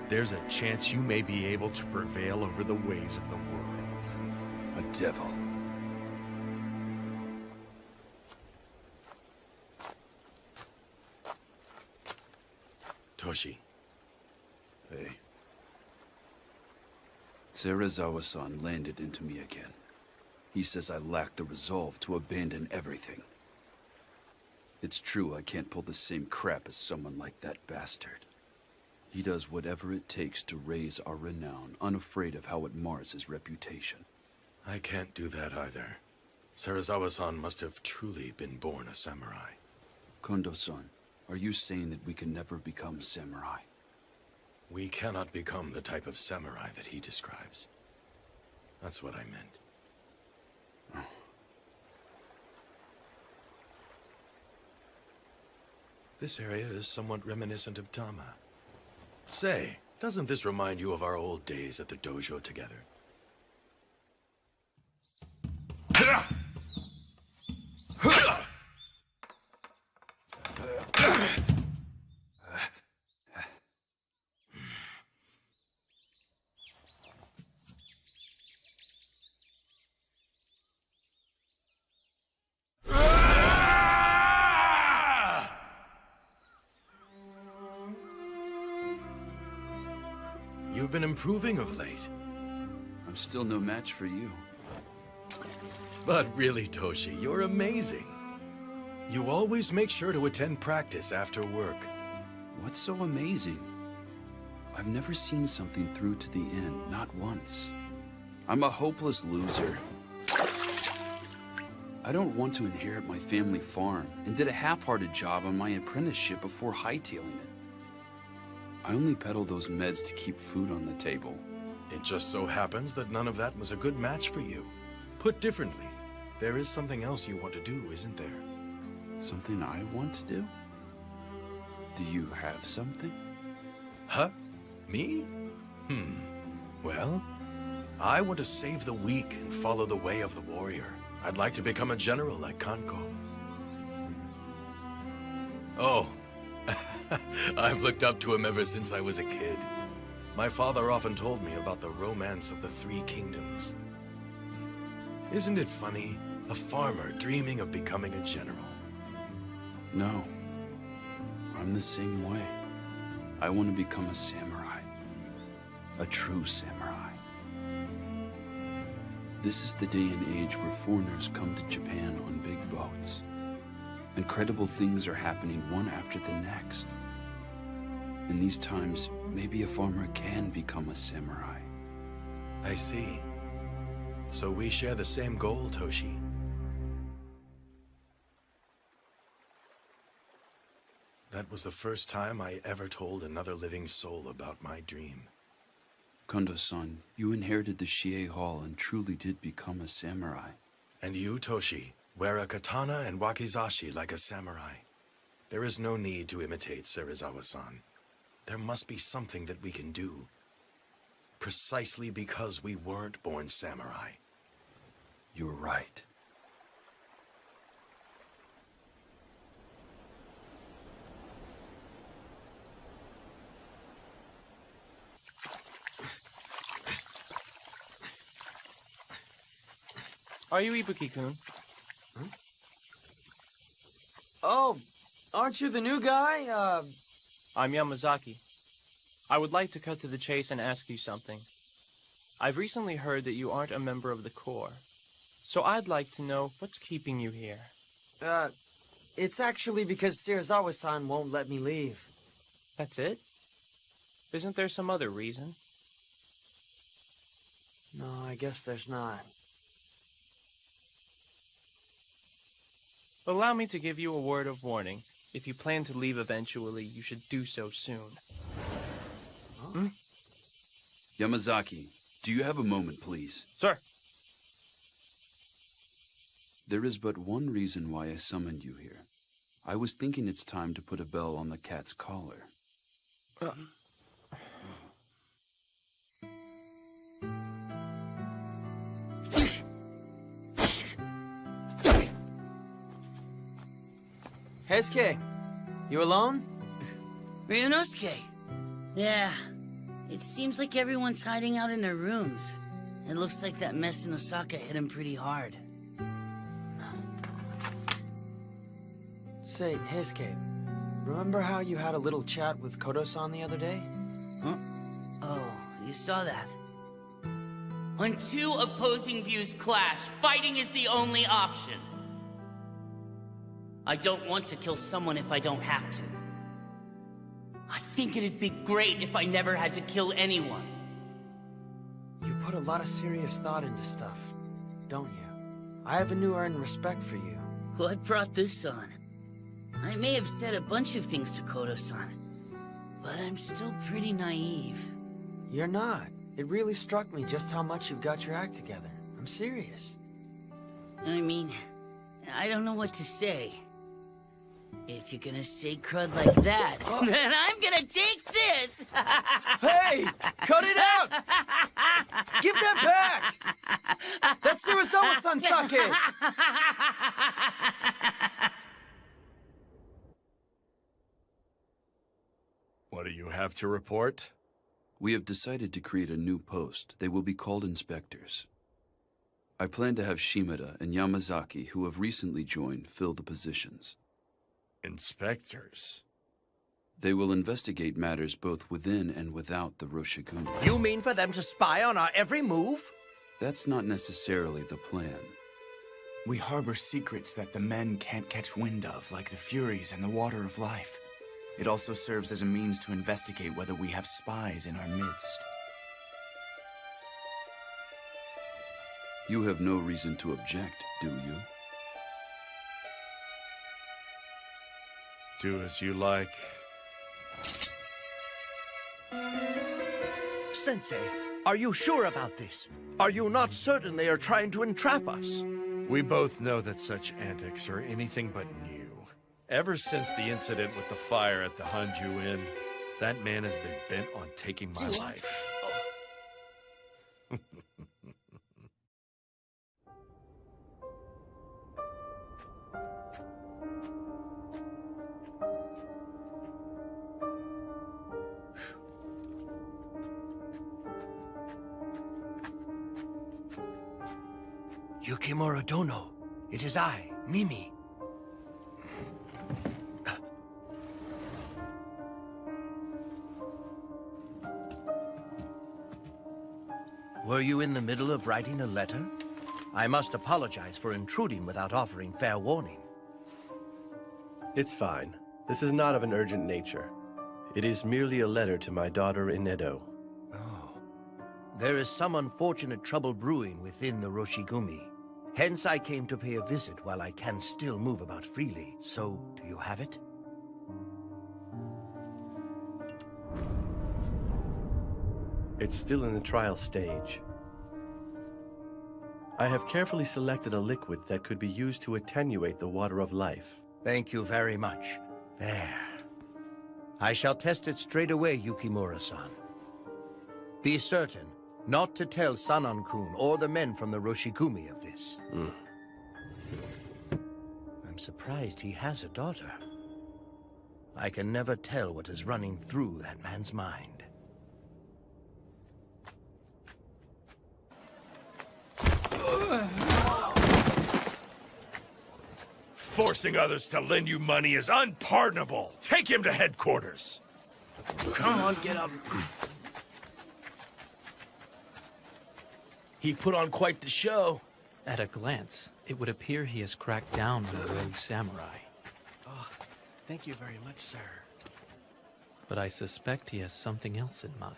A: there's a chance you may be able to prevail over the ways of the world.
J: A devil.
M: Toshi.
J: Hey. Serizawa-san landed into me again. He says I lack the resolve to abandon everything. It's true I can't pull the same crap as someone like that bastard. He does whatever it takes to raise our renown, unafraid of how it mars his reputation.
M: I can't do that either. Serizawa-san must have truly been born a samurai.
J: Kondo-san, are you saying that we can never become samurai?
M: We cannot become the type of samurai that he describes. That's what I meant. This area is somewhat reminiscent of Tama. Say, doesn't this remind you of our old days at the dojo together? You've been improving of late.
J: I'm still no match for you.
M: But really, Toshi, you're amazing. You always make sure to attend practice after work.
J: What's so amazing? I've never seen something through to the end, not once. I'm a hopeless loser. I don't want to inherit my family farm, and did a half-hearted job on my apprenticeship before hightailing it. I only peddle those meds to keep food on the table.
M: It just so happens that none of that was a good match for you. Put differently, there is something else you want to do, isn't there?
J: Something I want to do? Do you have something?
M: Huh? Me? Well, I want to save the weak and follow the way of the warrior. I'd like to become a general like Kanko. Oh, I've looked up to him ever since I was a kid. My father often told me about the romance of the Three Kingdoms. Isn't it funny? A farmer dreaming of becoming a general.
J: No. I'm the same way. I want to become a samurai. A true samurai. This is the day and age where foreigners come to Japan on big boats. Incredible things are happening one after the next. In these times, maybe a farmer can become a samurai.
M: I see. So we share the same goal, Toshi. That was the first time I ever told another living soul about my dream.
J: Kondo-san, you inherited the Shie Hall and truly did become a samurai.
M: And you, Toshi, wear a katana and wakizashi like a samurai. There is no need to imitate Serizawa-san. There must be something that we can do. Precisely because we weren't born samurai.
J: You're right.
R: Are you Ibuki-kun?
N: Oh, aren't you the new guy?
R: I'm Yamazaki. I would like to cut to the chase and ask you something. I've recently heard that you aren't a member of the Corps. So I'd like to know what's keeping you here.
N: It's actually because Serizawa-san won't let me leave.
R: That's it? Isn't there some other reason?
N: No, I guess there's not.
R: Allow me to give you a word of warning. If you plan to leave eventually, you should do so soon.
N: Huh?
J: Yamazaki, do you have a moment, please?
R: Sir.
J: There is but one reason why I summoned you here. I was thinking it's time to put a bell on the cat's collar.
N: Heisuke, you alone?
D: Ryunosuke. Yeah. It seems like everyone's hiding out in their rooms. It looks like that mess in Osaka hit him pretty hard.
N: Say, Heisuke, remember how you had a little chat with Kodo-san the other day?
D: Huh? Oh, you saw that. When two opposing views clash, fighting is the only option. I don't want to kill someone if I don't have to. I think it'd be great if I never had to kill anyone.
N: You put a lot of serious thought into stuff, don't you? I have a new earned respect for you.
D: What brought this on? I may have said a bunch of things to Kodo-san, but I'm still pretty naive.
N: You're not. It really struck me just how much you've got your act together. I'm serious.
D: I mean, I don't know what to say. If you're gonna say crud like that, then I'm gonna take this!
N: Hey! Cut it out! Give that back! That's Serizawa-san sake!
A: What do you have to report?
J: We have decided to create a new post. They will be called inspectors. I plan to have Shimada and Yamazaki, who have recently joined, fill the positions.
A: Inspectors?
J: They will investigate matters both within and without the Roshigumi.
Q: You mean for them to spy on our every move?
J: That's not necessarily the plan.
I: We harbor secrets that the men can't catch wind of, like the Furies and the Water of Life. It also serves as a means to investigate whether we have spies in our midst.
J: You have no reason to object, do you?
A: Do as you like.
Q: Sensei, are you sure about this? Are you not certain they are trying to entrap us?
A: We both know that such antics are anything but new. Ever since the incident with the fire at the Hanju Inn, that man has been bent on taking my life.
Q: Yukimura Dono, it is I, Mimi. Were you in the middle of writing a letter? I must apologize for intruding without offering fair warning.
K: It's fine. This is not of an urgent nature. It is merely a letter to my daughter in Edo.
Q: Oh. There is some unfortunate trouble brewing within the Roshigumi. Hence I came to pay a visit while I can still move about freely. So, do you have it?
K: It's still in the trial stage. I have carefully selected a liquid that could be used to attenuate the Water of Life.
Q: Thank you very much. There. I shall test it straight away, Yukimura-san. Be certain not to tell Sanan-kun or the men from the Roshigumi of this. I'm surprised he has a daughter. I can never tell what is running through that man's mind.
A: Forcing others to lend you money is unpardonable. Take him to headquarters.
F: Come on, get up. He put on quite the show.
H: At a glance, it would appear he has cracked down on the rogue samurai.
F: Oh, thank you very much, sir.
H: But I suspect he has something else in mind.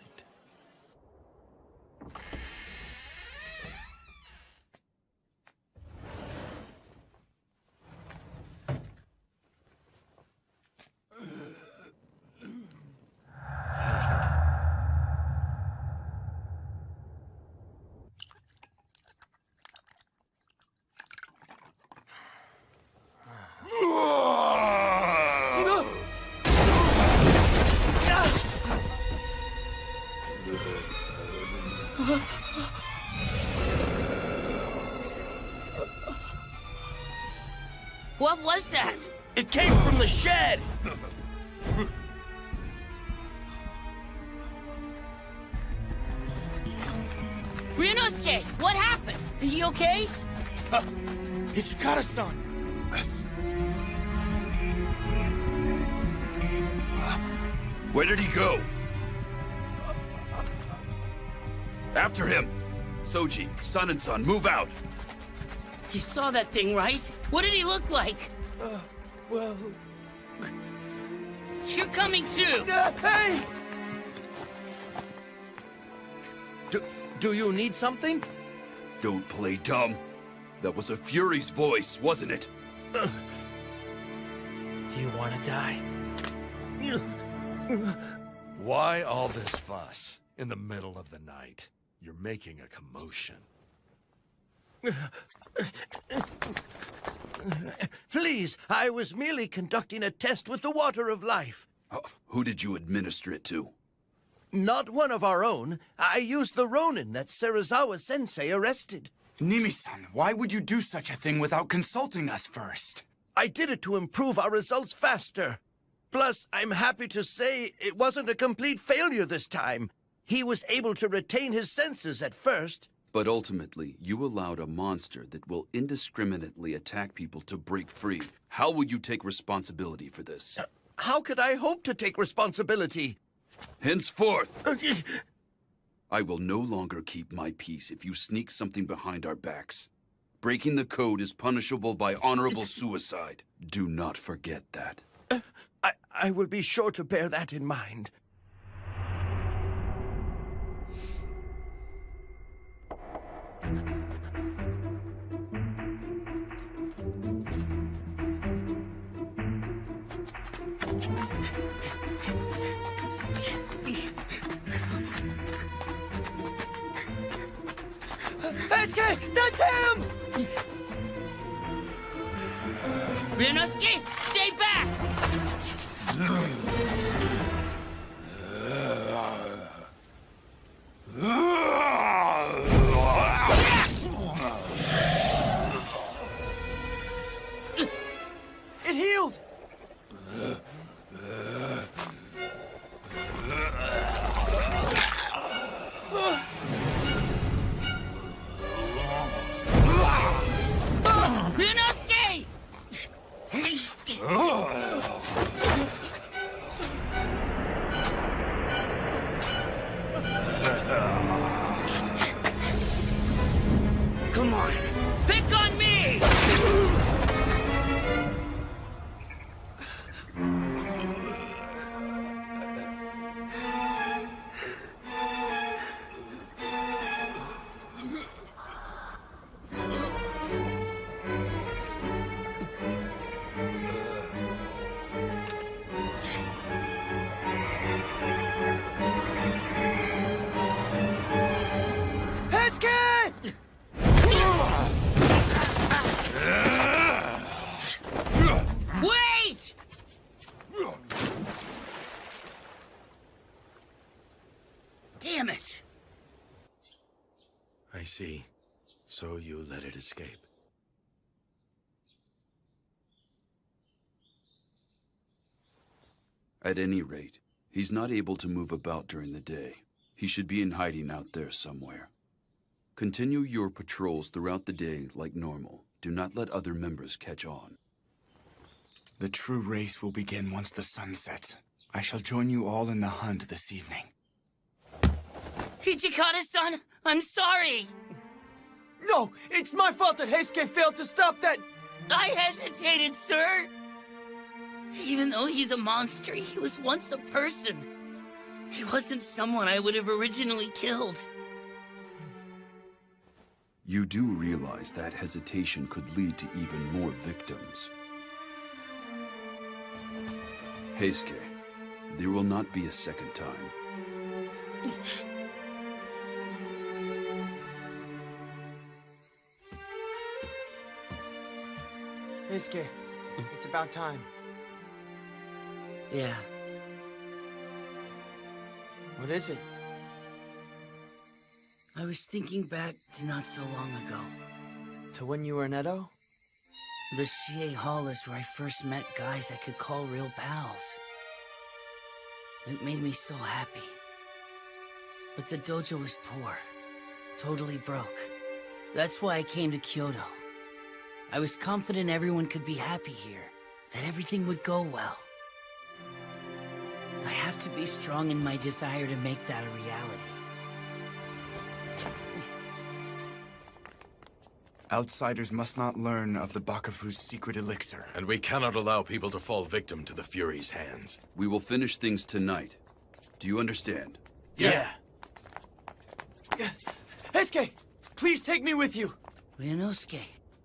D: What was that?
F: It came from the shed!
D: Ryunosuke, what happened? Are you okay?
F: Hijikata-san!
J: Where did he go? After him! Soji, Sanan-san, move out!
D: You saw that thing, right? What did he look like?
N: Well...
D: You're coming too!
B: Hey!
Q: Do you need something?
J: Don't play dumb. That was a Fury's voice, wasn't it?
H: Do you want to die?
A: Why all this fuss in the middle of the night? You're making a commotion.
Q: Please, I was merely conducting a test with the water of life.
J: Who did you administer it to?
Q: Not one of our own. I used the Ronin that Serizawa-sensei arrested.
I: Nimi-san, why would you do such a thing without consulting us first?
Q: I did it to improve our results faster. Plus, I'm happy to say it wasn't a complete failure this time. He was able to retain his senses at first.
J: But ultimately, you allowed a monster that will indiscriminately attack people to break free. How will you take responsibility for this?
Q: How could I hope to take responsibility?
J: Henceforth, I will no longer keep my peace if you sneak something behind our backs. Breaking the code is punishable by honorable suicide. Do not forget that.
Q: I will be sure to bear that in mind.
B: SK, that's him!
D: Ryunosuke, stay back!
B: It healed!
D: Ryunosuke! Come on, pick on me! Wait! Damn it!
M: I see. So you let it escape.
J: At any rate, he's not able to move about during the day. He should be in hiding out there somewhere. Continue your patrols throughout the day like normal. Do not let other members catch on.
I: The true race will begin once the sun sets. I shall join you all in the hunt this evening.
D: Hijikata-san, I'm sorry!
B: No, it's my fault that Heisuke failed to stop that...
D: I hesitated, sir! Even though he's a monster, he was once a person. He wasn't someone I would have originally killed.
J: You do realize that hesitation could lead to even more victims. Heisuke, there will not be a second time.
B: Heisuke, it's about time.
D: Yeah.
B: What is it?
D: I was thinking back to not so long ago.
B: To when you were in Edo?
D: The Shie Hall is where I first met guys I could call real pals. It made me so happy. But the dojo was poor. Totally broke. That's why I came to Kyoto. I was confident everyone could be happy here. That everything would go well. I have to be strong in my desire to make that a reality.
I: Outsiders must not learn of the Bakufu's secret elixir.
M: And we cannot allow people to fall victim to the Fury's hands.
J: We will finish things tonight. Do you understand?
B: Yeah. Heisuke, please take me with you.
D: Ryunosuke.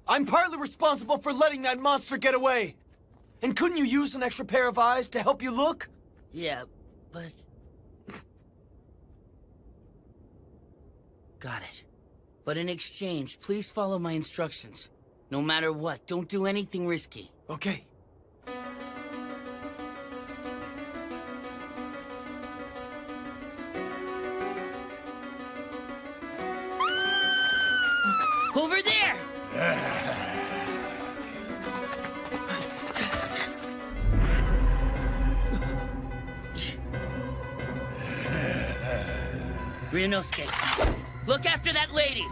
B: I'm partly responsible for letting that monster get away. And couldn't you use an extra pair of eyes to help you look?
D: Yeah, but... Got it. But in exchange, please follow my instructions. No matter what, don't do anything risky.
B: Okay.
D: Over there! Ryunosuke, look after that lady!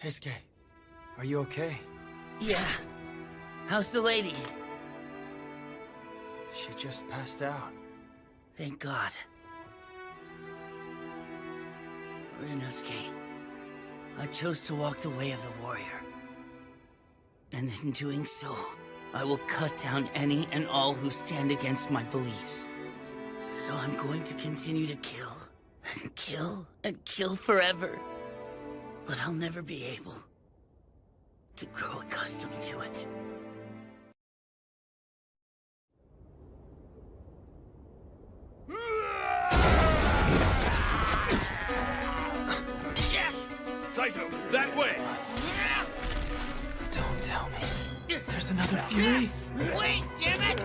B: Heisuke, are you okay?
D: Yeah. How's the lady?
B: She just passed out.
D: Thank God. Ryunosuke, I chose to walk the way of the warrior. And in doing so, I will cut down any and all who stand against my beliefs. So I'm going to continue to kill, and kill, and kill forever. But I'll never be able to grow accustomed to it.
C: Saito, that way!
P: Don't tell me. There's another Fury?
D: Wait, damn it!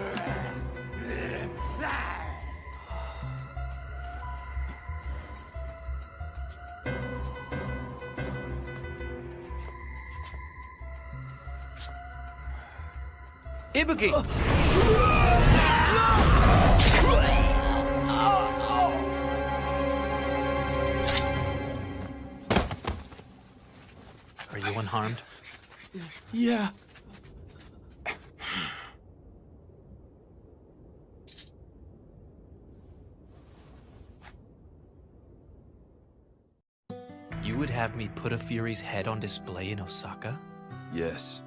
B: Ibuki!
H: Are you unharmed?
B: Yeah.
H: You would have me put a Fury's head on display in Osaka?
J: Yes.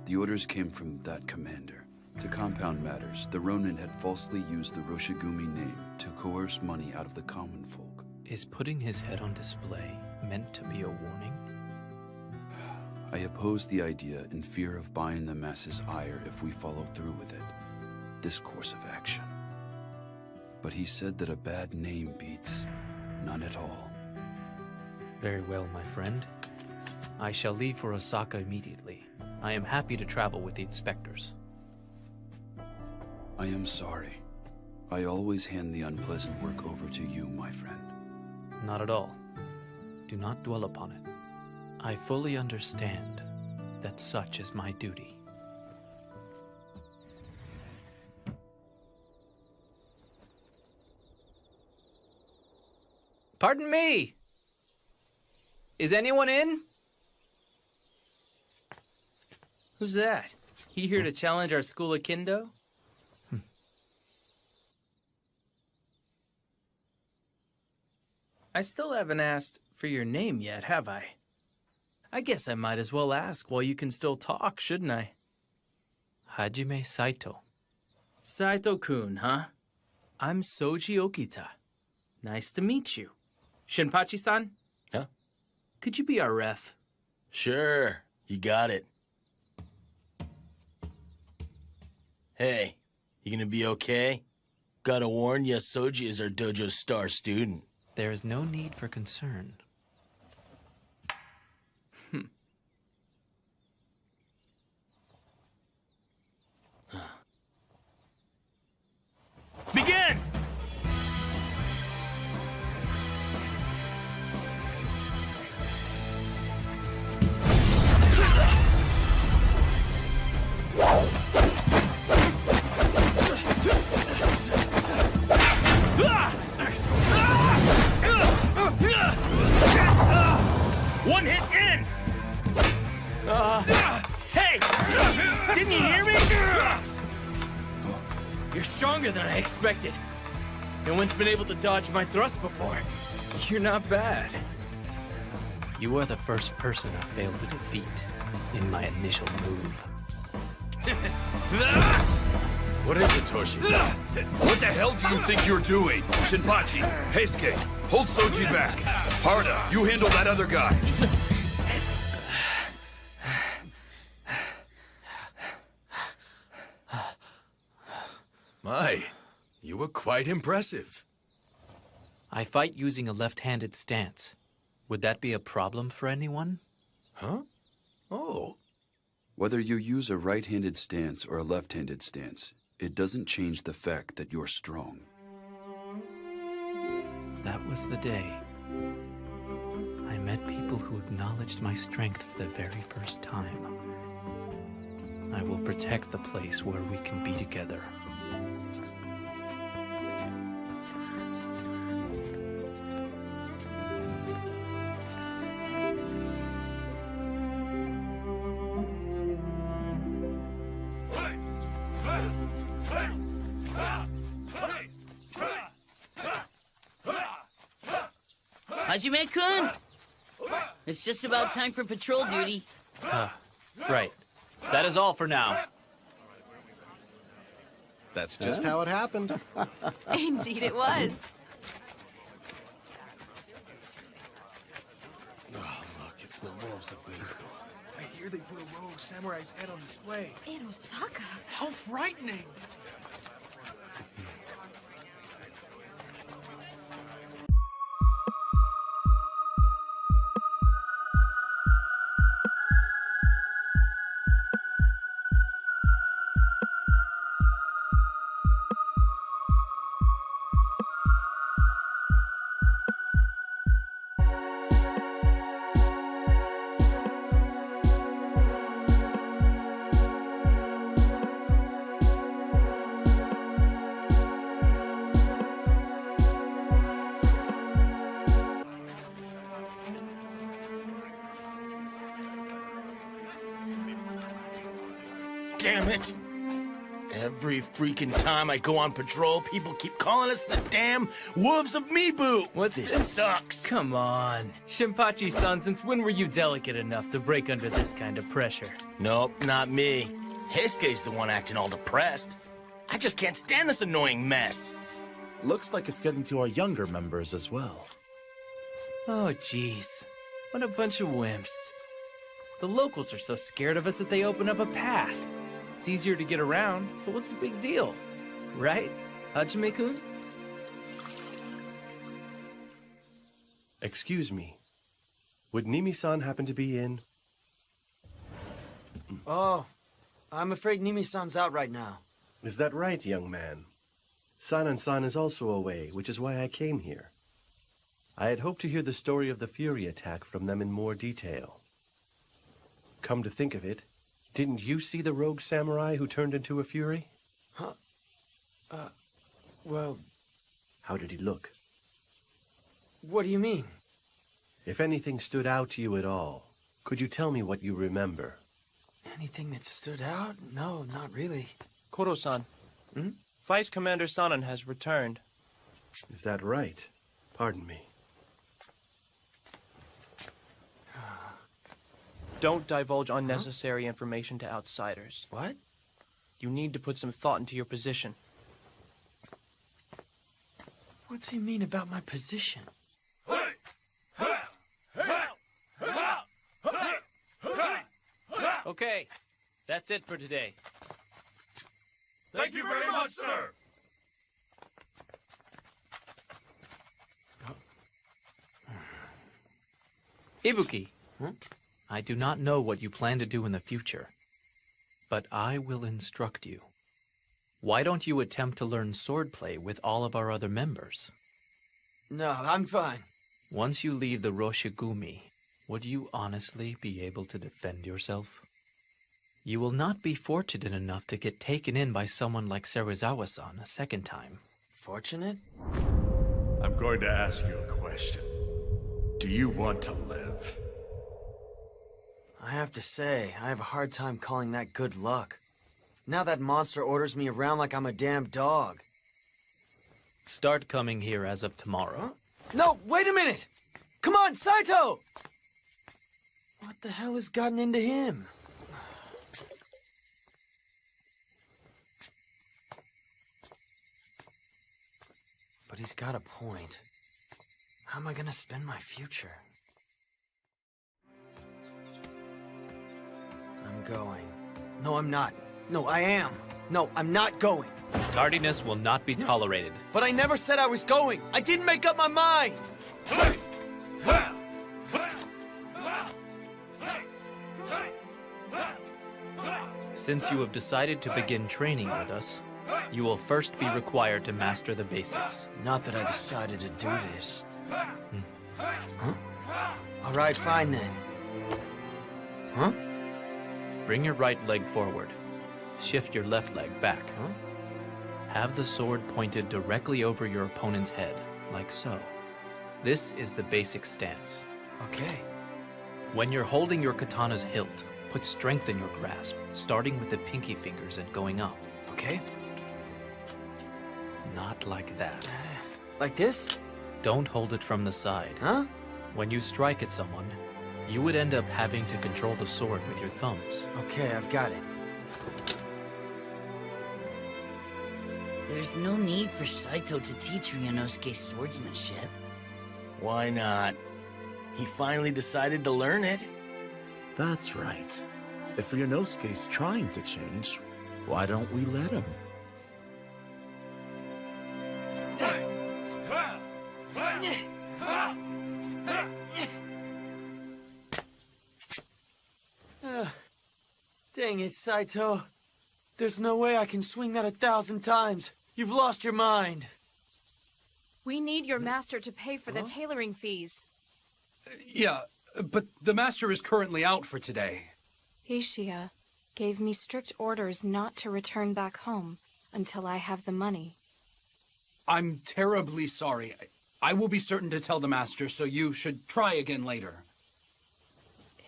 J: The orders came from that commander. To compound matters, the Ronin had falsely used the Roshigumi name to coerce money out of the common folk.
H: Is putting his head on display meant to be a warning?
J: I opposed the idea in fear of buying the masses' ire if we followed through with it. This course of action. But he said that a bad name beats none at all.
H: Very well, my friend. I shall leave for Osaka immediately. I am happy to travel with the inspectors.
J: I am sorry. I always hand the unpleasant work over to you, my friend.
H: Not at all. Do not dwell upon it. I fully understand that such is my duty.
P: Pardon me! Is anyone in? Who's that? He here to challenge our school of Kendo? I still haven't asked for your name yet, have I? I guess I might as well ask while you can still talk, shouldn't I?
H: Hajime Saito.
P: Saito-kun, huh? I'm Soji Okita. Nice to meet you. Shinpachi-san?
F: Huh?
P: Could you be our ref?
F: Sure, you got it. Hey, you gonna be okay? Gotta warn ya, Soji is our dojo's star student.
H: There is no need for concern.
F: Begin! One hit in! Hey! Didn't you hear me?
P: You're stronger than I expected. No one's been able to dodge my thrust before. You're not bad.
H: You are the first person I failed to defeat in my initial move.
C: What is it, Toshi? What the hell do you think you're doing? Shinpachi, Heisuke, hold Soji back. Harda, you handle that other guy.
M: My, you were quite impressive.
H: I fight using a left-handed stance. Would that be a problem for anyone?
M: Huh? Oh.
J: Whether you use a right-handed stance or a left-handed stance, it doesn't change the fact that you're strong.
H: That was the day I met people who acknowledged my strength for the very first time. I will protect the place where we can be together.
D: Hajime-kun! It's just about time for patrol duty.
H: Right. That is all for now.
K: That's just how it happened.
W: Indeed it was.
B: Oh, look, it's the wolves of Miko. I hear they put a rogue samurai's head on display.
W: In Osaka?
B: How frightening!
F: Damn it! Every freaking time I go on patrol, people keep calling us the damn Wolves of Mibu!
P: What's
F: this? Sucks!
P: Come on. Shinpachi-san, since when were you delicate enough to break under this kind of pressure?
F: Nope, not me. Heisuke's the one acting all depressed. I just can't stand this annoying mess.
G: Looks like it's getting to our younger members as well.
P: Oh, jeez. What a bunch of wimps. The locals are so scared of us that they open up a path. It's easier to get around, so what's the big deal? Right, Hajime-kun?
K: Excuse me. Would Nimi-san happen to be in?
N: Oh, I'm afraid Nimi-san's out right now.
K: Is that right, young man? Sanan-san is also away, which is why I came here. I had hoped to hear the story of the Fury attack from them in more detail. Come to think of it, didn't you see the rogue samurai who turned into a Fury?
N: Huh? Well...
K: How did he look?
N: What do you mean?
K: If anything stood out to you at all, could you tell me what you remember?
N: Anything that stood out? No, not really.
R: Koro-san, Vice Commander Sanan has returned.
K: Is that right? Pardon me.
R: Don't divulge unnecessary information to outsiders.
N: What?
R: You need to put some thought into your position.
N: What's he mean about my position?
P: Okay, that's it for today.
C: Thank you very much, sir!
H: Ibuki, I do not know what you plan to do in the future, but I will instruct you. Why don't you attempt to learn swordplay with all of our other members?
N: No, I'm fine.
H: Once you leave the Roshigumi, would you honestly be able to defend yourself? You will not be fortunate enough to get taken in by someone like Serizawa-san a second time.
N: Fortunate?
A: I'm going to ask you a question. Do you want to live?
N: I have to say, I have a hard time calling that good luck. Now that monster orders me around like I'm a damn dog.
H: Start coming here as of tomorrow.
N: No, wait a minute! Come on, Saito! What the hell has gotten into him? But he's got a point. How am I gonna spend my future? I'm going. No, I'm not. No, I am. No, I'm not going.
H: Tardiness will not be tolerated.
N: But I never said I was going. I didn't make up my mind.
H: Since you have decided to begin training with us, you will first be required to master the basics.
N: Not that I decided to do this. Huh? All right, fine then. Huh?
H: Bring your right leg forward. Shift your left leg back. Have the sword pointed directly over your opponent's head, like so. This is the basic stance.
N: Okay.
H: When you're holding your katana's hilt, put strength in your grasp, starting with the pinky fingers and going up.
N: Okay.
H: Not like that.
N: Like this?
H: Don't hold it from the side.
N: Huh?
H: When you strike at someone, you would end up having to control the sword with your thumbs.
N: Okay, I've got it.
D: There's no need for Saito to teach Ryunosuke swordsmanship.
F: Why not? He finally decided to learn it.
G: That's right. If Ryunosuke's trying to change, why don't we let him?
N: Dang it, Saito. There's no way I can swing that 1,000 times. You've lost your mind.
V: We need your master to pay for the tailoring fees.
L: Yeah, but the master is currently out for today.
W: Ishia gave me strict orders not to return back home until I have the money.
L: I'm terribly sorry. I will be certain to tell the master, so you should try again later.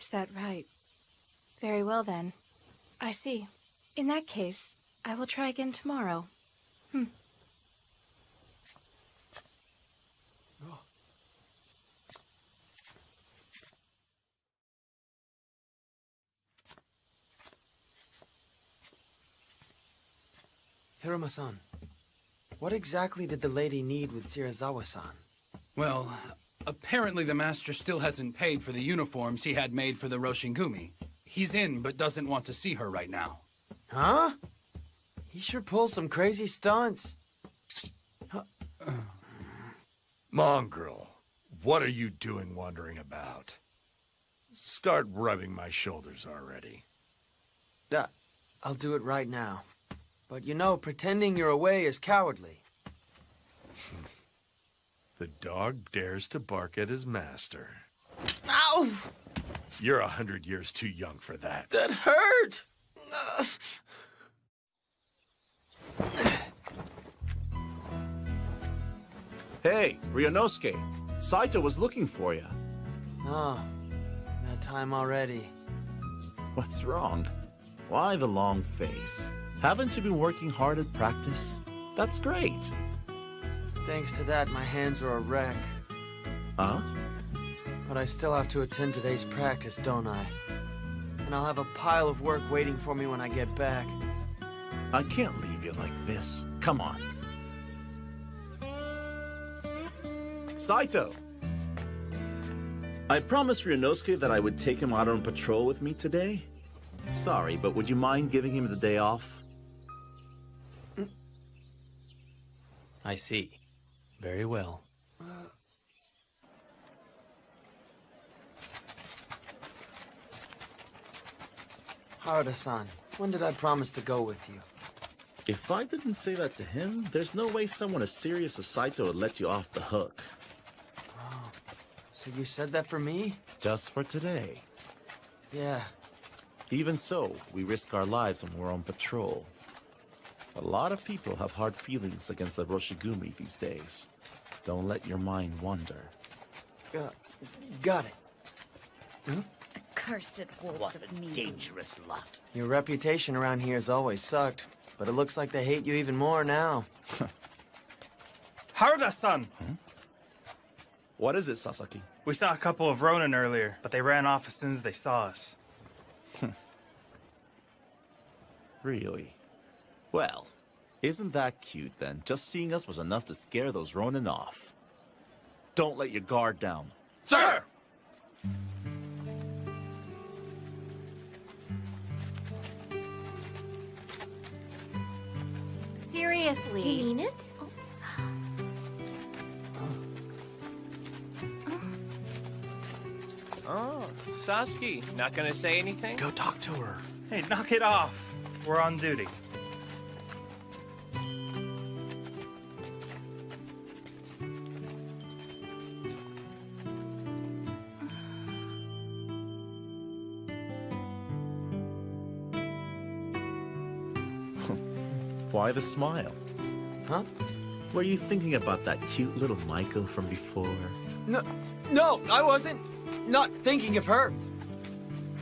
W: Is that right? Very well then. I see. In that case, I will try again tomorrow.
N: Hiruma-san, what exactly did the lady need with Serizawa-san?
L: Well, apparently the master still hasn't paid for the uniforms he had made for the Roshigumi. He's in, but doesn't want to see her right now.
N: Huh? He sure pulls some crazy stunts.
A: Mongrel, what are you doing wandering about? Start rubbing my shoulders already.
N: I'll do it right now. But you know, pretending you're away is cowardly.
A: The dog dares to bark at his master.
N: Ow!
A: You're 100 years too young for that.
N: That hurt!
G: Hey, Ryunosuke. Saito was looking for you.
N: Oh, that time already.
G: What's wrong? Why the long face? Haven't you been working hard at practice? That's great.
N: Thanks to that, my hands are a wreck.
G: Huh?
N: But I still have to attend today's practice, don't I? And I'll have a pile of work waiting for me when I get back.
G: I can't leave you like this. Come on. Saito! I promised Ryunosuke that I would take him out on patrol with me today. Sorry, but would you mind giving him the day off?
H: I see. Very well.
N: Haruda-san, when did I promise to go with you?
G: If I didn't say that to him, there's no way someone as serious as Saito would let you off the hook.
N: Oh, so you said that for me?
G: Just for today.
N: Yeah.
G: Even so, we risk our lives when we're on patrol. A lot of people have hard feelings against the Roshigumi these days. Don't let your mind wander.
N: Got it.
E: Hmm? Accursed wolves
Q: What
E: of
Q: a
E: me.
Q: dangerous lot.
N: Your reputation around here has always sucked, but it looks like they hate you even more now.
T: Haruda-san!
G: What is it, Sasaki?
T: We saw a couple of Ronin earlier, but they ran off as soon as they saw us.
G: Really? Well, isn't that cute then? Just seeing us was enough to scare those Ronin off. Don't let your guard down.
T: Sir!
E: Seriously.
W: You mean it?
R: Oh, Sasuke, not gonna say anything?
T: Go talk to her. Hey, knock it off. We're on duty.
G: Why the smile?
N: Huh?
G: Were you thinking about that cute little Maiko from before?
N: No, I wasn't. Not thinking of her.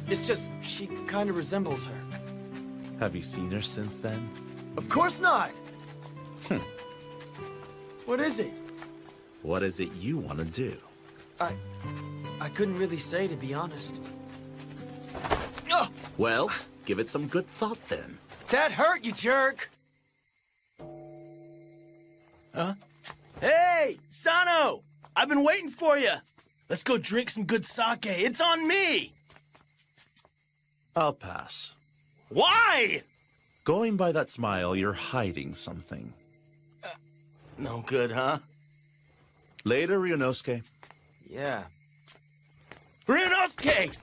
N: It's just, she kind of resembles her.
G: Have you seen her since then?
N: Of course not! What is it?
G: What is it you want to do?
N: I couldn't really say, to be honest.
G: Well, give it some good thought then.
N: That hurt, you jerk!
F: Huh? Hey, Sano! I've been waiting for you! Let's go drink some good sake. It's on me!
G: I'll pass.
F: Why?
G: Going by that smile, you're hiding something.
F: No good, huh?
G: Later, Ryunosuke.
N: Yeah.
F: Ryunosuke!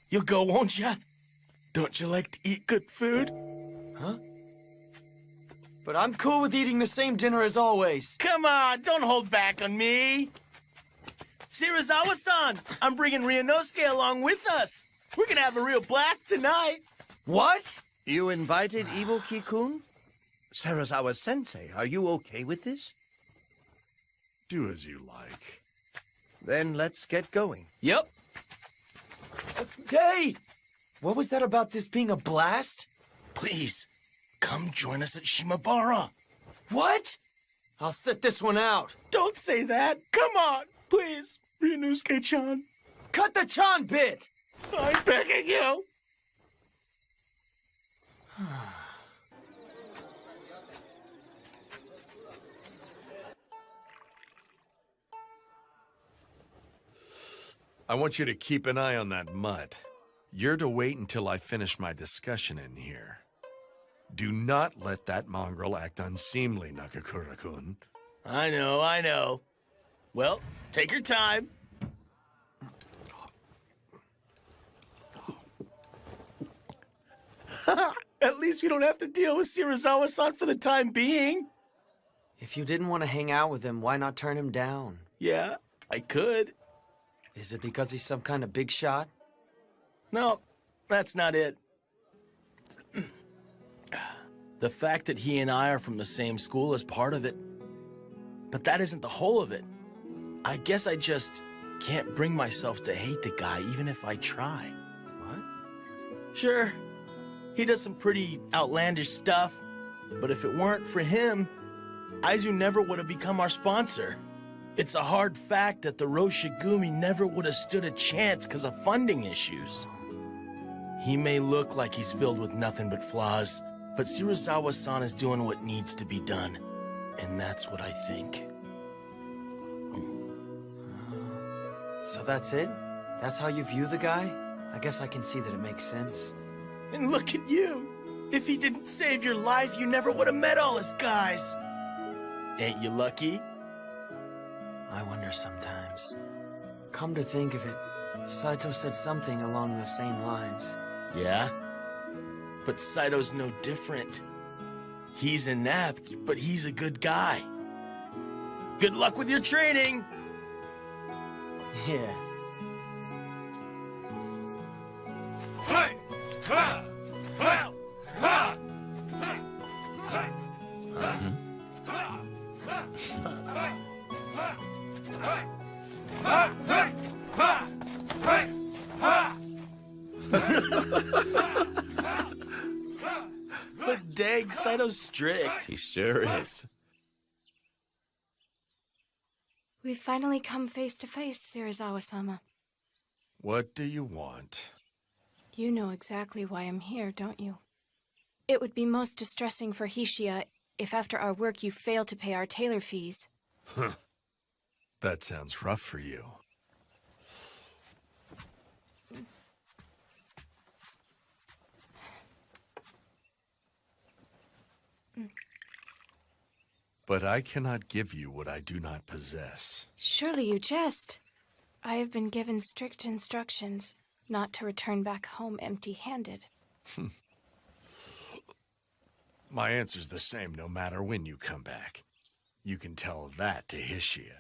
F: You'll go, won't ya? Don't you like to eat good food?
N: Huh? But I'm cool with eating the same dinner as always.
F: Come on, don't hold back on me. Shirazawa-san, I'm bringing Ryunosuke along with us. We're gonna have a real blast tonight.
N: What?
Q: You invited Ibuki-kun? Serizawa-sensei, are you okay with this?
A: Do as you like.
Q: Then let's get going.
F: Yep.
N: Hey! What was that about this being a blast?
F: Please, come join us at Shimabara.
N: What? I'll sit this one out.
F: Don't say that. Come on, please, Ryunosuke-chan.
N: Cut the Chan bit!
F: I'm begging you.
A: I want you to keep an eye on that mutt. You're to wait until I finish my discussion in here. Do not let that mongrel act unseemly, Nakakura-kun.
F: I know. Well, take your time. At least we don't have to deal with Shirazawa-san for the time being.
N: If you didn't want to hang out with him, why not turn him down?
F: Yeah, I could.
N: Is it because he's some kind of big shot?
F: No, that's not it. The fact that he and I are from the same school is part of it. But that isn't the whole of it. I guess I just can't bring myself to hate the guy, even if I try.
N: What?
F: Sure, he does some pretty outlandish stuff, but if it weren't for him, Aizu never would have become our sponsor. It's a hard fact that the Roshigumi never would have stood a chance because of funding issues. He may look like he's filled with nothing but flaws, but Shirazawa-san is doing what needs to be done. And that's what I think.
N: So that's it? That's how you view the guy? I guess I can see that it makes sense.
F: And look at you! If he didn't save your life, you never would have met all his guys! Ain't you lucky?
N: I wonder sometimes. Come to think of it, Saito said something along the same lines.
F: Yeah? But Saito's no different. He's inept, but he's a good guy. Good luck with your training!
N: Yeah.
F: But dang, Saito's strict.
G: He sure is.
W: We've finally come face to face, Serizawa-sama.
A: What do you want?
W: You know exactly why I'm here, don't you? It would be most distressing for Hishiya if after our work you fail to pay our tailor fees.
A: Huh. That sounds rough for you. But I cannot give you what I do not possess.
W: Surely you jest. I have been given strict instructions not to return back home empty-handed.
A: My answer's the same no matter when you come back. You can tell that to Hishiya.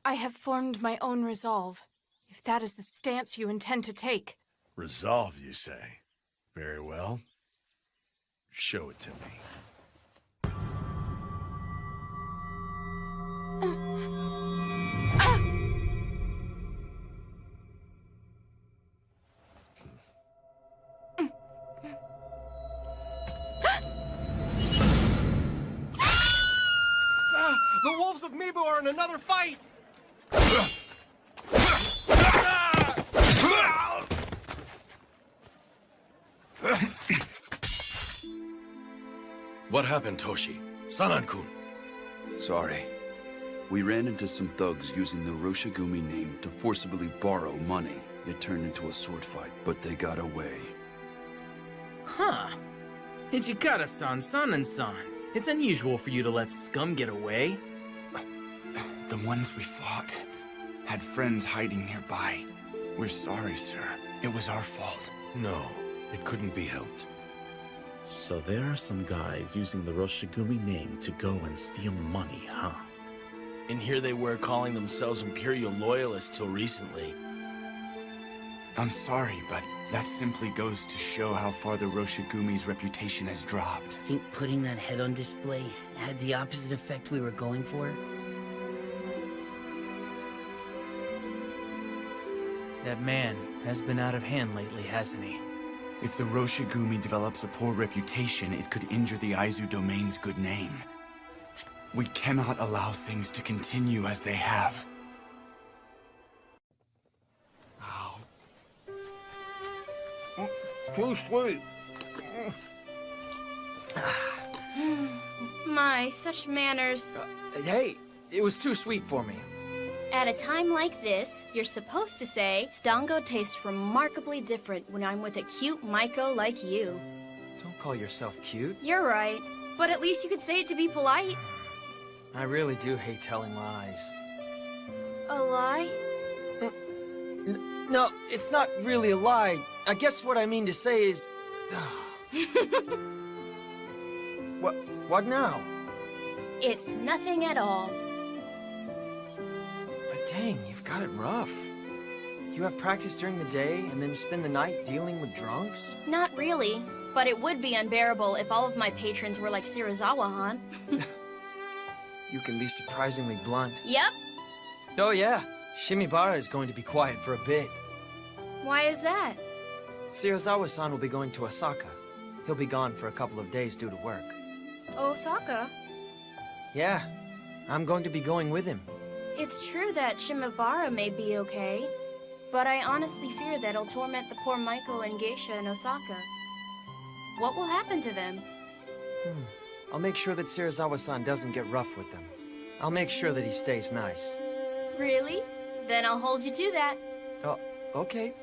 W: I have formed my own resolve, if that is the stance you intend to take.
A: Resolve, you say? Very well. Show it to me.
K: The wolves of Mibu are in another fight!
M: What happened, Toshi? Sanan-kun.
J: Sorry. We ran into some thugs using the Roshigumi name to forcibly borrow money. It turned into a sword fight, but they got away.
P: Huh. Ichikata-san, Sanan-san. It's unusual for you to let scum get away.
I: The ones we fought had friends hiding nearby. We're sorry, sir. It was our fault.
M: No, it couldn't be helped.
G: So there are some guys using the Roshigumi name to go and steal money, huh?
F: And here they were calling themselves Imperial Loyalists till recently.
I: I'm sorry, but that simply goes to show how far the Roshigumi's reputation has dropped.
D: Think putting that head on display had the opposite effect we were going for?
P: That man has been out of hand lately, hasn't he?
I: If the Roshigumi develops a poor reputation, it could injure the Aizu domain's good name. We cannot allow things to continue as they have.
N: Too sweet.
E: My, such manners.
N: Hey, it was too sweet for me.
E: At a time like this, you're supposed to say, Dango tastes remarkably different when I'm with a cute Maiko like you.
N: Don't call yourself cute.
E: You're right, but at least you could say it to be polite.
N: I really do hate telling lies.
E: A lie?
N: No, it's not really a lie. I guess what I mean to say is... What now?
E: It's nothing at all.
N: But dang, you've got it rough. You have practice during the day and then spend the night dealing with drunks?
E: Not really, but it would be unbearable if all of my patrons were like Serizawa-han.
N: You can be surprisingly blunt.
E: Yep.
N: Oh yeah, Shimibara is going to be quiet for a bit.
E: Why is that?
N: Serizawa-san will be going to Osaka. He'll be gone for a couple of days due to work.
E: Osaka?
N: Yeah, I'm going to be going with him.
E: It's true that Shimabara may be okay, but I honestly fear that it'll torment the poor Maiko and Geisha in Osaka. What will happen to them?
N: I'll make sure that Serizawa-san doesn't get rough with them. I'll make sure that he stays nice.
E: Really? Then I'll hold you to that.
N: Oh, okay.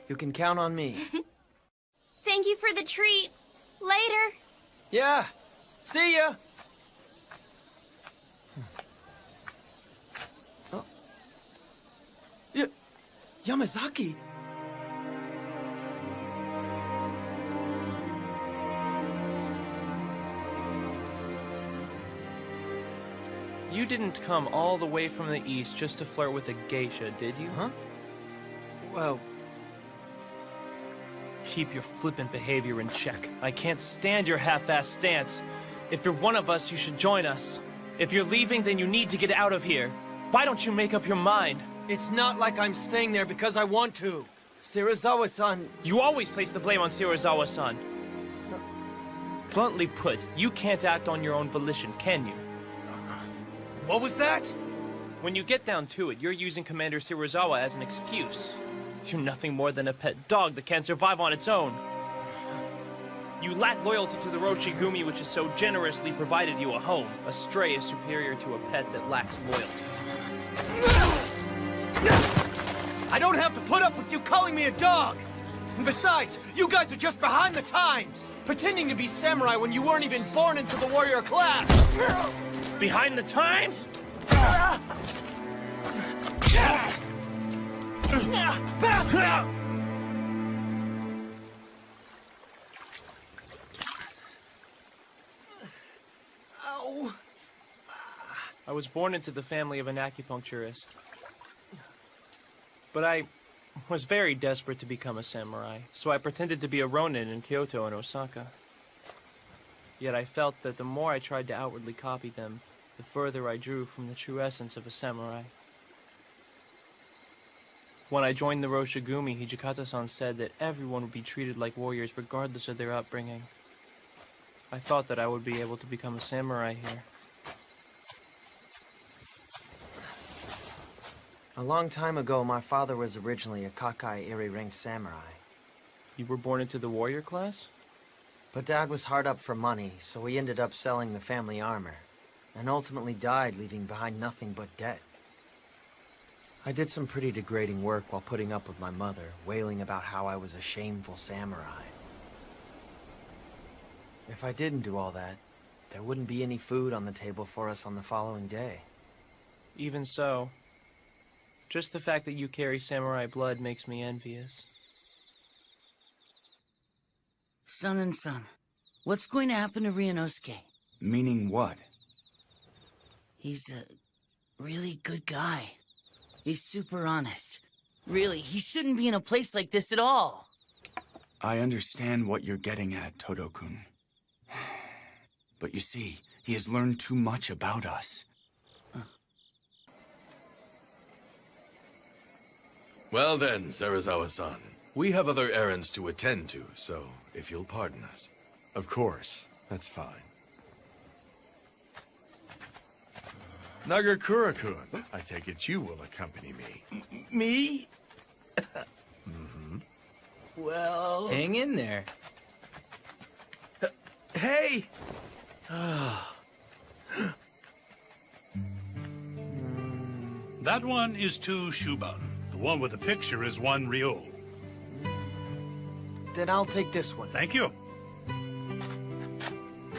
N: You can count on me.
E: Thank you for the treat. Later.
B: Yeah. See ya. Oh. Yamazaki?
R: You didn't come all the way from the east just to flirt with a geisha, did you?
B: Huh? Well...
R: Keep your flippant behavior in check. I can't stand your half-assed stance. If you're one of us, you should join us. If you're leaving, then you need to get out of here. Why don't you make up your mind?
B: It's not like I'm staying there because I want to. Serizawa-san...
R: You always place the blame on Serizawa-san. Bluntly put, you can't act on your own volition, can you?
B: What was that?
R: When you get down to it, you're using Commander Serizawa as an excuse. You're nothing more than a pet dog that can't survive on its own. You lack loyalty to the Roshigumi, which has so generously provided you a home. A stray is superior to a pet that lacks loyalty.
B: I don't have to put up with you calling me a dog! And besides, you guys are just behind the times! Pretending to be samurai when you weren't even born into the warrior class!
R: Behind the times?
B: Ow.
R: I was born into the family of an acupuncturist. But I was very desperate to become a samurai, so I pretended to be a ronin in Kyoto and Osaka. Yet I felt that the more I tried to outwardly copy them, the further I drew from the true essence of a samurai. When I joined the Roshigumi, Hijikata-san said that everyone would be treated like warriors regardless of their upbringing. I thought that I would be able to become a samurai here.
N: A long time ago, my father was originally a Kakai Iri-ranked samurai.
R: You were born into the warrior class?
N: But Dad was hard up for money, so he ended up selling the family armor, and ultimately died, leaving behind nothing but debt. I did some pretty degrading work while putting up with my mother, wailing about how I was a shameful samurai. If I didn't do all that, there wouldn't be any food on the table for us on the following day.
R: Even so, just the fact that you carry samurai blood makes me envious.
D: Son, what's going to happen to Ryunosuke?
I: Meaning what?
D: He's a really good guy. He's super honest. Really, he shouldn't be in a place like this at all.
I: I understand what you're getting at, Todo-kun. But you see, he has learned too much about us.
M: Well then, Serizawa-san. We have other errands to attend to, so if you'll pardon us.
A: Of course. That's fine. Nagakura-kun, I take it you will accompany me.
F: Me?
A: Mm-hmm.
F: Well...
P: Hang in there.
F: Hey!
O: That one is 2 Shuban. The one with the picture is 1 Ryo.
N: Then I'll take this one.
O: Thank you.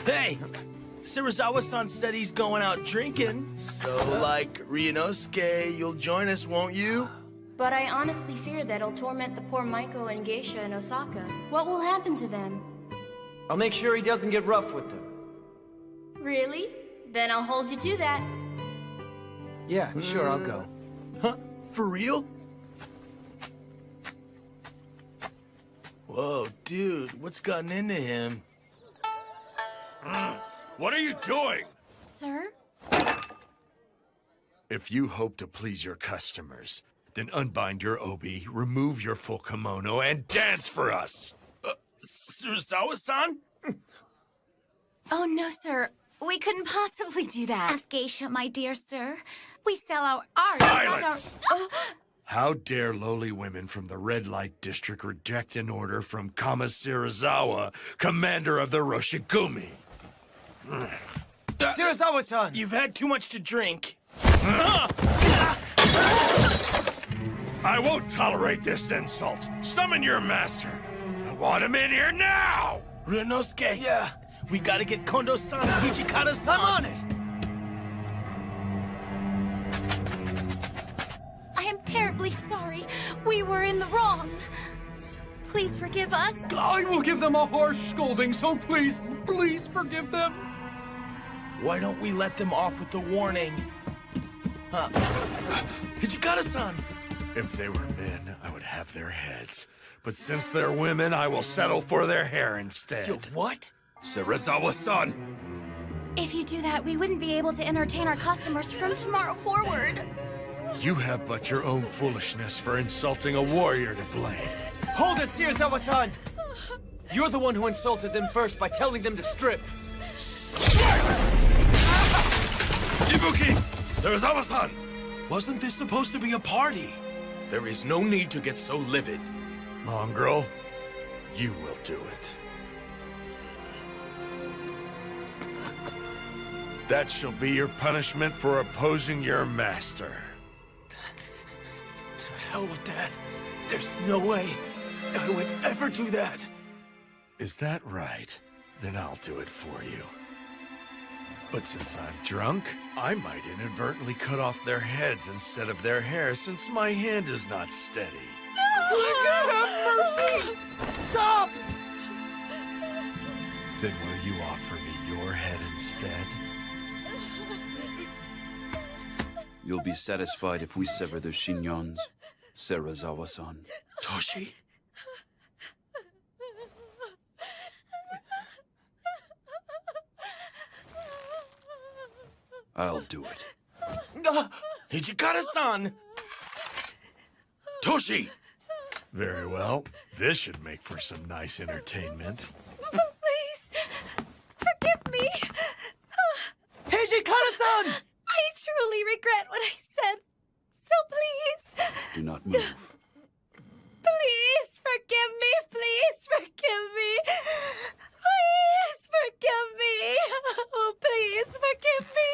F: Hey! Serizawa-san said he's going out drinking. So, like, Ryunosuke, you'll join us, won't you?
E: But I honestly fear that it'll torment the poor Maiko and Geisha in Osaka. What will happen to them?
B: I'll make sure he doesn't get rough with them.
E: Really? Then I'll hold you to that.
N: Yeah, sure, I'll go.
F: Huh? For real? Whoa, dude, what's gotten into him?
M: What are you doing?
W: Sir?
A: If you hope to please your customers, then unbind your obi, remove your full kimono, and dance for us!
F: Serizawa-san?
W: Oh, no, sir. We couldn't possibly do that.
S: As geisha, my dear sir. We sell our art,
A: Silence!
S: not our...
A: How dare lowly women from the Red Light District reject an order from Kama Serizawa, commander of the Roshigumi?
B: Serizawa-san!
F: You've had too much to drink.
A: I won't tolerate this insult. Summon your master. I want him in here now!
F: Ryunosuke! Yeah? We gotta get Kondo-san and Hijikata-san!
B: I'm on it!
S: I am terribly sorry. We were in the wrong. Please forgive us.
L: I will give them a harsh scolding, so please, please forgive them.
F: Why don't we let them off with a warning? Hijikata-san!
A: If they were men, I would have their heads. But since they're women, I will settle for their hair instead.
B: What?
A: Serizawa-san!
S: If you do that, we wouldn't be able to entertain our customers from tomorrow forward.
A: You have but your own foolishness for insulting a warrior to blame.
B: Hold it, Serizawa-san! You're the one who insulted them first by telling them to strip.
A: Ibuki! Serizawa-san! Wasn't this supposed to be a party? There is no need to get so livid. Mongrel, you will do it. That shall be your punishment for opposing your master.
F: To hell with that. There's no way I would ever do that.
A: Is that right? Then I'll do it for you. But since I'm drunk, I might inadvertently cut off their heads instead of their hair since my hand is not steady.
B: Have mercy! Stop!
A: Then will you offer me your head instead?
J: You'll be satisfied if we sever their shinyons, Serizawa-san.
A: Toshi?
J: I'll do it.
F: Hijikata-san!
A: Toshi! Very well. This should make for some nice entertainment.
S: Please, forgive me.
B: Hijikata-san!
S: I truly regret what I said. So please,
J: Do not move.
S: please forgive me. Please forgive me. Please forgive me. Oh, please forgive me.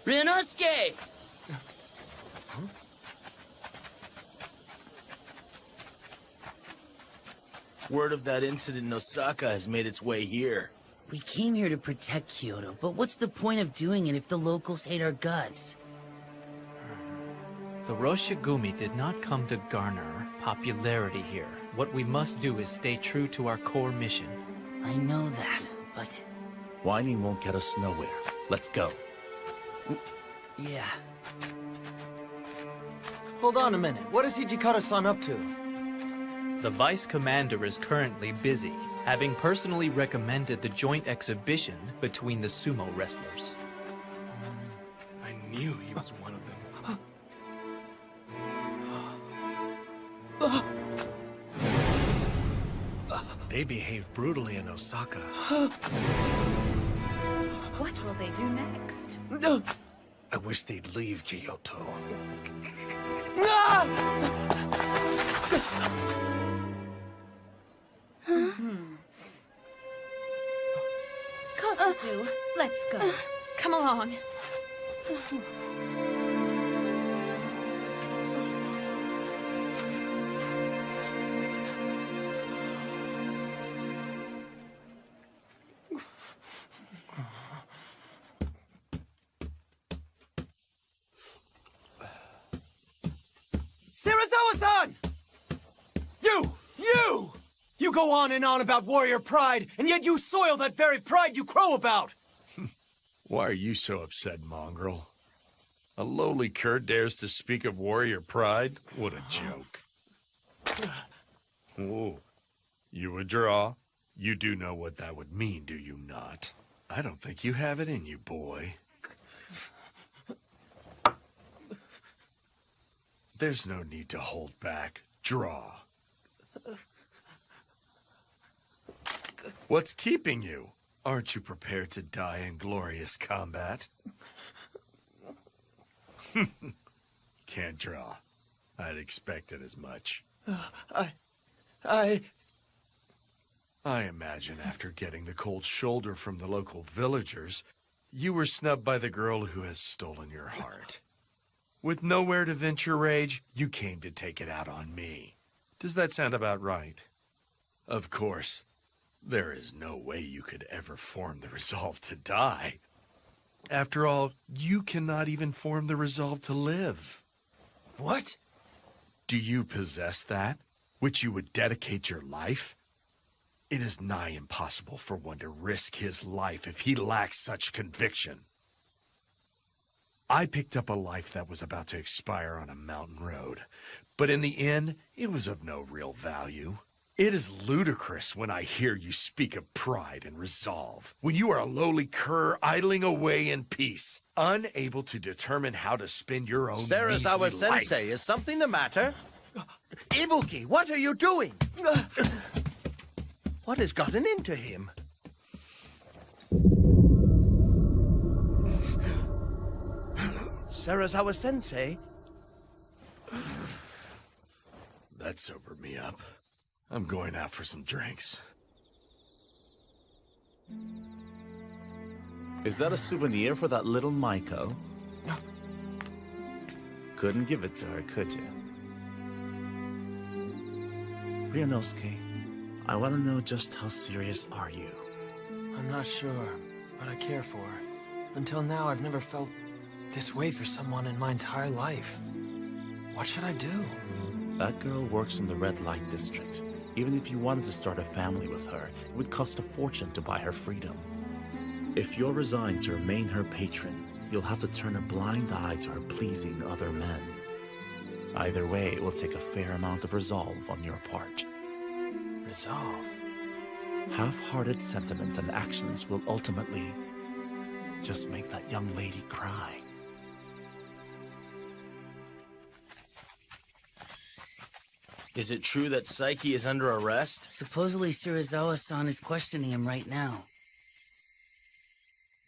D: Ryunosuke!
F: Word of that incident in Osaka has made its way here.
D: We came here to protect Kyoto, but what's the point of doing it if the locals hate our guts?
H: The Roshigumi did not come to garner popularity here. What we must do is stay true to our core mission.
D: I know that, but...
G: Whining won't get us nowhere. Let's go.
D: Yeah.
B: Hold on a minute. What is Hijikata-san up to?
H: The Vice Commander is currently busy, having personally recommended the joint exhibition between the sumo wrestlers.
A: I knew he was one of them.
K: They behaved brutally in Osaka.
C: What will they do next?
K: I wish they'd leave Kyoto.
C: Kosuzu, let's go.
W: Come along.
B: Serizawa-san! You! You go on and on about warrior pride, and yet you soil that very pride you crow about!
A: Why are you so upset, Mongrel? A lowly cur dares to speak of warrior pride? What a joke. Whoa. You would draw? You do know what that would mean, do you not? I don't think you have it in you, boy. There's no need to hold back. Draw. What's keeping you? Aren't you prepared to die in glorious combat? Can't draw. I'd expected as much.
F: I
A: imagine after getting the cold shoulder from the local villagers, You were snubbed by the girl who has stolen your heart. With nowhere to vent your rage, you came to take it out on me. Does that sound about right? Of course, there is no way you could ever form the resolve to die. After all, you cannot even form the resolve to live.
B: What?
A: Do you possess that, which you would dedicate your life? It is nigh impossible for one to risk his life if he lacks such conviction. I picked up a life that was about to expire on a mountain road, but in the end, it was of no real value. It is ludicrous when I hear you speak of pride and resolve, when you are a lowly cur idling away in peace, unable to determine how to spend your own
Q: Sarazawa
A: measly life.
Q: Sensei, is something the matter? Ibuki, what are you doing? What has gotten into him? Sarazawa Sensei?
A: That sobered me up. I'm going out for some drinks.
G: Is that a souvenir for that little Maiko? Couldn't give it to her, could you? Ryunosuke, I want to know just how serious are you?
N: I'm not sure, but I care for her. Until now, I've never felt this way for someone in my entire life. What should I do?
G: That girl works in the red light district. Even if you wanted to start a family with her, it would cost a fortune to buy her freedom. If you're resigned to remain her patron, you'll have to turn a blind eye to her pleasing other men. Either way, it will take a fair amount of resolve on your part.
N: Resolve?
G: Half-hearted sentiment and actions will ultimately just make that young lady cry.
F: Is it true that Saiki is under arrest?
D: Supposedly Serizawa-san is questioning him right now.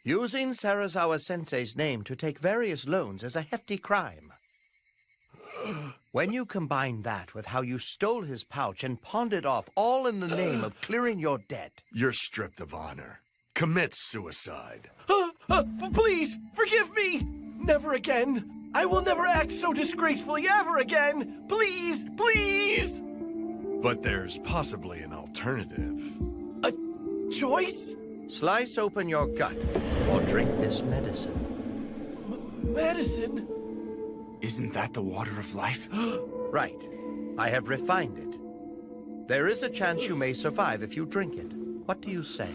Q: Using Sarazawa Sensei's name to take various loans is a hefty crime. When you combine that with how you stole his pouch and pawned it off, all in the name of clearing your debt...
A: You're stripped of honor. Commit suicide.
F: Please, forgive me! Never again! I will never act so disgracefully ever again! Please, please!
A: But there's possibly an alternative.
F: A choice?
Q: Slice open your gut, or drink this medicine.
F: Medicine?
I: Isn't that the water of life?
Q: Right. I have refined it. There is a chance you may survive if you drink it. What do you say?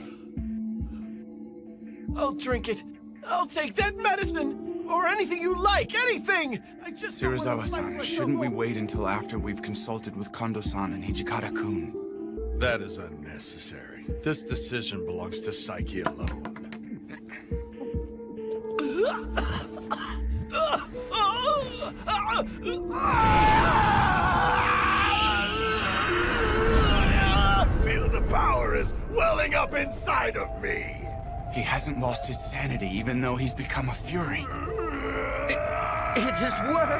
F: I'll drink it. I'll take that medicine! Or anything you like, anything! I just
I: Serizawa-san, shouldn't we wait until after we've consulted with Kondo-san and Hijikata-kun?
A: That is unnecessary. This decision belongs to Saiki alone.
M: Feel the power is welling up inside of me.
I: He hasn't lost his sanity, even though he's become a fury.
Q: It has worked!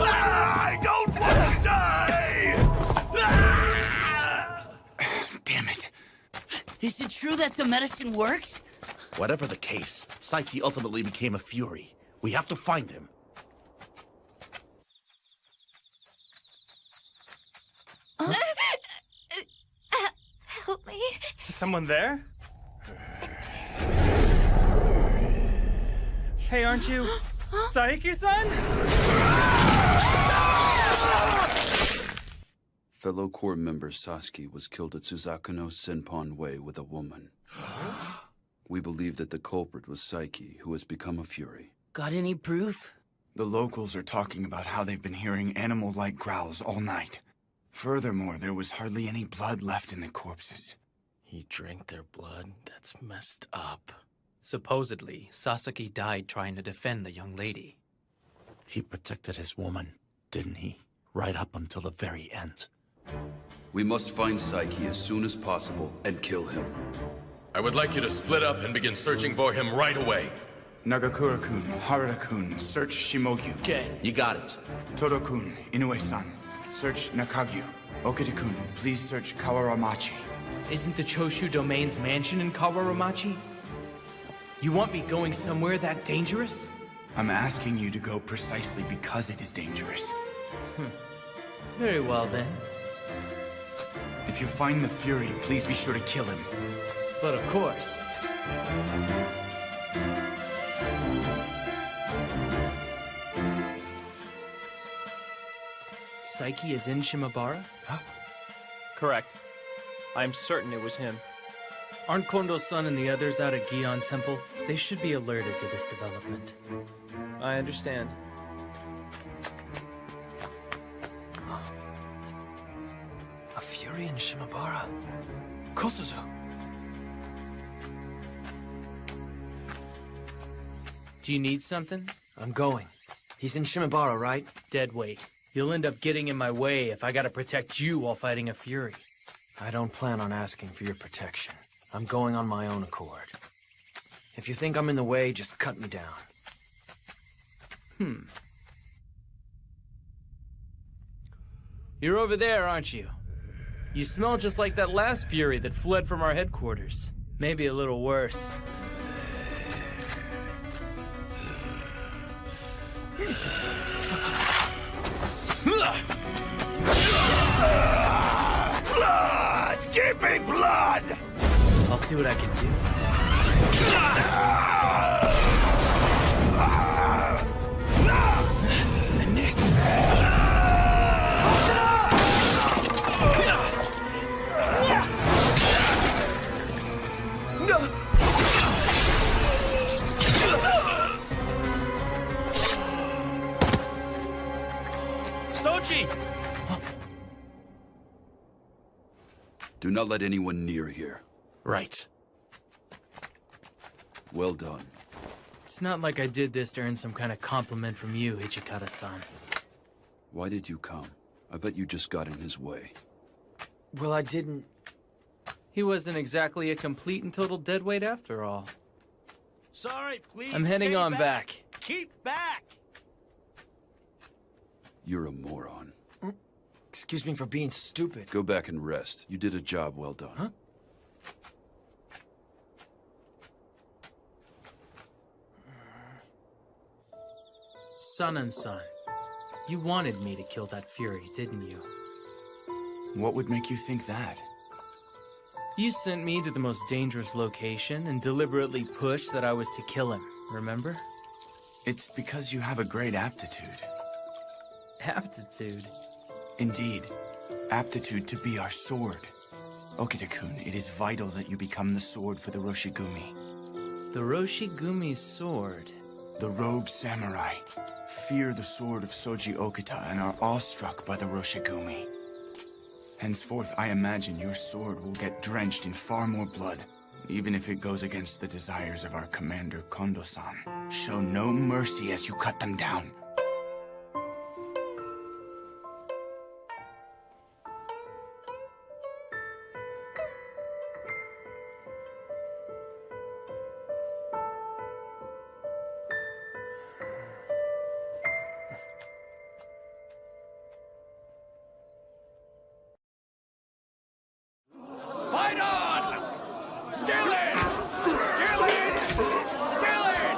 M: I don't want to die!
I: Damn it.
D: Is it true that the medicine worked?
G: Whatever the case, Saiki ultimately became a fury. We have to find him.
S: Help me.
R: Is someone there? Hey, aren't you Saiki-san?
J: Fellow Corps member Sasuke was killed at Suzakuno Senpon Way with a woman. We believe that the culprit was Saiki, who has become a fury.
D: Got any proof?
I: The locals are talking about how they've been hearing animal-like growls all night. Furthermore, there was hardly any blood left in the corpses.
F: He drank their blood? That's messed up.
H: Supposedly, Sasaki died trying to defend the young lady.
G: He protected his woman, didn't he? Right up until the very end.
J: We must find Saiki as soon as possible and kill him.
M: I would like you to split up and begin searching for him right away.
I: Nagakura-kun, Harada-kun, search Shimogyu.
F: Okay.
G: You got it.
I: Todo-kun, Inoue-san, search Nakagyu. Okita-kun, please search Kawaramachi.
P: Isn't the Choshu Domain's mansion in Kawaramachi? You want me going somewhere that dangerous?
I: I'm asking you to go precisely because it is dangerous.
P: Very well, then.
I: If you find the Fury, please be sure to kill him.
P: But of course. Psyche is in Shimabara?
R: Huh? Correct. I'm certain it was him.
P: Aren't Kondo-san and the others out at Gion Temple? They should be alerted to this development.
R: I understand.
B: A Fury in Shimabara? Kosuzu!
P: Do you need something?
B: I'm going. He's in Shimabara, right?
P: Dead weight. You'll end up getting in my way if I gotta protect you while fighting a Fury.
B: I don't plan on asking for your protection. I'm going on my own accord. If you think I'm in the way, just cut me down.
P: You're over there, aren't you? You smell just like that last Fury that fled from our headquarters. Maybe a little worse.
J: Blood! Give me blood!
P: I'll see what I can do.
B: I missed.
R: Sochi!
J: Do not let anyone near here.
G: Right.
J: Well done.
P: It's not like I did this to earn some kind of compliment from you, Ichikata-san.
J: Why did you come? I bet you just got in his way.
B: Well, I didn't...
P: He wasn't exactly a complete and total deadweight after all.
F: Sorry, please.
P: I'm heading
F: stay
P: on back.
F: Keep back.
J: You're a moron.
B: Excuse me for being stupid.
J: Go back and rest. You did a job well done.
B: Huh?
P: Son and son, you wanted me to kill that Fury, didn't you?
I: What would make you think that?
P: You sent me to the most dangerous location and deliberately pushed that I was to kill him, remember?
I: It's because you have a great aptitude.
P: Aptitude?
I: Indeed. Aptitude to be our sword. Okita-kun, it is vital that you become the sword for the Roshigumi.
P: The Roshigumi's sword?
I: The rogue samurai fear the sword of Soji Okita and are awestruck by the Roshigumi. Henceforth, I imagine your sword will get drenched in far more blood, even if it goes against the desires of our commander, Kondo-san. Show no mercy as you cut them down.
A: Fight on! Still in! Still in! Still in!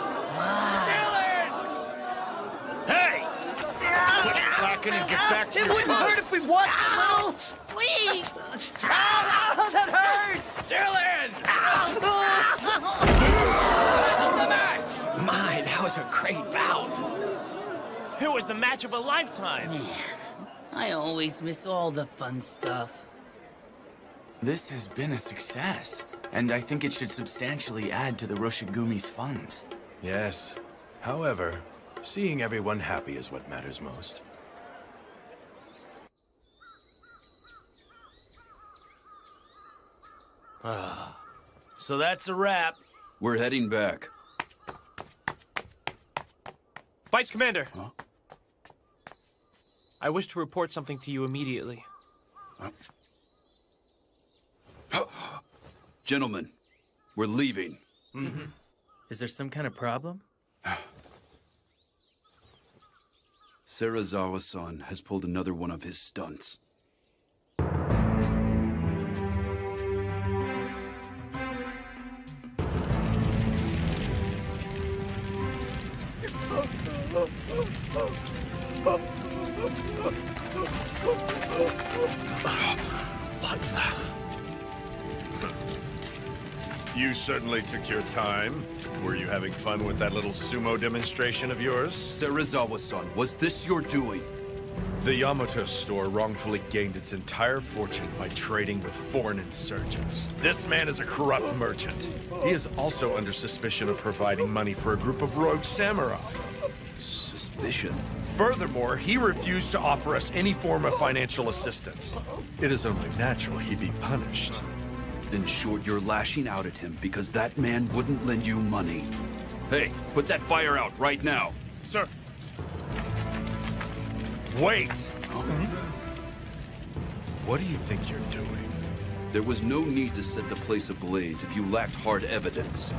A: Still in! Hey! Quit slacking and get back to
B: It
A: your
B: wouldn't
A: post.
B: hurt if we watched a little. Please! Ow, that hurts!
A: Still in! Hold the match!
B: My, that was a great bout.
R: It was the match of a lifetime.
D: Man, I always miss all the fun stuff.
I: This has been a success, and I think it should substantially add to the Roshigumi's funds.
M: Yes. However, seeing everyone happy is what matters most.
F: So that's a wrap.
J: We're heading back.
R: Vice Commander!
J: Huh?
R: I wish to report something to you immediately.
J: Gentlemen, we're leaving.
P: Is there some kind of problem?
J: Serizawa-san has pulled another one of his stunts.
A: What the? You certainly took your time. Were you having fun with that little sumo demonstration of yours?
J: Serizawa-san, was this your doing?
A: The Yamato store wrongfully gained its entire fortune by trading with foreign insurgents. This man is a corrupt merchant. He is also under suspicion of providing money for a group of rogue samurai.
J: Suspicion?
A: Furthermore, he refused to offer us any form of financial assistance. It is only natural he be punished.
J: In short, you're lashing out at him because that man wouldn't lend you money. Hey, put that fire out right now.
A: Sir. Wait! What do you think you're doing?
J: There was no need to set the place ablaze if you lacked hard evidence.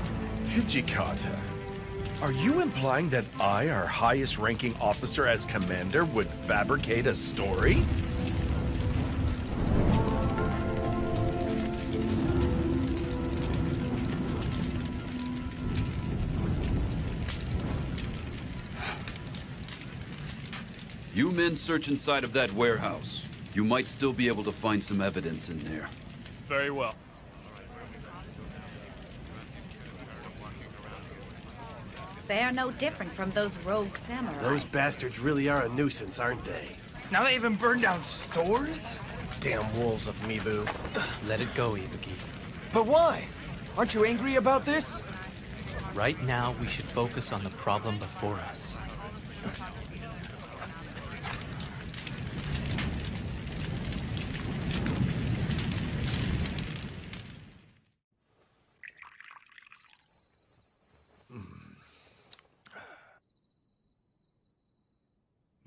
A: Hijikata, are you implying that I, our highest-ranking officer as commander, would fabricate a story?
J: You men search inside of that warehouse. You might still be able to find some evidence in there.
R: Very well.
C: They are no different from those rogue samurai.
K: Those bastards really are a nuisance, aren't they?
B: Now they even burned down stores?
K: Damn wolves of Mibu.
H: Let it go, Ibuki.
B: But why? Aren't you angry about this?
H: Right now, we should focus on the problem before us.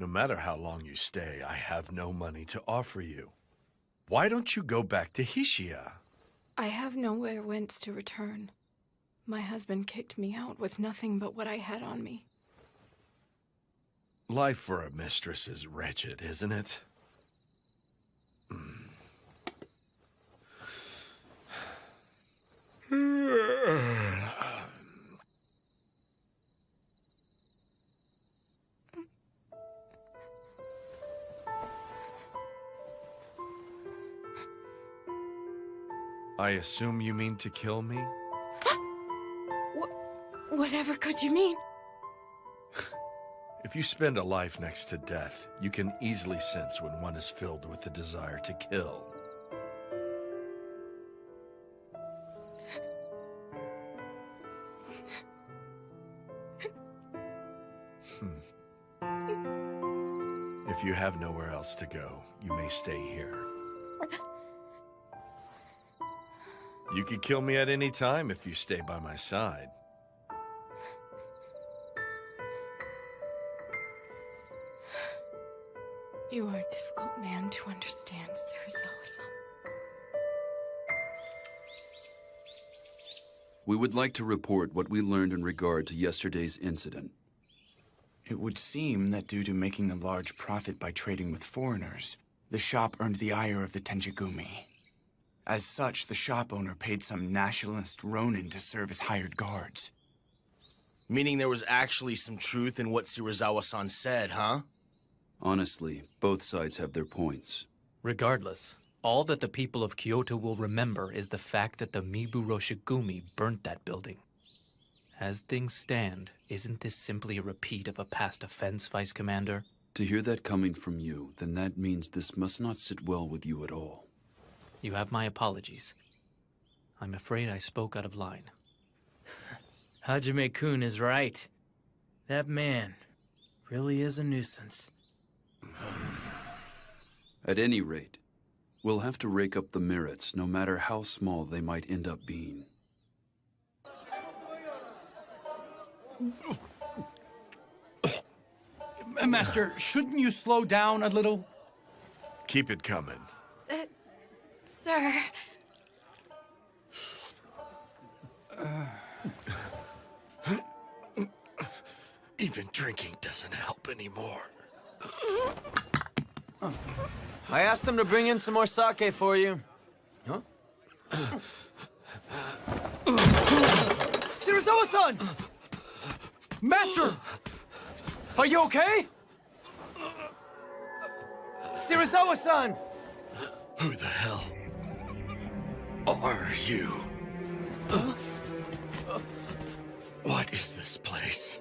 A: No matter how long you stay, I have no money to offer you. Why don't you go back to Hishiya?
W: I have nowhere whence to return. My husband kicked me out with nothing but what I had on me.
A: Life for a mistress is wretched, isn't it? I assume you mean to kill me?
W: Whatever could you mean?
A: If you spend a life next to death, you can easily sense when one is filled with the desire to kill. If you have nowhere else to go, you may stay here. You could kill me at any time if you stay by my side.
W: You are a difficult man to understand, Serizawa-san.
J: We would like to report what we learned in regard to yesterday's incident.
I: It would seem that due to making a large profit by trading with foreigners, the shop earned the ire of the Tenjigumi. As such, the shop owner paid some nationalist ronin to serve as hired guards.
F: Meaning there was actually some truth in what Serizawa-san said, huh?
J: Honestly, both sides have their points.
H: Regardless, all that the people of Kyoto will remember is the fact that the Mibu Roshigumi burnt that building. As things stand, isn't this simply a repeat of a past offense, Vice Commander?
J: To hear that coming from you, then that means this must not sit well with you at all.
H: You have my apologies. I'm afraid I spoke out of line.
P: Hajime-kun is right. That man really is a nuisance.
J: At any rate, we'll have to rake up the merits, no matter how small they might end up being.
L: Master, shouldn't you slow down a little?
A: Keep it coming.
W: Sir.
A: Even drinking doesn't help anymore.
N: I asked them to bring in some more sake for you. Huh?
B: Serizawa-san! Master! Are you okay? Serizawa-san!
J: Who the hell are you? What is this place?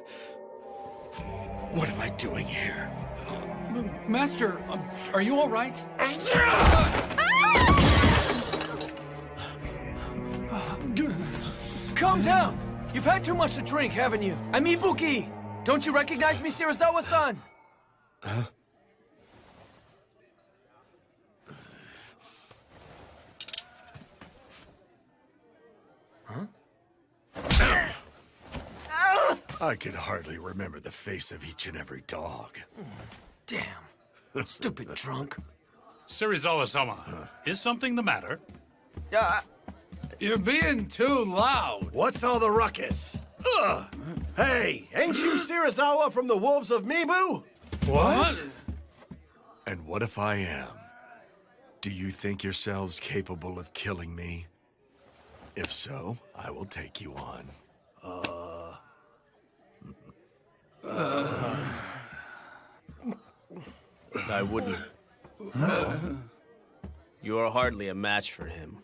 J: What am I doing here?
L: Master, are you all right?
B: Calm down! You've had too much to drink, haven't you? I'm Ibuki! Don't you recognize me, Serizawa-san?
J: Huh?
A: I could hardly remember the face of each and every dog.
B: Damn. Stupid drunk.
O: Serizawa-sama, is something the matter?
L: You're being too loud.
K: What's all the ruckus? Ugh! Hey, ain't you Serizawa from the Wolves of Mibu?
L: What?
A: And what if I am? Do you think yourselves capable of killing me? If so, I will take you on.
N: I wouldn't. You are hardly a match for him.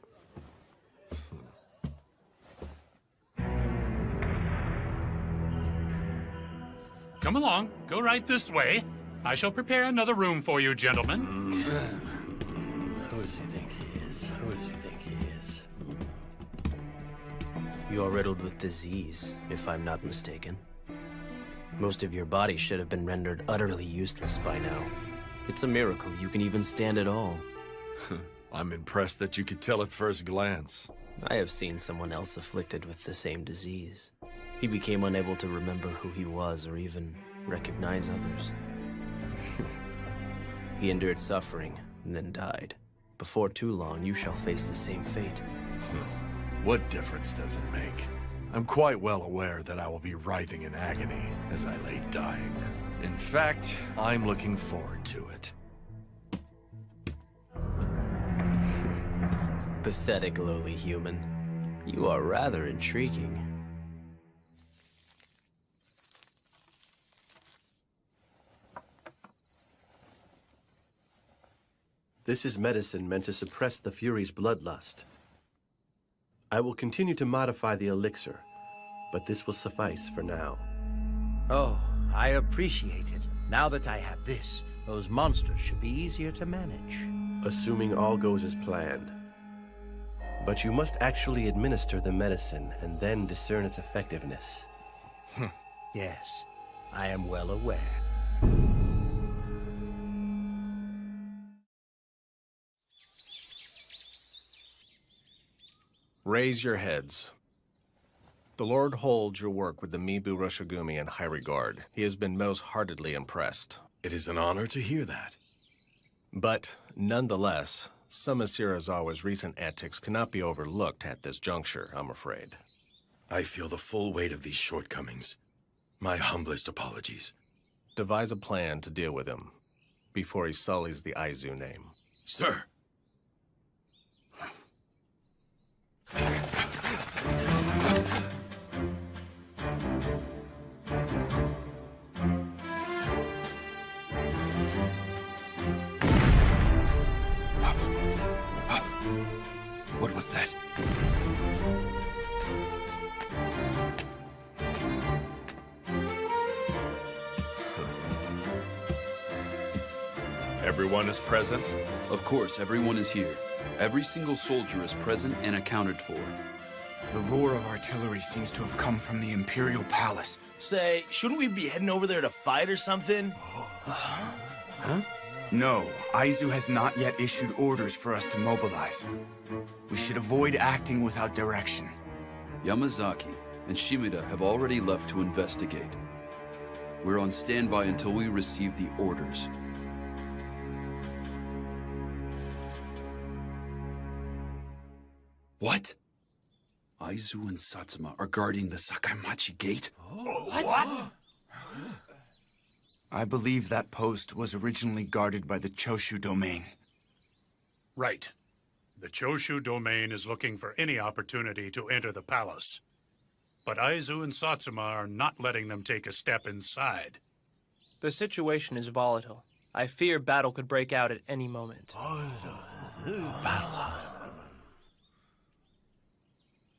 O: Come along, go right this way. I shall prepare another room for you, gentlemen.
K: Who does he think he is? Who does he think he is?
N: You are riddled with disease, if I'm not mistaken. Most of your body should have been rendered utterly useless by now. It's a miracle you can even stand at all.
A: I'm impressed that you could tell at first glance.
N: I have seen someone else afflicted with the same disease. He became unable to remember who he was or even recognize others. He endured suffering and then died. Before too long, you shall face the same fate.
A: What difference does it make? I'm quite well aware that I will be writhing in agony as I lay dying. In fact, I'm looking forward to it.
N: Pathetic lowly human. You are rather intriguing.
K: This is medicine meant to suppress the Fury's bloodlust. I will continue to modify the elixir, but this will suffice for now.
Q: Oh, I appreciate it. Now that I have this, those monsters should be easier to manage.
K: Assuming all goes as planned. But you must actually administer the medicine and then discern its effectiveness.
Q: Yes, I am well aware.
T: Raise your heads. The Lord holds your work with the Mibu Roshigumi in high regard. He has been most heartedly impressed.
A: It is an honor to hear that.
T: But, nonetheless, some of Serizawa's recent antics cannot be overlooked at this juncture, I'm afraid.
M: I feel the full weight of these shortcomings. My humblest apologies.
T: Devise a plan to deal with him before he sullies the Aizu name.
M: Sir! What was that?
A: Everyone is present?
J: Of course, everyone is here. Every single soldier is present and accounted for.
I: The roar of artillery seems to have come from the Imperial Palace.
F: Say, shouldn't we be heading over there to fight or something?
I: Huh? No, Aizu has not yet issued orders for us to mobilize. We should avoid acting without direction.
J: Yamazaki and Shimida have already left to investigate. We're on standby until we receive the orders. What? Aizu and Satsuma are guarding the Sakaimachi Gate?
F: What?
I: I believe that post was originally guarded by the Choshu domain.
O: Right. The Choshu domain is looking for any opportunity to enter the palace. But Aizu and Satsuma are not letting them take a step inside.
R: The situation is volatile. I fear battle could break out at any moment.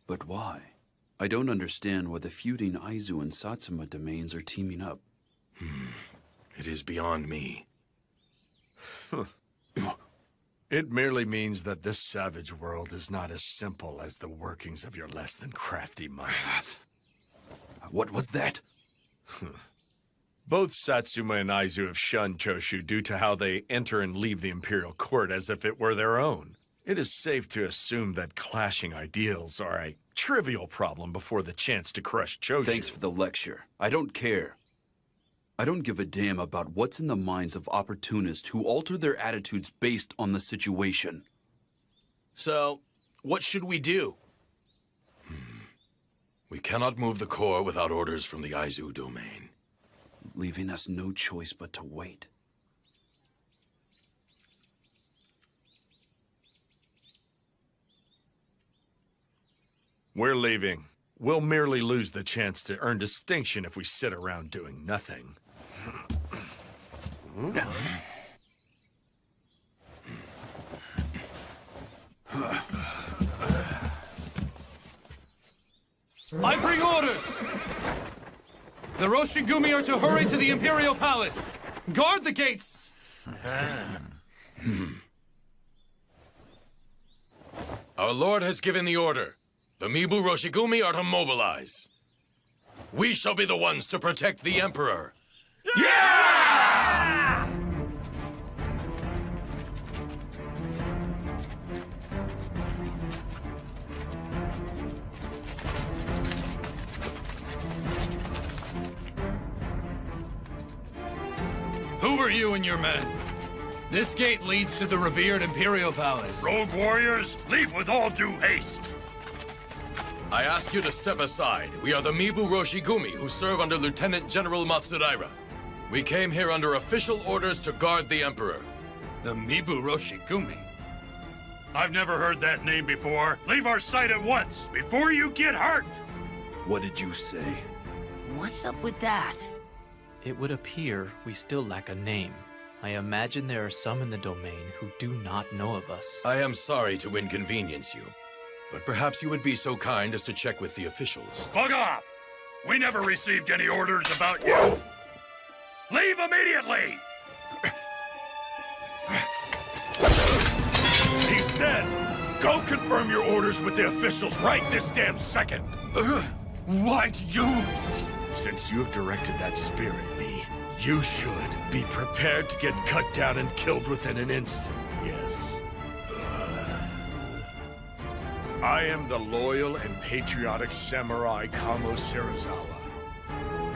J: But why? I don't understand why the feuding Aizu and Satsuma domains are teaming up.
M: It is beyond me.
A: It merely means that this savage world is not as simple as the workings of your less than crafty minds.
J: What was that?
A: Both Satsuma and Aizu have shunned Choshu due to how they enter and leave the Imperial Court as if it were their own. It is safe to assume that clashing ideals are a trivial problem before the chance to crush Choshu.
J: Thanks for the lecture. I don't care. I don't give a damn about what's in the minds of opportunists who alter their attitudes based on the situation.
F: So, what should we do?
M: We cannot move the core without orders from the Aizu domain.
J: Leaving us no choice but to wait.
A: We're leaving. We'll merely lose the chance to earn distinction if we sit around doing nothing.
B: I bring orders!
L: The Roshigumi are to hurry to the Imperial Palace. Guard the gates!
M: Our Lord has given the order. The Mibu Roshigumi are to mobilize. We shall be the ones to protect the Emperor.
B: Yeah!
L: Who are you and your men? This gate leads to the revered Imperial Palace.
O: Rogue warriors, leave with all due haste.
M: I ask you to step aside. We are the Mibu Roshigumi, who serve under Lieutenant General Matsudaira. We came here under official orders to guard the Emperor.
L: The Mibu Roshigumi?
O: I've never heard that name before. Leave our sight at once, before you get hurt!
J: What did you say?
D: What's up with that?
H: It would appear we still lack a name. I imagine there are some in the domain who do not know of us.
M: I am sorry to inconvenience you, but perhaps you would be so kind as to check with the officials.
O: Bug off! We never received any orders about you! Leave immediately! He said, go confirm your orders with the officials right this damn second!
A: What, you? Since you have directed that spear at me, you should be prepared to get cut down and killed within an instant, yes. I am the loyal and patriotic samurai Kamo Serizawa.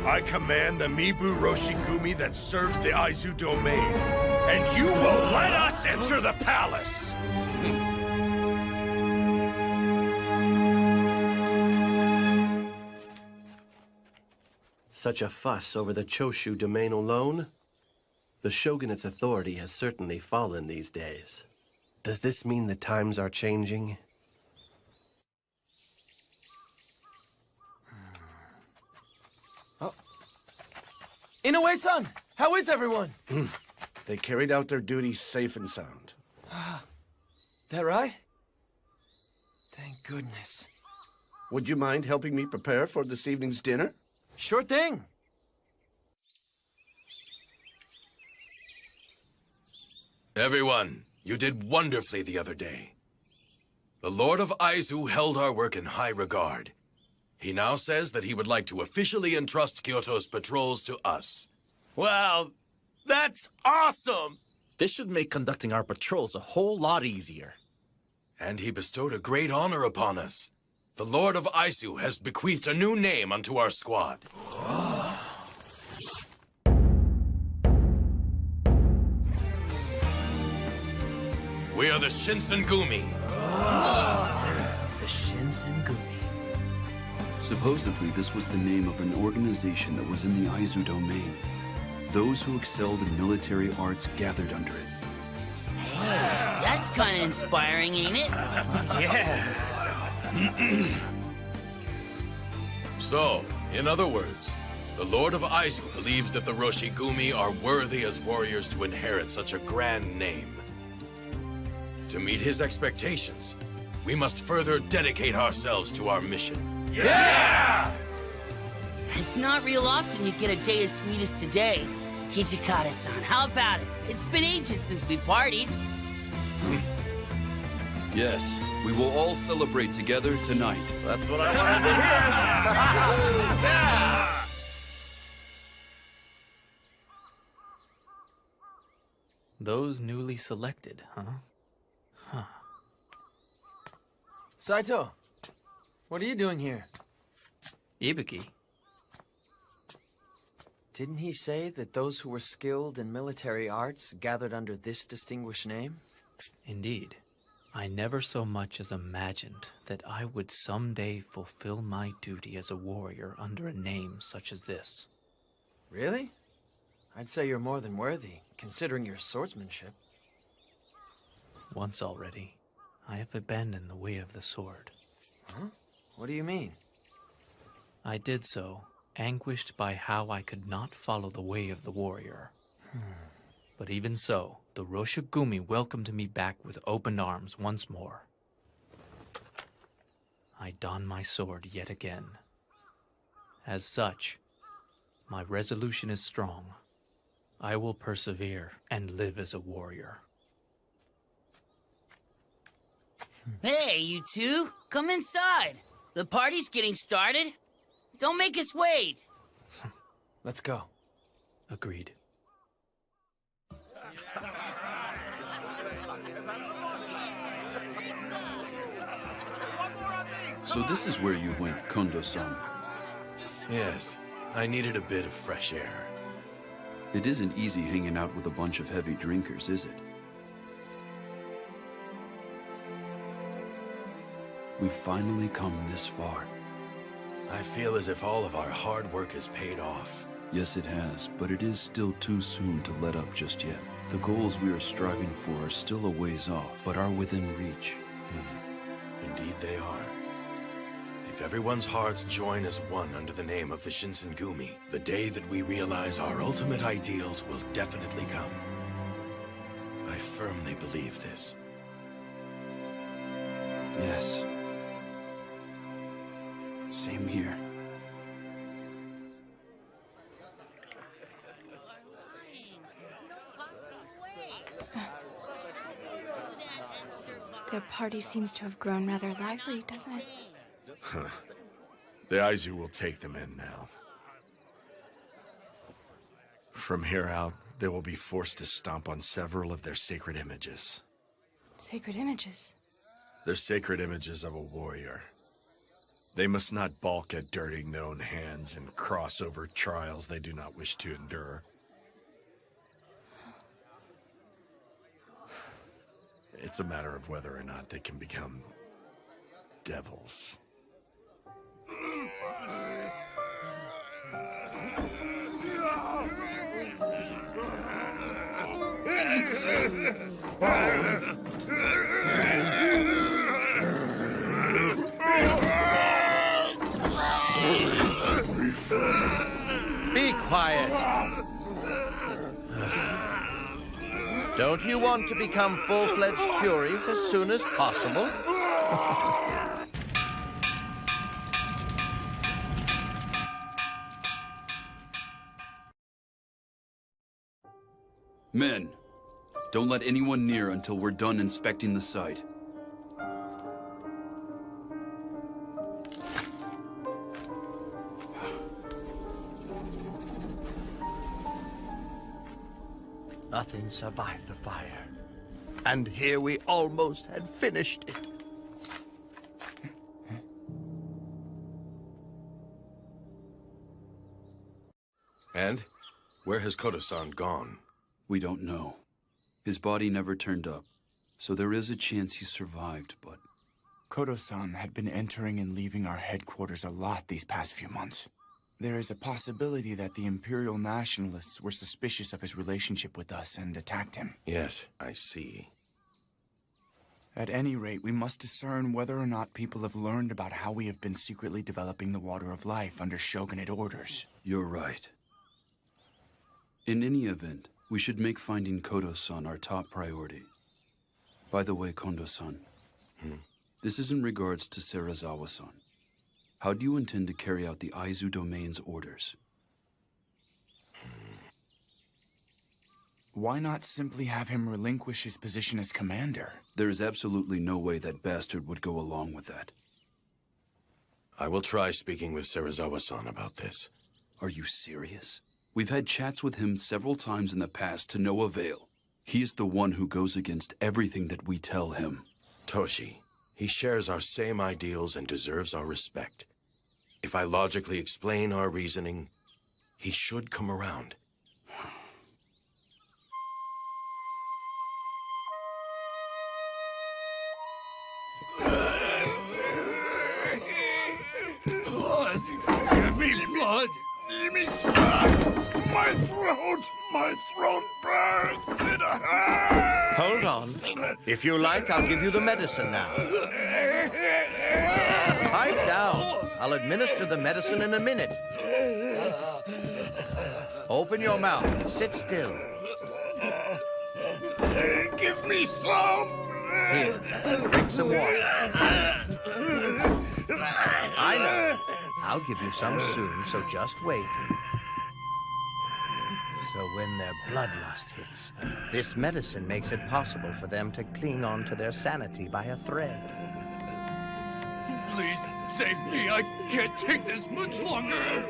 A: I command the Mibu Roshigumi that serves the Aizu domain, and you will let us enter the palace!
K: Such a fuss over the Choshu domain alone? The shogunate's authority has certainly fallen these days. Does this mean the times are changing?
B: Inoue-san, how is everyone?
E: They carried out their duties safe and sound.
B: That right? Thank goodness.
E: Would you mind helping me prepare for this evening's dinner?
B: Sure thing.
M: Everyone, you did wonderfully the other day. The Lord of Aizu held our work in high regard. He now says that he would like to officially entrust Kyoto's patrols to us.
F: Wow, that's awesome!
G: This should make conducting our patrols a whole lot easier.
M: And he bestowed a great honor upon us. The Lord of Aizu has bequeathed a new name unto our squad. We are the Shinsengumi.
D: The Shinsengumi.
J: Supposedly, this was the name of an organization that was in the Aizu domain. those who excelled in military arts gathered under it.
D: Hey, that's kind of inspiring, ain't it?
P: Yeah.
M: So, in other words, the Lord of Aizu believes that the Roshigumi are worthy as warriors to inherit such a grand name. To meet his expectations, we must further dedicate ourselves to our mission.
D: Yeah! It's not real often you get a day as sweet as today. Hijikata-san, how about it? It's been ages since we partied.
J: Yes, we will all celebrate together tonight.
E: That's what I wanted to hear. Yeah!
H: Those newly selected, huh? Huh.
N: Saito, what are you doing here?
H: Ibuki.
N: Didn't he say that those who were skilled in military arts gathered under this distinguished name?
H: Indeed. I never so much as imagined that I would someday fulfill my duty as a warrior under a name such as this.
N: Really? I'd say you're more than worthy, considering your swordsmanship.
H: Once already, I have abandoned the way of the sword.
N: Huh? What do you mean?
H: I did so, anguished by how I could not follow the way of the warrior. But even so, the Roshigumi welcomed me back with open arms once more. I don my sword yet again. As such, my resolution is strong. I will persevere and live as a warrior.
D: Hey, you two, come inside. The party's getting started. Don't make us wait.
N: Let's go.
H: Agreed.
J: So this is where you went, Kondo-san.
M: Yes, I needed a bit of fresh air.
J: It isn't easy hanging out with a bunch of heavy drinkers, is it? We've finally come this far.
M: I feel as if all of our hard work has paid off.
J: Yes, it has, but it is still too soon to let up just yet. The goals we are striving for are still a ways off, but are within reach.
M: Indeed they are. If everyone's hearts join as one under the name of the Shinsengumi, the day that we realize our ultimate ideals will definitely come. I firmly believe this.
J: Yes. Same here.
W: Their party seems to have grown rather lively, doesn't it?
A: The Aizu will take them in now. From here out, they will be forced to stomp on several of their sacred images.
W: Sacred images?
A: They're sacred images of a warrior. They must not balk at dirtying their own hands and cross over trials they do not wish to endure. It's a matter of whether or not they can become devils.
Q: Be quiet. Don't you want to become full-fledged Furies as soon as possible?
J: Men, don't let anyone near until we're done inspecting the site.
Q: Nothing survived the fire. And here we almost had finished it.
M: And? Where has Kodo-san gone?
J: We don't know. His body never turned up, so there is a chance he survived, but...
I: Kodo-san had been entering and leaving our headquarters a lot these past few months. There is a possibility that the Imperial Nationalists were suspicious of his relationship with us and attacked him.
M: Yes, I see.
I: At any rate, we must discern whether or not people have learned about how we have been secretly developing the Water of Life under Shogunate orders.
J: You're right. In any event, we should make finding Kodo-san our top priority. By the way, Kondo-san, this is in regards to Serizawa-san. How do you intend to carry out the Aizu domain's orders?
I: Why not simply have him relinquish his position as commander?
J: There is absolutely no way that bastard would go along with that.
M: I will try speaking with Serizawa-san about this.
J: Are you serious? We've had chats with him several times in the past to no avail. He is the one who goes against everything that we tell him.
M: Toshi, he shares our same ideals and deserves our respect. If I logically explain our reasoning, he should come around.
O: Blood! Give me blood! Give me blood! My throat burns in a hand!
Q: Hold on. If you like, I'll give you the medicine now. Pipe down. I'll administer the medicine in a minute. Open your mouth. Sit still.
O: Give me some!
Q: Here, drink some water. I know. I'll give you some soon, so just wait. So when their bloodlust hits, this medicine makes it possible for them to cling on to their sanity by a thread.
O: Please save me. I can't take this much longer.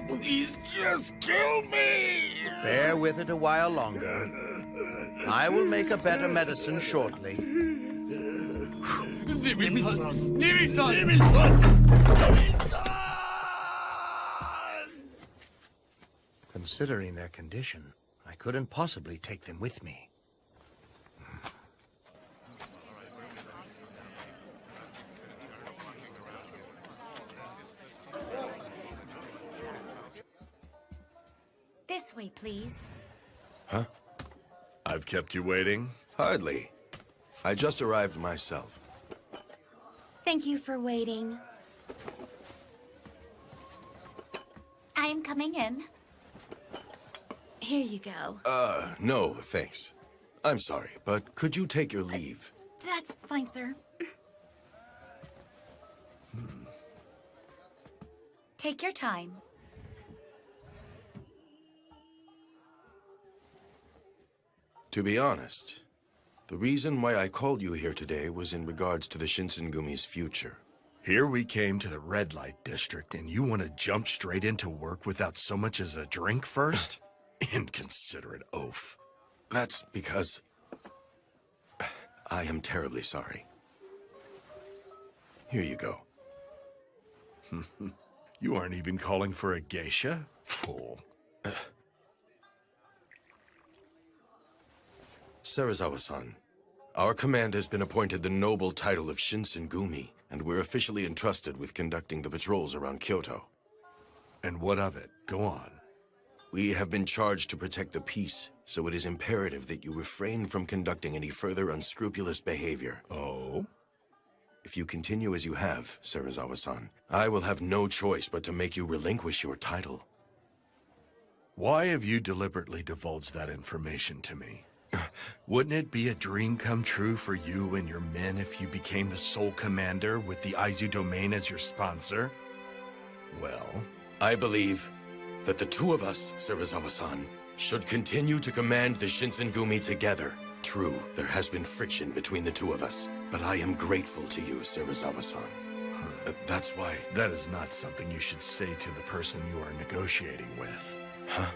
O: Please just kill me.
Q: Bear with it a while longer. I will make a better medicine shortly.
O: Nimi-san!
Q: Considering their condition, I couldn't possibly take them with me.
C: This way, please.
M: Huh? I've kept you waiting? Hardly. I just arrived myself.
C: Thank you for waiting. I am coming in. Here you go.
M: No, thanks. I'm sorry, but could you take your leave?
C: That's fine, sir. Take your time.
M: To be honest, the reason why I called you here today was in regards to the Shinsengumi's future. Here we came to the red light district, and you want to jump straight into work without so much as a drink first? Inconsiderate oaf. That's because I am terribly sorry. Here you go. You aren't even calling for a geisha? Fool. Serizawa-san, our command has been appointed the noble title of Shinsengumi, and we're officially entrusted with conducting the patrols around Kyoto. And what of it? Go on. We have been charged to protect the peace, so it is imperative that you refrain from conducting any further unscrupulous behavior. Oh? If you continue as you have, Serizawa-san, I will have no choice but to make you relinquish your title. Why have you deliberately divulged that information to me? Wouldn't it be a dream come true for you and your men if you became the sole commander with the Aizu domain as your sponsor? Well, I believe that the two of us, Serizawa-san, should continue to command the Shinsengumi together. True, there has been friction between the two of us, but I am grateful to you, Serizawa-san. That's why... That is not something you should say to the person you are negotiating with. Huh?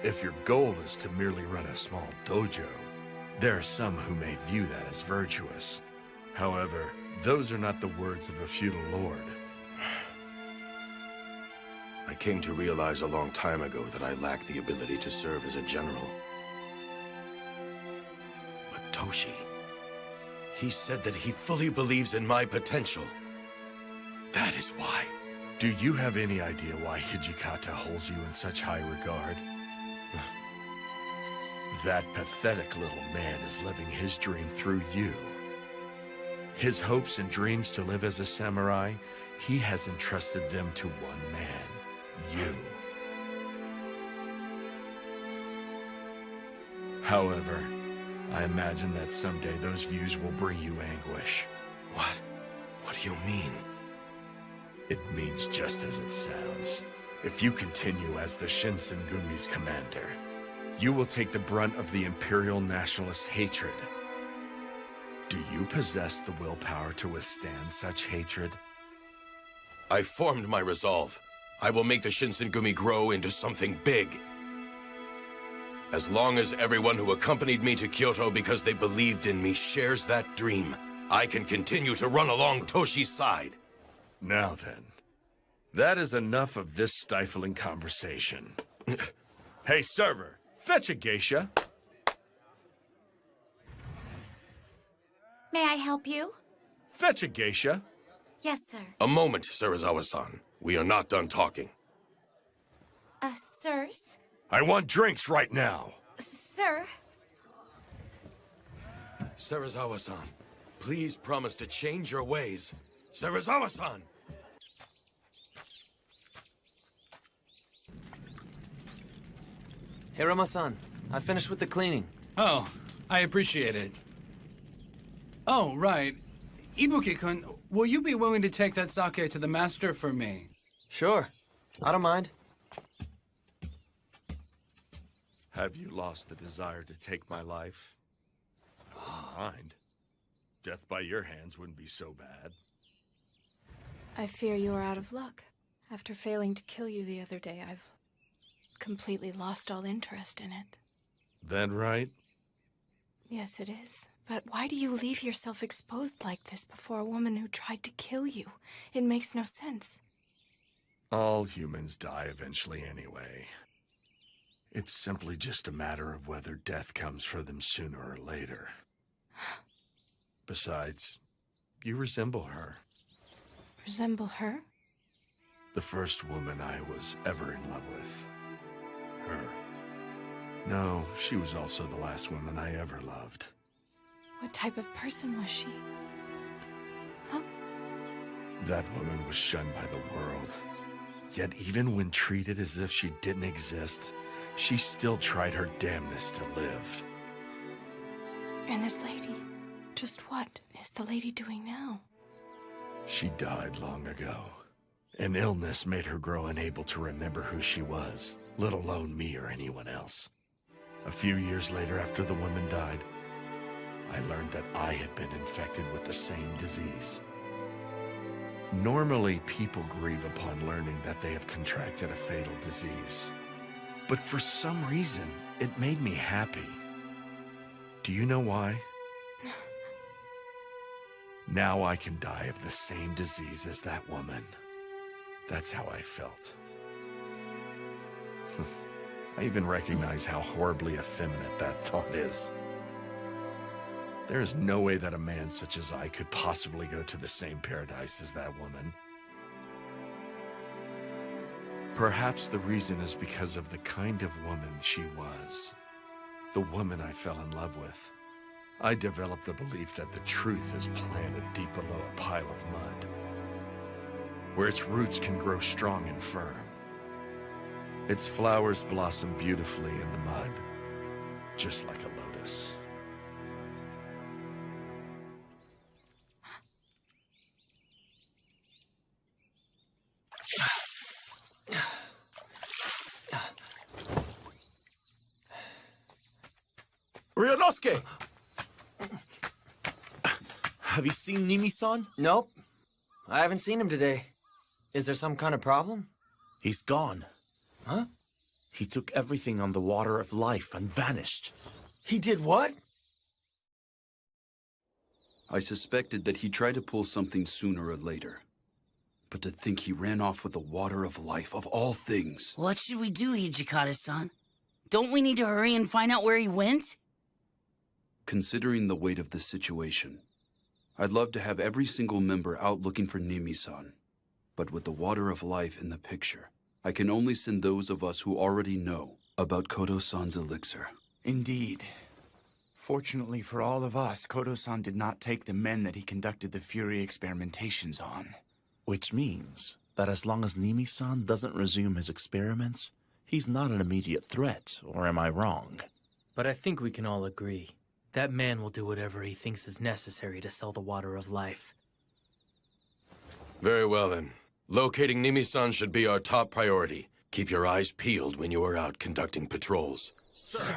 M: If your goal is to merely run a small dojo, there are some who may view that as virtuous. However, those are not the words of a feudal lord. I came to realize a long time ago that I lack the ability to serve as a general. But Toshi, he said that he fully believes in my potential. That is why.
A: Do you have any idea why Hijikata holds you in such high regard? That pathetic little man is living his dream through you. His hopes and dreams to live as a samurai, he has entrusted them to one man, you. However, I imagine that someday those views will bring you anguish.
M: What? What do you mean?
A: It means just as it sounds. If you continue as the Shinsengumi's commander, you will take the brunt of the Imperial Nationalist hatred. Do you possess the willpower to withstand such hatred?
M: I formed my resolve. I will make the Shinsengumi grow into something big. As long as everyone who accompanied me to Kyoto because they believed in me shares that dream, I can continue to run along Toshi's side.
A: Now then, that is enough of this stifling conversation. Hey, server, fetch a geisha.
C: May I help you?
A: Fetch a geisha.
C: Yes, sir.
M: A moment, Serizawa-san. We are not done talking.
C: Sirs?
A: I want drinks right now.
C: Sir?
M: Serizawa-san, please promise to change your ways. Serizawa-san!
N: Hirama-san, I finished with the cleaning.
L: Oh, I appreciate it. Oh, right. Ibuki-kun, will you be willing to take that sake to the master for me?
N: Sure. I don't mind.
A: Have you lost the desire to take my life? I wouldn't mind. Death by your hands wouldn't be so bad.
W: I fear you are out of luck. After failing to kill you the other day, I've completely lost all interest in it.
A: That right?
W: Yes, it is. But why do you leave yourself exposed like this before a woman who tried to kill you? It makes no sense.
A: All humans die eventually anyway. It's simply just a matter of whether death comes for them sooner or later. Besides, you resemble her.
W: Resemble her?
A: The first woman I was ever in love with. Her. No, she was also the last woman I ever loved.
W: What type of person was she? Huh?
A: That woman was shunned by the world. Yet even when treated as if she didn't exist, she still tried her damnedest to live.
W: And this lady? Just what is the lady doing now?
A: She died long ago. An illness made her grow unable to remember who she was, let alone me or anyone else. A few years later, after the woman died, I learned that I had been infected with the same disease. Normally, people grieve upon learning that they have contracted a fatal disease. But for some reason, it made me happy. Do you know why? Now I can die of the same disease as that woman. That's how I felt. I even recognize how horribly effeminate that thought is. There is no way that a man such as I could possibly go to the same paradise as that woman. Perhaps the reason is because of the kind of woman she was. The woman I fell in love with. I developed the belief that the truth is planted deep below a pile of mud, where its roots can grow strong and firm. Its flowers blossom beautifully in the mud, just like a lotus.
G: Ryunosuke! Have you seen Nimi-san?
N: Nope. I haven't seen him today. Is there some kind of problem?
G: He's gone.
N: Huh?
G: He took everything on the water of life and vanished.
N: He did what?
J: I suspected that he tried to pull something sooner or later. But to think he ran off with the water of life, of all things.
D: What should we do, Hijikata-san? Don't we need to hurry and find out where he went?
J: Considering the weight of the situation, I'd love to have every single member out looking for Nimi-san. But with the water of life in the picture, I can only send those of us who already know about Kodo-san's elixir.
I: Indeed. Fortunately for all of us, Kodo-san did not take the men that he conducted the Fury experimentations on.
G: Which means that as long as Nimi-san doesn't resume his experiments, he's not an immediate threat, or am I wrong?
P: But I think we can all agree. That man will do whatever he thinks is necessary to sell the water of life.
M: Very well, then. Locating Nimi-san should be our top priority. Keep your eyes peeled when you are out conducting patrols.
P: Sir.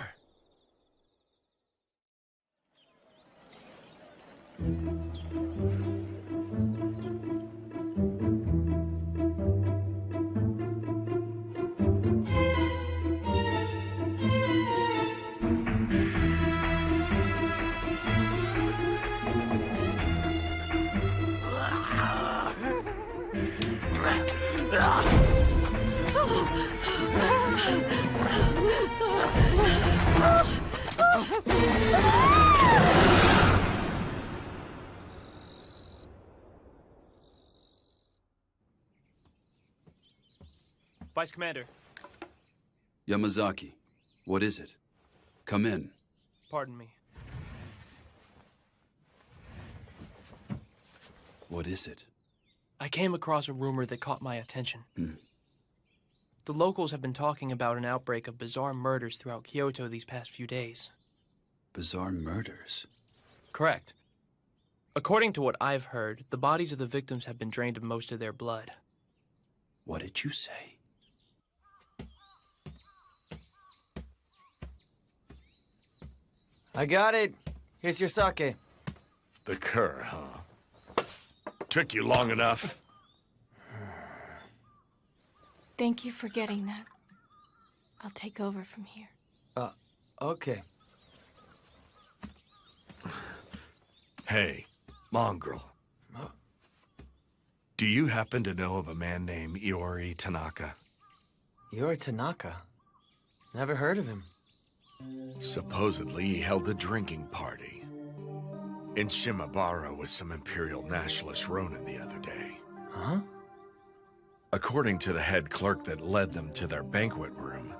R: Vice Commander.
J: Yamazaki, what is it? Come in.
R: Pardon me.
J: What is it?
R: I came across a rumor that caught my attention. The locals have been talking about an outbreak of bizarre murders throughout Kyoto these past few days.
J: Bizarre murders?
R: Correct. According to what I've heard, the bodies of the victims have been drained of most of their blood.
J: What did you say?
N: I got it. Here's your sake.
A: The cur, huh? Took you long enough.
W: Thank you for getting that. I'll take over from here.
N: Okay.
A: Hey, mongrel. Do you happen to know of a man named Iori Tanaka?
N: Iori Tanaka? Never heard of him.
A: Supposedly, he held a drinking party in Shimabara with some Imperial Nationalist Ronin the other day.
N: Huh?
A: According to the head clerk that led them to their banquet room,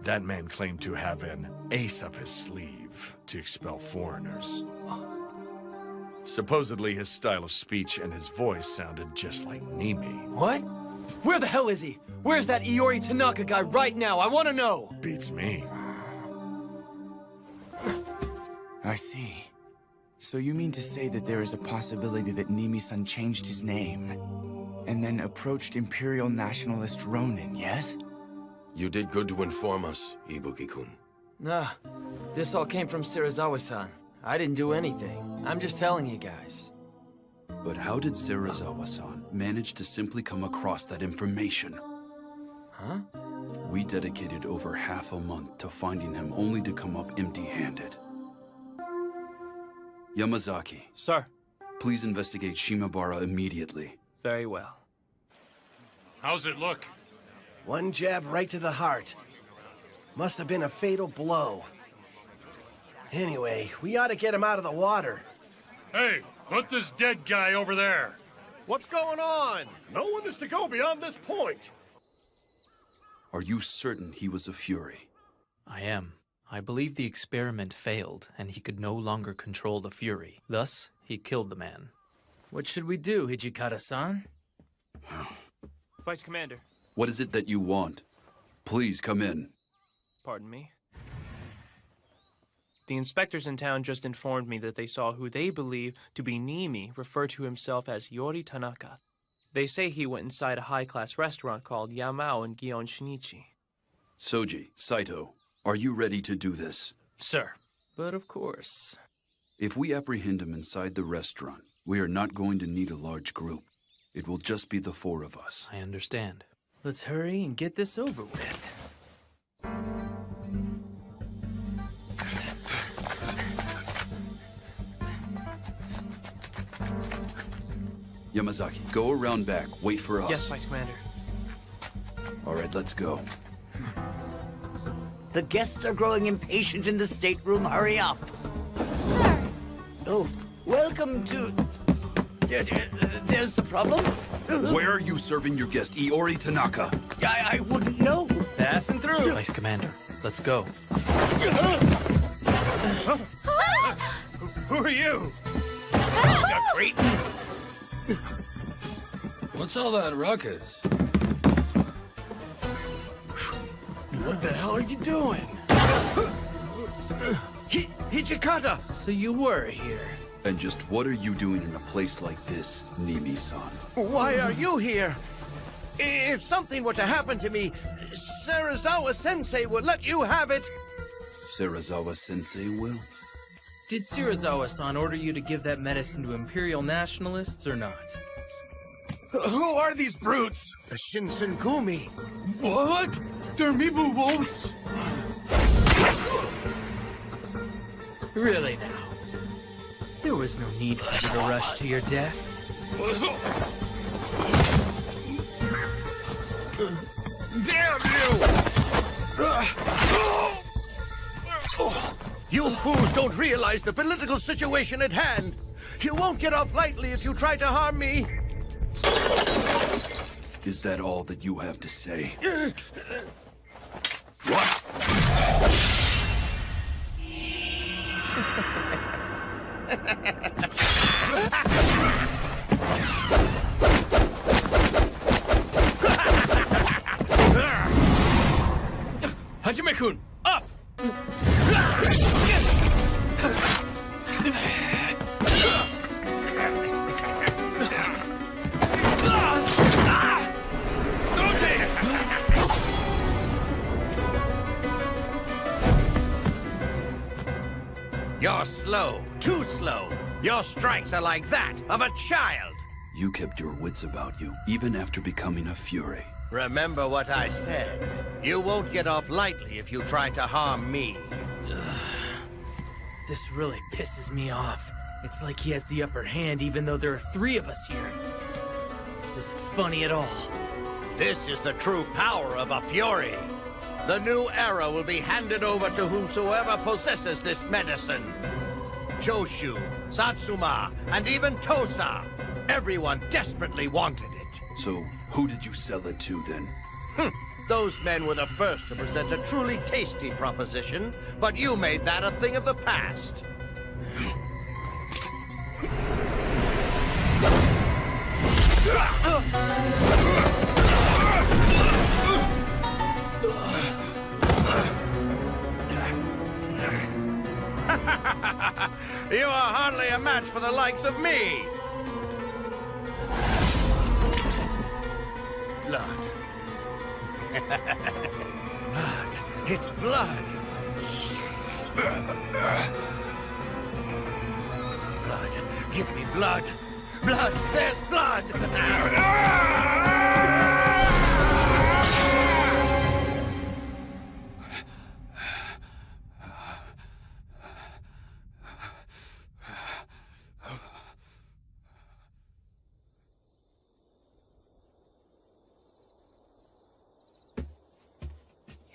A: that man claimed to have an ace up his sleeve to expel foreigners. Supposedly, his style of speech and his voice sounded just like Nimi.
B: What? Where the hell is he? Where's that Iori Tanaka guy right now? I want to know!
A: Beats me.
I: I see. So you mean to say that there is a possibility that Nimi-san changed his name and then approached Imperial Nationalist Ronin, yes?
M: You did good to inform us, Ibuki-kun.
N: Nah, this all came from Serizawa-san. I didn't do anything. I'm just telling you guys.
J: But how did Serizawa-san manage to simply come across that information?
N: Huh?
J: We dedicated over half a month to finding him only to come up empty-handed. Yamazaki.
R: Sir.
J: Please investigate Shimabara immediately.
R: Very well.
O: How's it look?
K: One jab right to the heart. Must have been a fatal blow. Anyway, we ought to get him out of the water.
O: Hey, put this dead guy over there.
K: What's going on? No one is to go beyond this point.
J: Are you certain he was a Fury?
H: I am. I believe the experiment failed, and he could no longer control the Fury. Thus, he killed the man.
P: What should we do, Hijikata-san?
R: Vice Commander.
J: What is it that you want? Please come in.
R: Pardon me. The inspectors in town just informed me that they saw who they believe to be Nimi refer to himself as Iori Tanaka. They say he went inside a high-class restaurant called Yamao in Gion Shinichi.
J: Soji, Saito, are you ready to do this?
P: Sir. But of course.
J: If we apprehend him inside the restaurant, we are not going to need a large group. It will just be the four of us.
H: I understand.
P: Let's hurry and get this over with.
J: Yamazaki, go around back. Wait for us.
R: Yes, Vice Commander.
J: All right, let's go.
Q: The guests are growing impatient in the stateroom. Hurry up.
W: Sir!
Q: Oh, welcome to... There's a problem?
J: Where are you serving your guest, Iori Tanaka?
Q: I wouldn't know.
P: Passing through.
H: Vice Commander, let's go.
F: Who are you?
L: What's all that ruckus?
F: What the hell are you doing?
Q: Hijikata!
P: So you were here.
J: And just what are you doing in a place like this, Nimi-san?
Q: Why are you here? If something were to happen to me, Serizawa-sensei would let you have it.
J: Serizawa-sensei will?
P: Did Serizawa-san order you to give that medicine to Imperial nationalists or not?
F: Who are these brutes?
Q: The Shinsengumi.
L: What? They're Mibu wolves?
P: Really now? There was no need for you to rush to your death.
F: Damn you!
Q: You fools don't realize the political situation at hand. You won't get off lightly if you try to harm me.
J: Is that all that you have to say?
P: Hajime-kun, up!
Q: You're slow, too slow. Your strikes are like that of a child.
J: You kept your wits about you, even after becoming a Fury.
Q: Remember what I said. You won't get off lightly if you try to harm me.
P: This really pisses me off. It's like he has the upper hand even though there are 3 of us here. This isn't funny at all.
Q: This is the true power of a Fury. The new era will be handed over to whomsoever possesses this medicine. Choshu, Satsuma, and even Tosa. Everyone desperately wanted it.
J: So, who did you sell it to then?
Q: Those men were the first to present a truly tasty proposition, but you made that a thing of the past. You are hardly a match for the likes of me. Blood. Blood. It's blood. Blood. Give me blood. Blood. There's blood.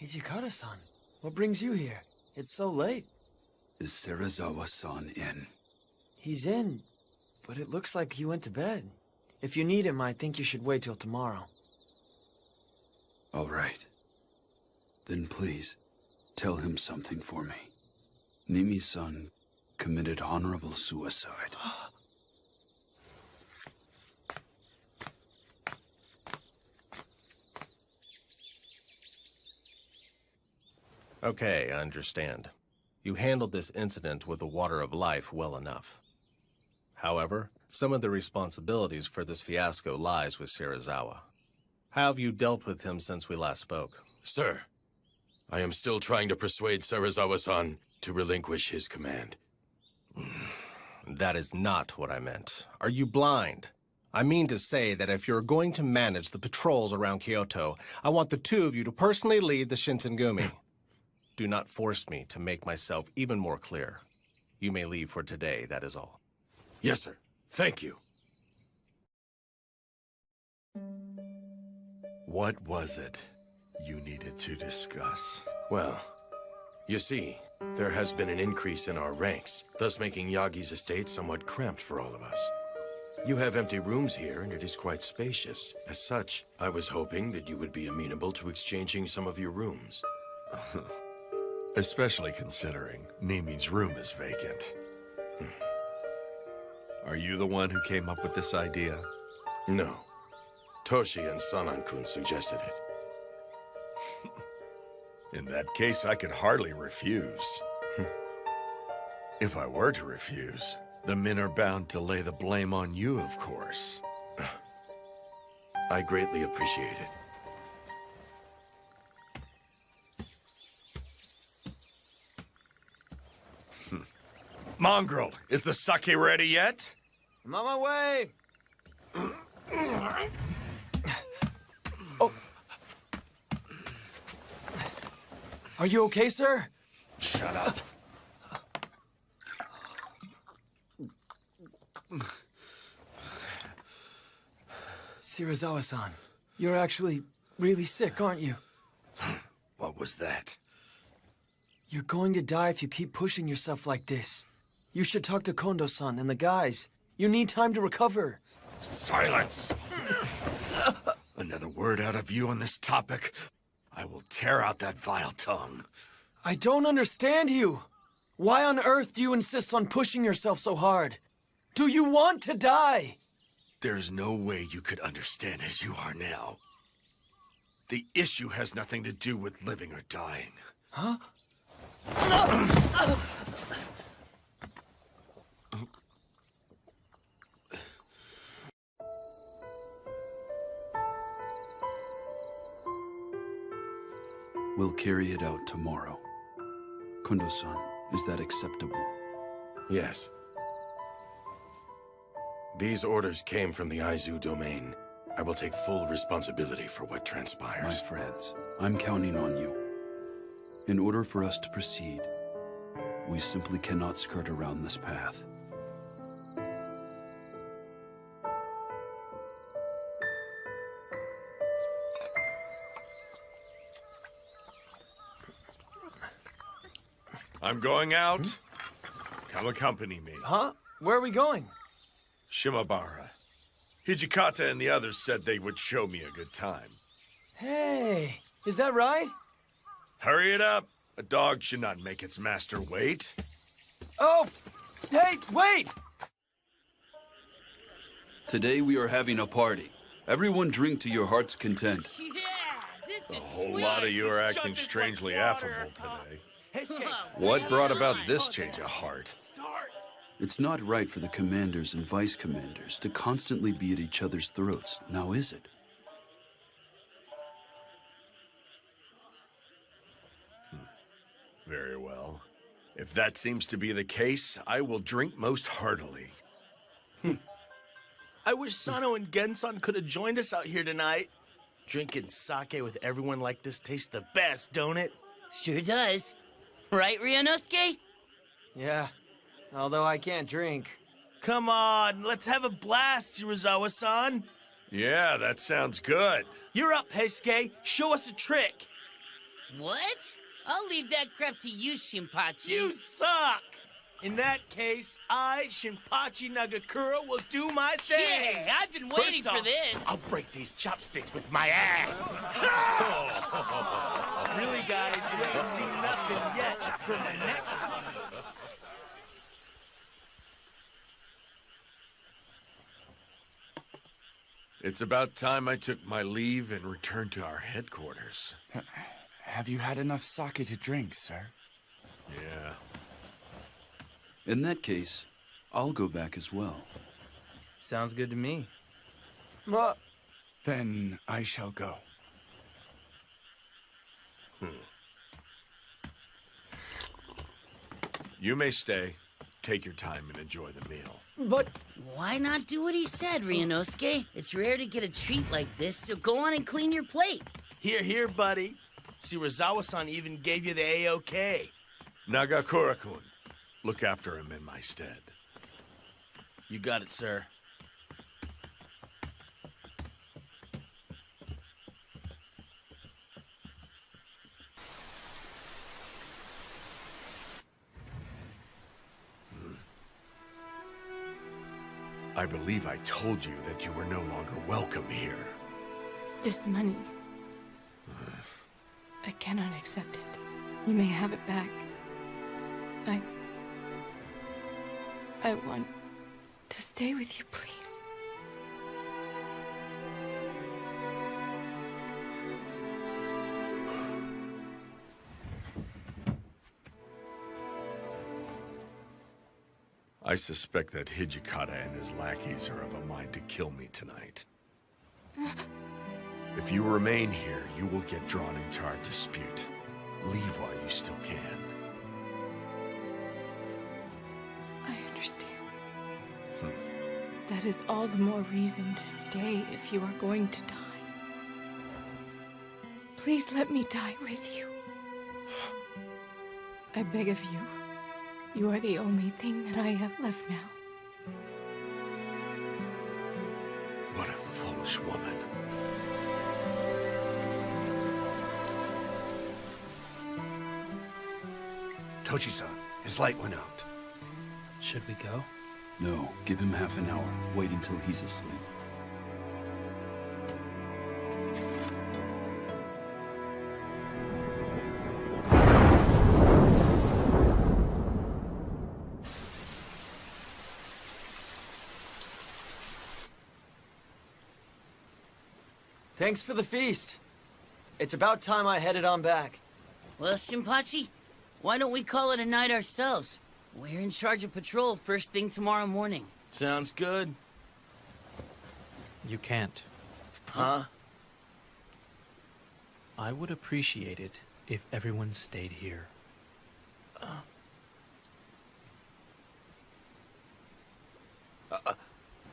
N: Hijikata-san, what brings you here? It's so late.
J: Is Serizawa-san in?
N: He's in, but it looks like he went to bed. If you need him, I think you should wait till tomorrow.
J: All right. Then please, tell him something for me. Nimi-san committed honorable suicide.
T: Okay, I understand. You handled this incident with the Water of Life well enough. However, some of the responsibilities for this fiasco lies with Serizawa. How have you dealt with him since we last spoke?
M: Sir, I am still trying to persuade Serizawa-san to relinquish his command.
T: That is not what I meant. Are you blind? I mean to say that if you're going to manage the patrols around Kyoto, I want the 2 of you to personally lead the Shinsengumi. Do not force me to make myself even more clear. You may leave for today, that is all.
M: Yes, sir. Thank you.
A: What was it you needed to discuss?
M: Well, you see, there has been an increase in our ranks, thus making Yagi's estate somewhat cramped for all of us. You have empty rooms here, and it is quite spacious. As such, I was hoping that you would be amenable to exchanging some of your rooms.
A: Especially considering Nimi's room is vacant. Are you the one who came up with this idea?
M: No. Toshi and Sanan-kun suggested it.
A: In that case, I could hardly refuse. If I were to refuse, the men are bound to lay the blame on you, of course.
M: I greatly appreciate it.
A: Mongrel, is the sake ready yet?
N: I'm on my way! Are you okay, sir?
A: Shut up.
N: Shirazawa-san, you're actually really sick, aren't you?
A: What was that?
N: You're going to die if you keep pushing yourself like this. You should talk to Kondo-san and the guys. You need time to recover.
A: Silence! Another word out of you on this topic, I will tear out that vile tongue.
N: I don't understand you. Why on earth do you insist on pushing yourself so hard? Do you want to die?
A: There's no way you could understand as you are now. The issue has nothing to do with living or dying.
N: Huh?
J: We'll carry it out tomorrow. Kondo-san, is that acceptable?
M: Yes. These orders came from the Aizu domain. I will take full responsibility for what transpires.
J: My friends, I'm counting on you. In order for us to proceed, we simply cannot skirt around this path.
A: I'm going out. Come accompany me.
N: Huh? Where are we going?
A: Shimabara. Hijikata and the others said they would show me a good time.
N: Hey, is that right?
A: Hurry it up. A dog should not make its master wait.
N: Oh, hey, wait!
J: Today we are having a party. Everyone drink to your heart's content.
A: A whole lot of you are acting strangely affable today. What brought about this change of heart?
J: It's not right for the commanders and vice commanders to constantly be at each other's throats, now is it?
A: Very well. If that seems to be the case, I will drink most heartily.
F: I wish Sano and Gensan could have joined us out here tonight. Drinking sake with everyone like this tastes the best, don't it?
D: Sure does. Right, Ryunosuke?
N: Yeah, although I can't drink.
F: Come on, let's have a blast, Shirazawa-san.
A: Yeah, that sounds good.
F: You're up, Heisuke. Show us a trick.
D: What? I'll leave that crap to you, Shinpachi.
F: You suck! In that case, I, Shinpachi Nagakura, will do my thing.
D: Yeah, I've been waiting for this.
F: I'll break these chopsticks with my ass. Really, guys, you ain't seen nothing yet from the next one.
A: It's about time I took my leave and returned to our headquarters.
I: Have you had enough sake to drink, sir?
A: Yeah.
J: In that case, I'll go back as well.
P: Sounds good to me.
N: What?
I: Then I shall go.
A: You may stay. Take your time and enjoy the meal.
N: But
D: why not do what he said, Ryunosuke? It's rare to get a treat like this, so go on and clean your plate.
F: Here, here, buddy. Shirazawa-san even gave you the A-OK.
A: Nagakura-kun, look after him in my stead.
F: You got it, sir.
A: I believe I told you that you were no longer welcome here.
W: This money... I cannot accept it. You may have it back. I want to stay with you, please.
A: I suspect that Hijikata and his lackeys are of a mind to kill me tonight. If you remain here, you will get drawn into our dispute. Leave while you still can.
W: I understand. That is all the more reason to stay if you are going to die. Please let me die with you. I beg of you. You are the only thing that I have left now.
A: What a foolish woman.
E: Tochi-san, his light went out.
H: Should we go?
J: No, give him half an hour. Wait until he's asleep.
N: Thanks for the feast. It's about time I headed on back.
D: Well, Shinpachi, why don't we call it a night ourselves? We're in charge of patrol first thing tomorrow morning.
F: Sounds good.
H: You can't.
F: Huh?
H: I would appreciate it if everyone stayed here.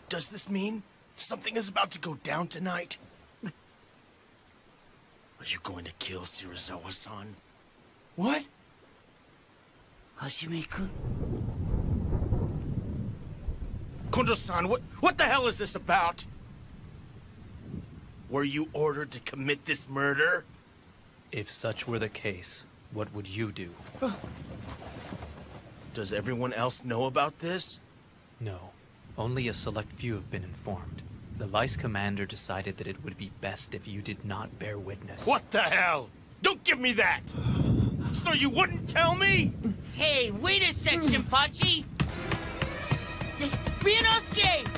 F: Does this mean something is about to go down tonight? Are you going to kill Shirazawa-san? What?
D: Hashime-kun?
F: Kondo-san, what the hell is this about? Were you ordered to commit this murder?
H: If such were the case, what would you do?
F: Does everyone else know about this?
H: No. Only a select few have been informed. The vice commander decided that it would be best if you did not bear witness.
F: What the hell? Don't give me that! So you wouldn't tell me?
D: Hey, wait a sec, Shinpachi! Ryunosuke!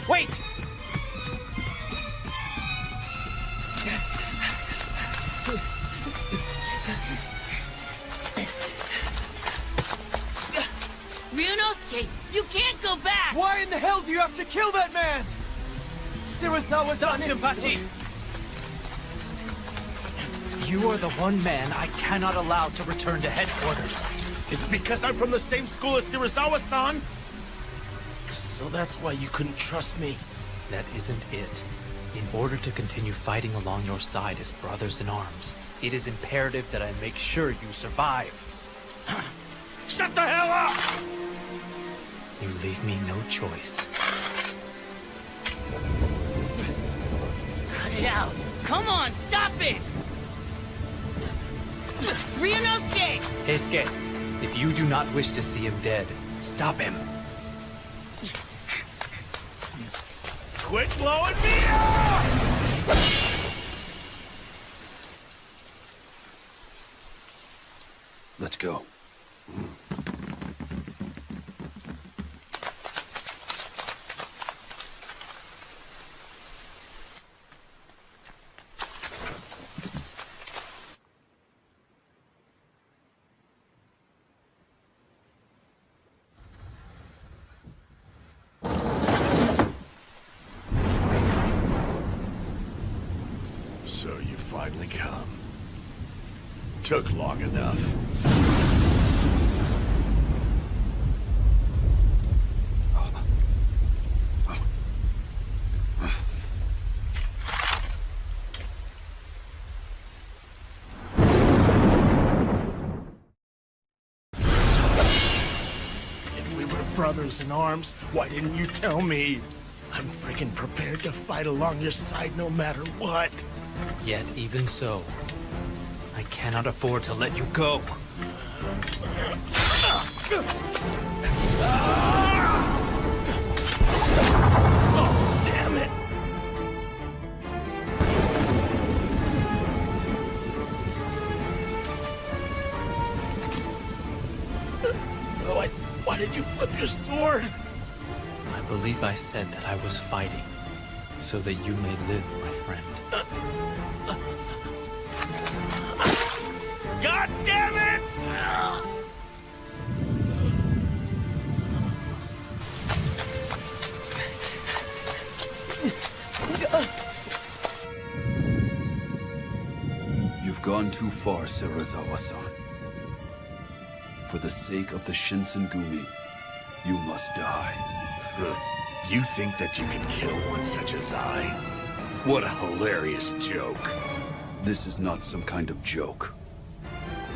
P: Wait!
D: Ryunosuke, you can't go back!
B: Why in the hell do you have to kill that man? Shirazawa's
P: Stop, Shinpachi! You are the one man I cannot allow to return to headquarters.
F: Is it because I'm from the same school as Shirazawa-san? So that's why you couldn't trust me.
H: That isn't it. In order to continue fighting along your side as brothers in arms, it is imperative that I make sure you survive.
F: Shut the hell up!
H: You leave me no choice.
D: Cut it out! Come on, stop it! Ryunosuke!
H: Heisuke, if you do not wish to see him dead, stop him.
F: Quit blowing me up!
J: Let's go.
A: So you finally come. Took long enough.
F: If we were brothers in arms, why didn't you tell me? I'm freaking prepared to fight along your side no matter what.
H: Yet even so, I cannot afford to let you go.
F: Oh, damn it! Oh, why did you flip your sword?
H: I believe I said that I was fighting, so that you may live, my friend.
F: God damn it!
J: You've gone too far, Serizawa-san. For the sake of the Shinsengumi, you must die.
A: You think that you can kill one such as I? What a hilarious joke.
J: This is not some kind of joke.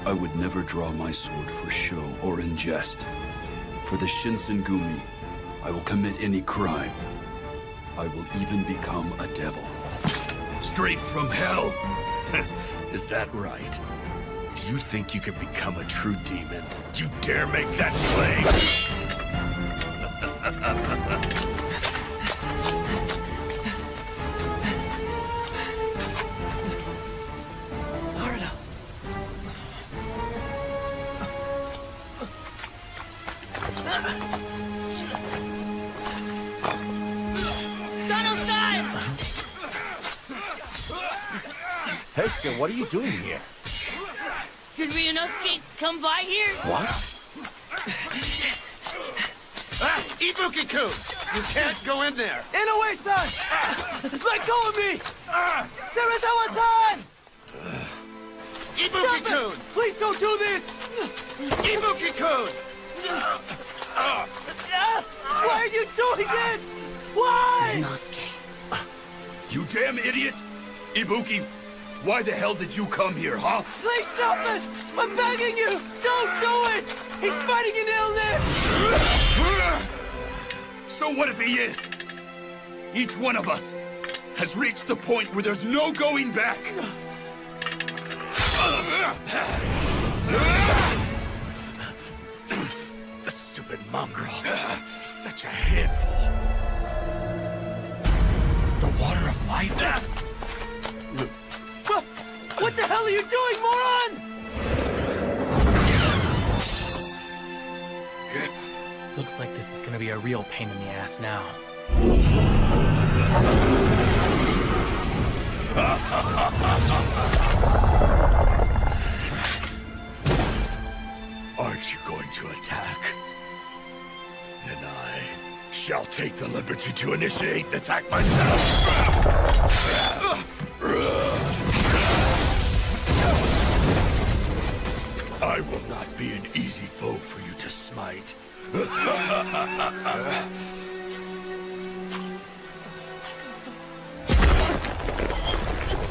J: I would never draw my sword for show or in jest. For the Shinsengumi, I will commit any crime. I will even become a devil.
A: Straight from hell? Is that right? Do you think you can become a true demon? You dare make that claim?
G: Heisuke, what are you doing here?
D: Did Ryunosuke come by here?
G: What?
E: Ibuki-kun! You can't go in there!
B: Inoue-san! Let go of me! Serizawa-san!
E: Ibuki-kun!
B: Please don't do this!
E: Ibuki-kun!
B: Why are you doing this? Why?
D: Ryunosuke.
J: You damn idiot! Ibuki, why the hell did you come here, huh?
B: Please stop it! I'm begging you! Don't do it! He's fighting an illness!
J: So what if he is? Each one of us has reached the point where there's no going back.
A: The stupid mongrel. He's such a handful. The water of life?
B: What the hell are you doing, moron?
P: Looks like this is gonna be a real pain in the ass now.
A: Aren't you going to attack? Then I shall take the liberty to initiate the attack myself. I will not be an easy foe for you to smite.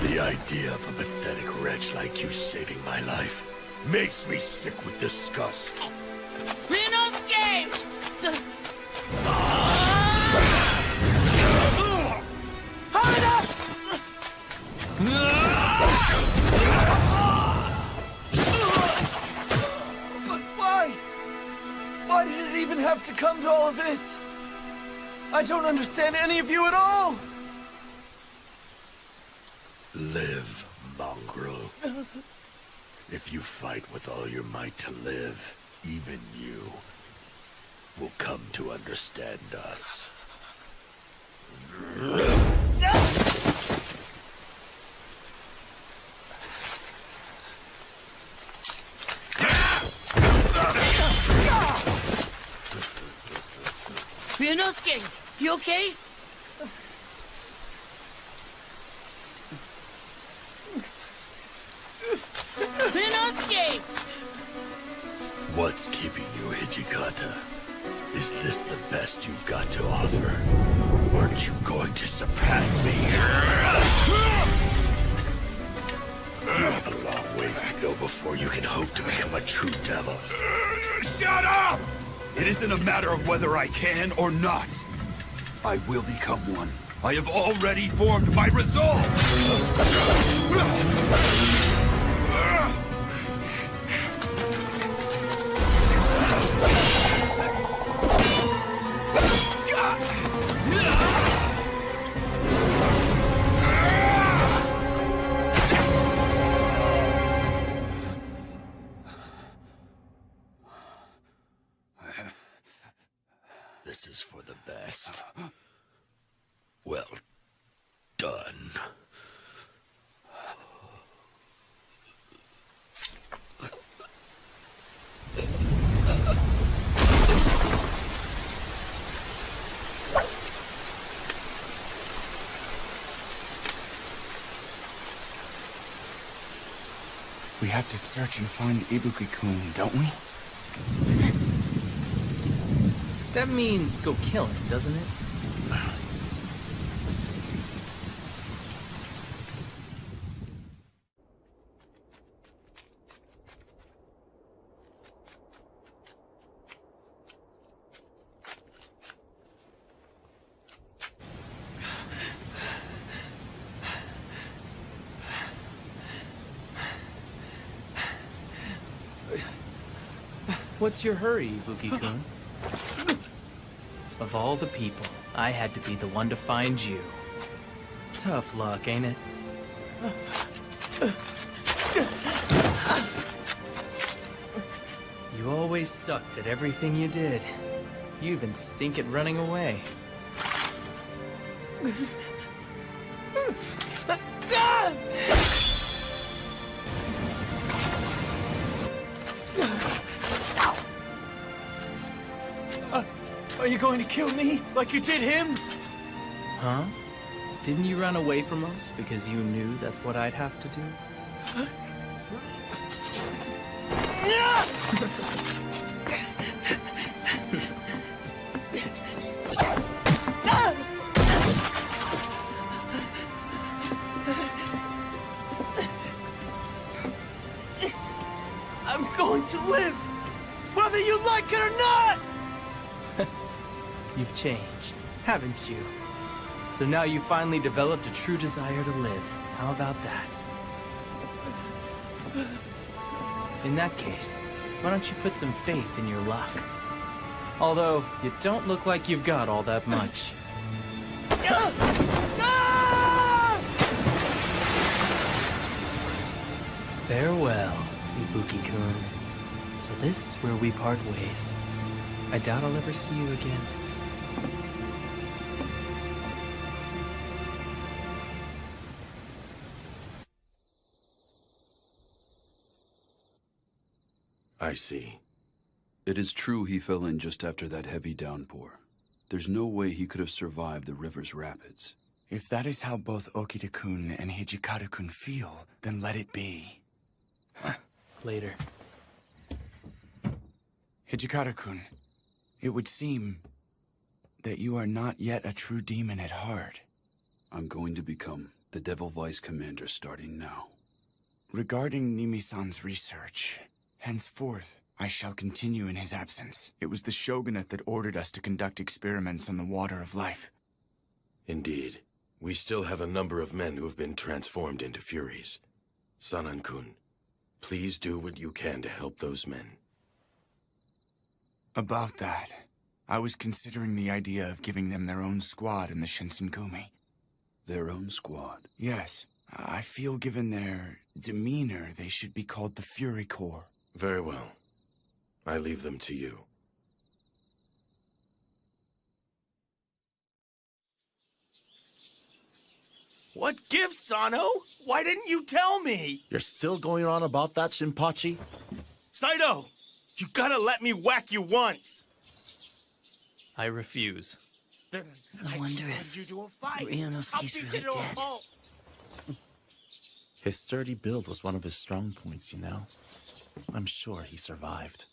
A: The idea of a pathetic wretch like you saving my life makes me sick with disgust.
D: Ryunosuke!
B: But why? Why did it even have to come to all of this? I don't understand any of you at all!
A: Live, mongrel. If you fight with all your might to live, even you will come to understand us.
D: Ryunosuke, you okay? Ryunosuke!
A: What's keeping you, Hijikata? Is this the best you've got to offer? Aren't you going to surpass me? You have a long ways to go before you can hope to become a true devil.
J: Shut up! It isn't a matter of whether I can or not. I will become one. I have already formed my resolve! this is for the best. Well done.
I: We have to search and find Ibuki-kun, don't we?
P: That means go kill him, doesn't it? What's your hurry, Ibuki-kun? Of all the people, I had to be the one to find you. Tough luck, ain't it? You always sucked at everything you did. You even stink at running away.
F: Are you going to kill me like you did him?
P: Huh? Didn't you run away from us because you knew that's what I'd have to do?
F: I'm going to live, whether you like it or not!
P: You've changed, haven't you? So now you finally developed a true desire to live. How about that? In that case, why don't you put some faith in your luck? Although, you don't look like you've got all that much. Farewell, Ibuki-kun. So this is where we part ways. I doubt I'll ever see you again.
M: I see.
J: It is true he fell in just after that heavy downpour. There's no way he could have survived the river's rapids.
I: If that is how both Okita-kun and Hijikata-kun feel, then let it be.
P: Later.
I: Hijikata-kun, it would seem that you are not yet a true demon at heart.
J: I'm going to become the Devil Vice Commander starting now.
I: Regarding Nimi-san's research, henceforth, I shall continue in his absence. It was the shogunate that ordered us to conduct experiments on the water of life.
M: Indeed. We still have a number of men who have been transformed into Furies. Sanan-kun, please do what you can to help those men.
I: About that, I was considering the idea of giving them their own squad in the Shinsengumi.
J: Their own squad?
I: Yes. I feel given their demeanor, they should be called the Fury Corps.
M: Very well. I leave them to you.
F: What gift, Sano? Why didn't you tell me?
G: You're still going on about that, Shinpachi?
F: Saito, you gotta let me whack you once.
H: I refuse.
D: I wonder if Ryunosuke's really dead.
G: His sturdy build was one of his strong points, you know. I'm sure he survived.